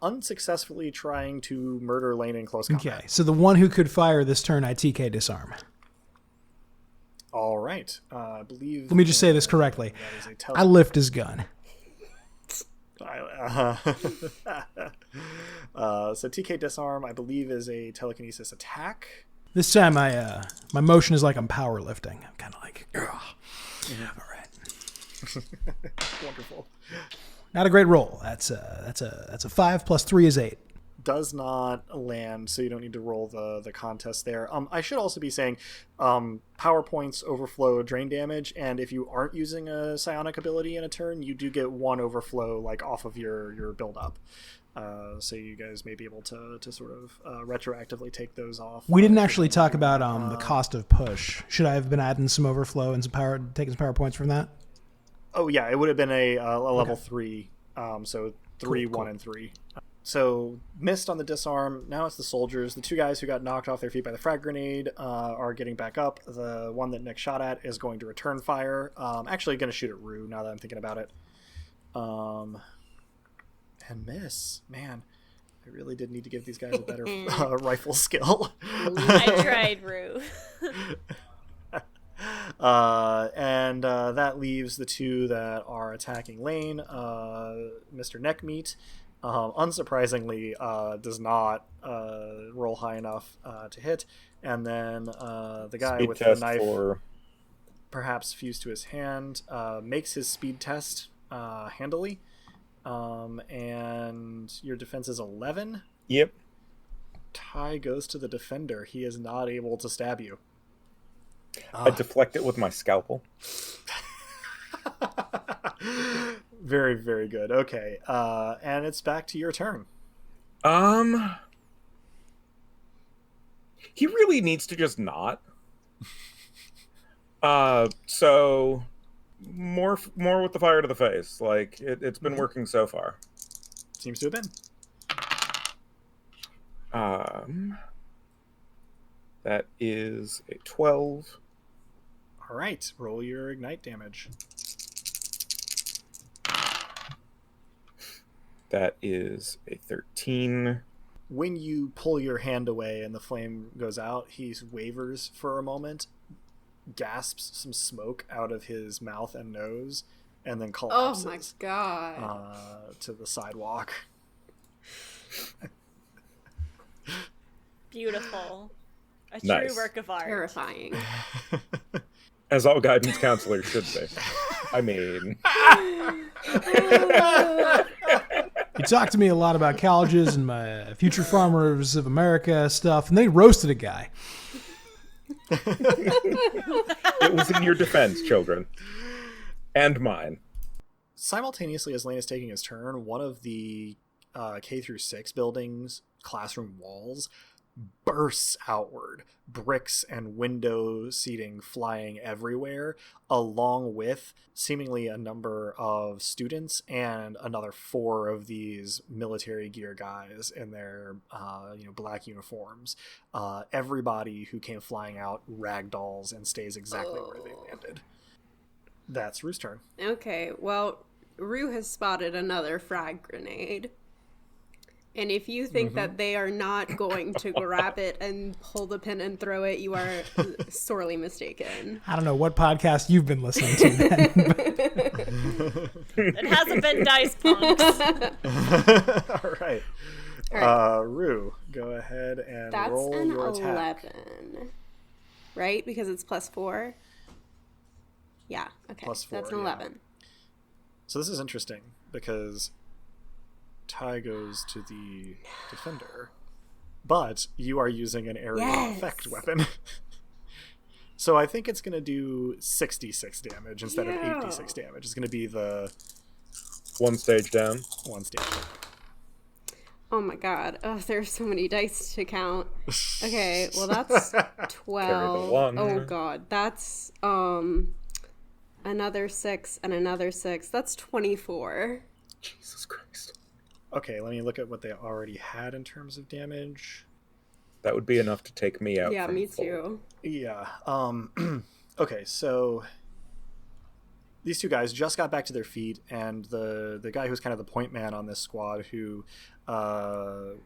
unsuccessfully trying to murder Lane in close combat. Okay, so the one who could fire this turn, I TK disarm. All right. I believe... Let me just say this correctly. That is a I lift his gun. So TK disarm, I believe, is a telekinesis attack. This time, my motion is like I'm powerlifting. I'm kind of like, ugh. All right. Wonderful. Not a great roll. That's a 5 plus 3 is 8. Does not land, so you don't need to roll the contest there. I should also be saying power points overflow drain damage, and if you aren't using a psionic ability in a turn, you do get one overflow like off of your build up. So you guys may be able to sort of retroactively take those off. We didn't actually talk about the cost of push. Should I have been adding some overflow and taking some power points from that? Oh yeah, it would have been a level 3. So 3, Cool. 1, and 3. So missed on the disarm. Now it's the soldiers. The two guys who got knocked off their feet by the frag grenade are getting back up. The one that Nick shot at is going to return fire. Actually going to shoot at Rue now that I'm thinking about it. And miss. Man, I really did need to give these guys a better rifle skill. I tried, Rue. And that leaves the two that are attacking Lane. Mr. Neckmeat, unsurprisingly, does not roll high enough to hit. And then the guy Speed with the test knife, for... perhaps fused to his hand, makes his speed test handily. And your defense is 11. Yep. Tie goes to the defender. He is not able to stab you. I deflect it with my scalpel. Very, very good. Okay. And it's back to your turn. He really needs to just not. So more with the fire to the face. Like it's been working so far. Seems to have been. That is a 12. All right. Roll your ignite damage. That is a 13. When you pull your hand away and the flame goes out, he wavers for a moment, gasps some smoke out of his mouth and nose, and then collapses. Oh my god. To the sidewalk. Beautiful. A Nice. true work of art. Terrifying. As all guidance counselors should be. I mean... You talked to me a lot about colleges and my Future Farmers of America stuff, and they roasted a guy. It was in your defense, children. And mine. Simultaneously, as Lane is taking his turn, one of the K through 6 buildings, classroom walls, bursts outward, bricks and window seating flying everywhere, along with seemingly a number of students and another 4 of these military gear guys in their black uniforms. Everybody who came flying out ragdolls and stays exactly where they landed. That's Rue's turn. Okay, well, Rue has spotted another frag grenade. And if you think that they are not going to grab it and pull the pin and throw it, you are sorely mistaken. I don't know what podcast you've been listening to then. It hasn't been Dicepunks. All right. Rue, go ahead and That's roll an your attack. 11. Right? Because it's +4? Yeah, okay. +4, That's an 11. So this is interesting because tie goes to the defender, but you are using an area effect weapon. So I think it's going to do 66 damage instead of 86 damage. It's going to be the 1 stage down. 1 stage down. Oh my god. Oh, there's so many dice to count. Okay, well that's 12. one. Oh god. That's another 6 and another 6. That's 24. Jesus Christ. Okay, let me look at what they already had in terms of damage. That would be enough to take me out. Yeah, from me full. too. Yeah. Okay, so these 2 guys just got back to their feet, and the guy who's kind of the point man on this squad, who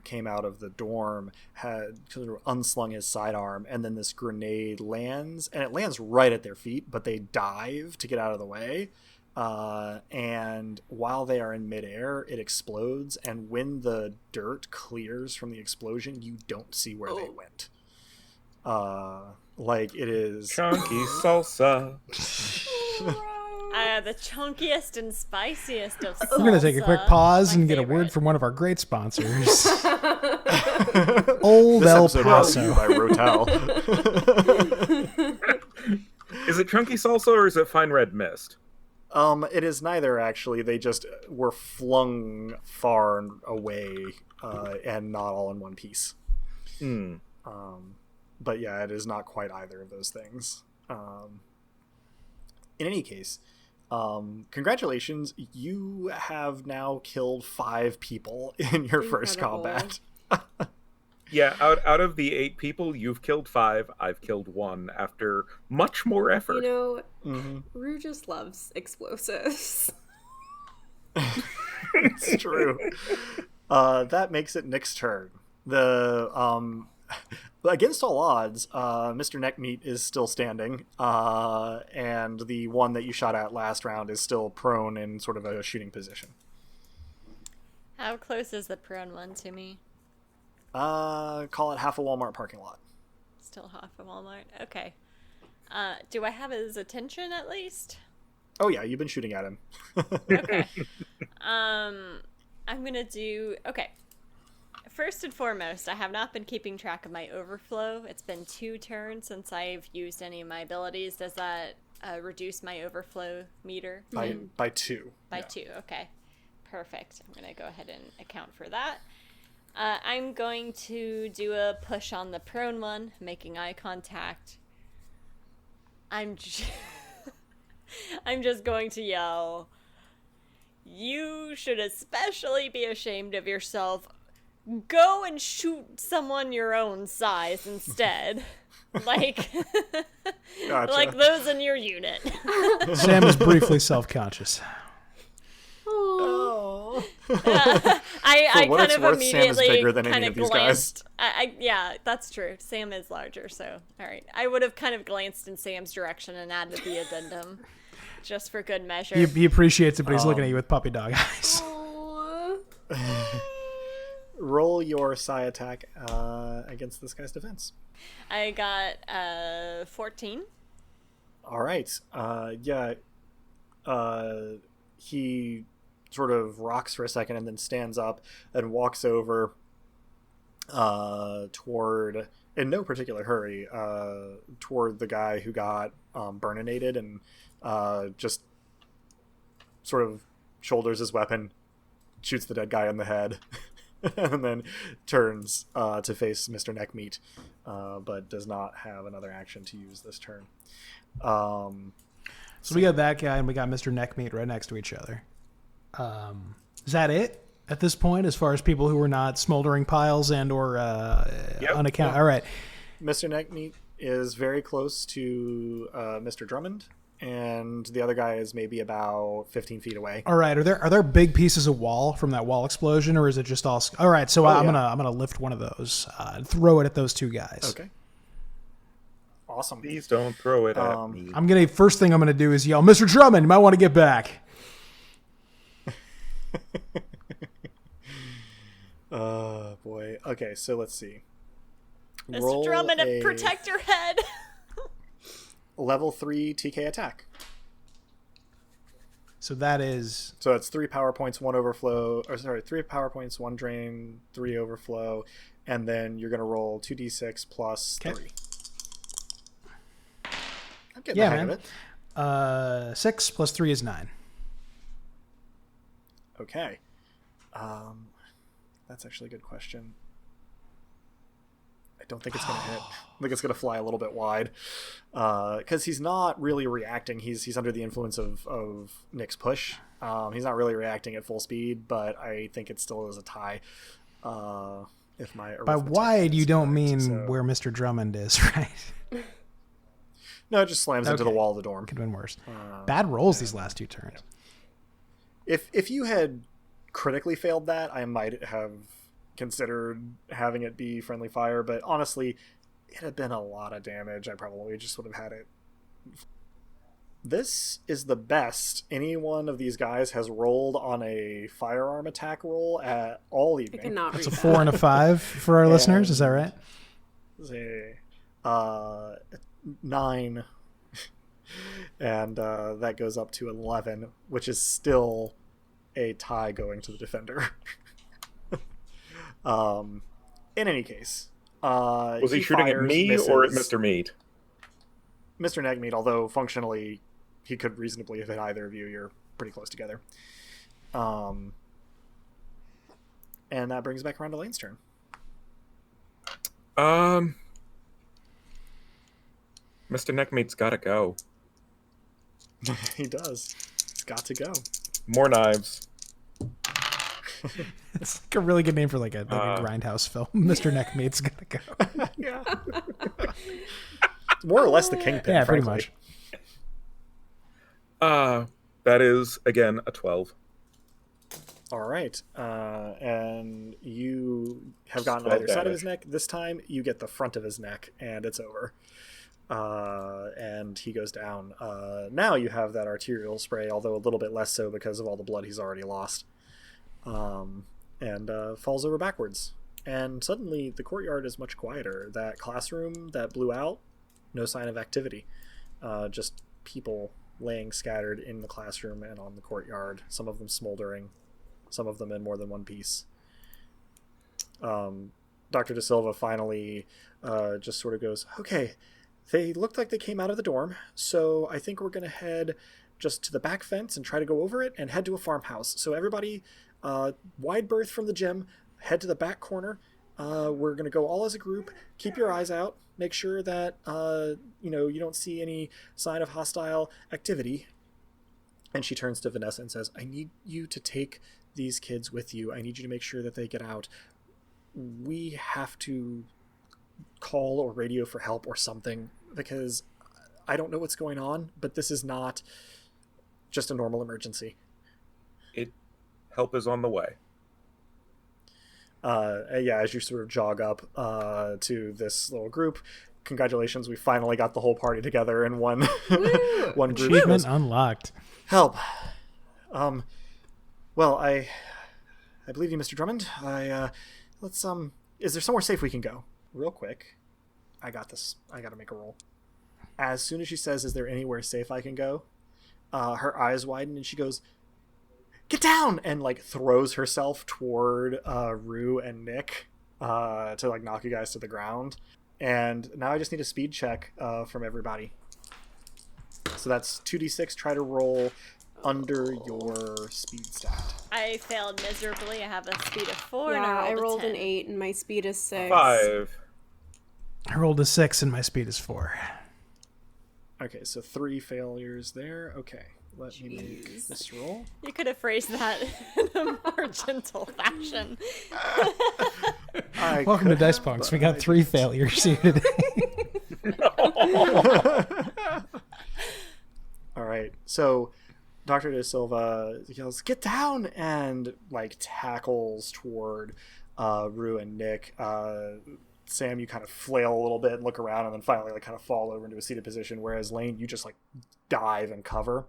came out of the dorm, had sort of unslung his sidearm, and then this grenade lands, and it lands right at their feet, but they dive to get out of the way. And while they are in midair, it explodes, and when the dirt clears from the explosion, you don't see where they went. Like it is Chunky salsa. The chunkiest and spiciest of salsa. We're going to take a quick pause My and get a favorite. word from one of our great sponsors. Old this El episode brought to you Paso. by Rotel. Is it chunky salsa or is it fine red mist? It is neither, actually. They just were flung far away, and not all in one piece. But yeah, it is not quite either of those things. In any case, congratulations. You have now killed 5 people in your first Incredible. combat. Yeah, out of the 8 people, you've killed 5. I've killed 1 after much more effort. You know, Rue just loves explosives. It's true. That makes it Nick's turn. The against all odds, Mr. Neckmeat is still standing, and the one that you shot at last round is still prone in sort of a shooting position. How close is the prone one to me? Call it half a Walmart parking lot. Still half a Walmart. Okay. Do I have his attention at least? Oh yeah, you've been shooting at him. Okay. I'm gonna do. Okay. First and foremost, I have not been keeping track of my overflow. It's been 2 turns since I've used any of my abilities. Does that reduce my overflow meter? By 2. By Yeah. 2. Okay. Perfect. I'm gonna go ahead and account for that. I'm going to do a push on the prone one, making eye contact. I'm just going to yell, "You should especially be ashamed of yourself. Go and shoot someone your own size instead." Like, Gotcha. like those in your unit. Sam is briefly self-conscious. Oh. I what kind it's of worth, Sam is immediately bigger than any kind of of these glanced. Yeah, that's true. Sam is larger, so all right. I would have kind of glanced in Sam's direction and added the addendum, just for good measure. He appreciates it, but he's looking at you with puppy dog eyes. Roll your psi attack against this guy's defense. I got 14. All right. He sort of rocks for a second and then stands up and walks over toward, in no particular hurry, toward the guy who got burninated, and just sort of shoulders his weapon, shoots the dead guy in the head, and then turns to face Mr. Neckmeat, but does not have another action to use this turn. So we got that guy and we got Mr. Neckmeat right next to each other. Is that it at this point, as far as people who are not smoldering piles and or unaccounted? All right. Mr. Neckmeat is very close to Mr. Drummond, and the other guy is maybe about 15 feet away. All right. Are there big pieces of wall from that wall explosion, or is it just all? All right. So I'm gonna lift one of those, and throw it at those two guys. Okay. Awesome. Please don't throw it at me. First thing I'm gonna do is yell, Mr. Drummond, you might want to get back. Boy. Okay, so let's see. Mr. Roll Drummond, protect your head. level 3 TK attack. So that is... So it's 3 power points, 1 overflow, 3 power points, 1 drain, 3 overflow, and then you're going to roll 2d6 plus 3. I'm getting the hang of it. 6 plus 3 is 9. Okay. That's actually a good question. I don't think it's going to hit. I think it's going to fly a little bit wide. Because he's not really reacting. He's under the influence of Nick's push. He's not really reacting at full speed, but I think it still is a tie. If my By wide, you don't correct, mean where Mr. Drummond is, right? No, it just slams into the wall of the dorm. Could have been worse. Bad rolls these last 2 turns. If you had critically failed that, I might have considered having it be friendly fire, but honestly, it had been a lot of damage. I probably just would have had it. This is the best any one of these guys has rolled on a firearm attack roll at all evening. I cannot That's read a 4 and a 5 for our listeners. Is that right? 9. And that goes up to 11, which is still a tie going to the defender. In any case, was he shooting at me or at Mr. Meat? Mr. Neckmeat, although functionally he could reasonably have hit either of you. You're pretty close together. And that brings back around to Lane's turn. Mr. Neckmeat's gotta go. He does. He's got to go. More knives. It's like a really good name for like a grindhouse film. Mr. Neckmeat's gotta go. Yeah. More or less the Kingpin. Yeah, pretty frankly. much. That is again a 12. All right. And you have gotten 12 either side of damage. his neck. This time you get the front of his neck, and it's over. And he goes down. Now you have that arterial spray, although a little bit less so because of all the blood he's already lost. And falls over backwards. And suddenly the courtyard is much quieter. That classroom that blew out, no sign of activity. Just people laying scattered in the classroom and on the courtyard, some of them smoldering, some of them in more than one piece. Dr. De Silva finally just sort of goes, okay, they looked like they came out of the dorm, so I think we're going to head just to the back fence and try to go over it and head to a farmhouse. So everybody, wide berth from the gym, head to the back corner. We're going to go all as a group. Keep your eyes out. Make sure that, you don't see any sign of hostile activity. And she turns to Vanessa and says, I need you to take these kids with you. I need you to make sure that they get out. We have to call or radio for help or something, because I don't know what's going on, but this is not just a normal emergency. Help is on the way. As you sort of jog up to this little group, congratulations, we finally got the whole party together in one one group. Achievement unlocked. Help. Well, I believe you, Mr. Drummond. Let's is there somewhere safe we can go? Real quick. I got this. I got to make a roll. As soon as she says, is there anywhere safe I can go? Her eyes widen and she goes, get down! And throws herself toward Rue and Nick to knock you guys to the ground. And now I just need a speed check from everybody. So that's 2d6. Try to roll under your speed stat. I failed miserably. I have a speed of 4 and Yeah, I I rolled a 10. an 8 and my speed is 6. 5. I rolled a 6 and my speed is 4. Okay, so 3 failures there. Okay, let me make this roll. You could have phrased that in a more gentle fashion. Welcome to Dicepunks. We got 3 failures here today. All right, so Dr. De Silva yells, "Get down!" and like tackles toward Rue and Nick. Sam, you kind of flail a little bit and look around, and then finally like kind of fall over into a seated position. Whereas Lane, you just like dive and cover.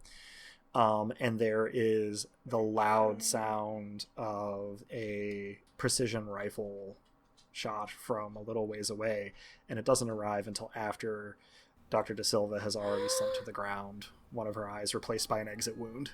And there is the loud sound of a precision rifle shot from a little ways away, and it doesn't arrive until after Dr. De Silva has already slumped to the ground, one of her eyes replaced by an exit wound.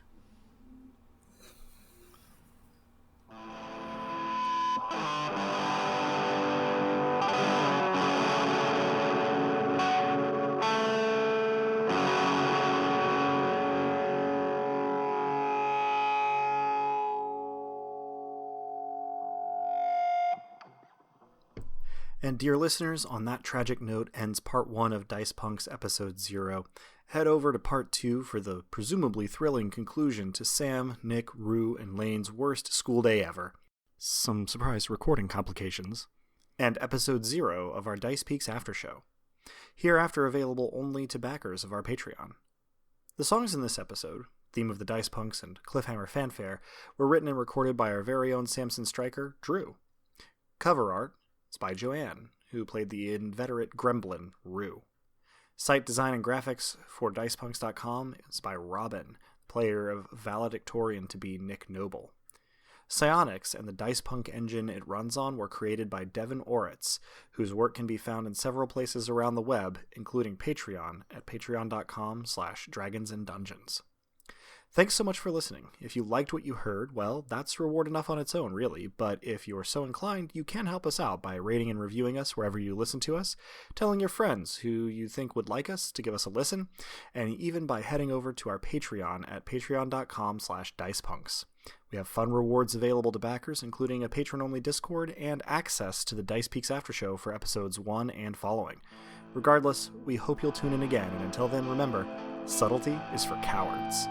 And dear listeners, on that tragic note ends part 1 of Dicepunk's episode 0. Head over to part 2 for the presumably thrilling conclusion to Sam, Nick, Rue, and Lane's worst school day ever. Some surprise recording complications. And episode 0 of our Dice Peaks After Show. Hereafter available only to backers of our Patreon. The songs in this episode, theme of the Dicepunks and Cliffhammer Fanfare, were written and recorded by our very own Samson Stryker, Drew. Cover art is by Joanne, who played the inveterate gremlin, Rue. Site design and graphics for Dicepunks.com is by Robin, player of valedictorian to be Nick Noble. Psionics and the Dicepunk engine it runs on were created by Devin Oritz, whose work can be found in several places around the web, including Patreon at patreon.com/dragonsandungeons. Thanks so much for listening. If you liked what you heard, well, that's reward enough on its own, really, but if you're so inclined, you can help us out by rating and reviewing us wherever you listen to us, telling your friends who you think would like us to give us a listen, and even by heading over to our Patreon at patreon.com/dicepunks. We have fun rewards available to backers, including a patron-only Discord and access to the Dice Peaks After Show for episodes 1 and following. Regardless, we hope you'll tune in again, and until then, remember, subtlety is for cowards.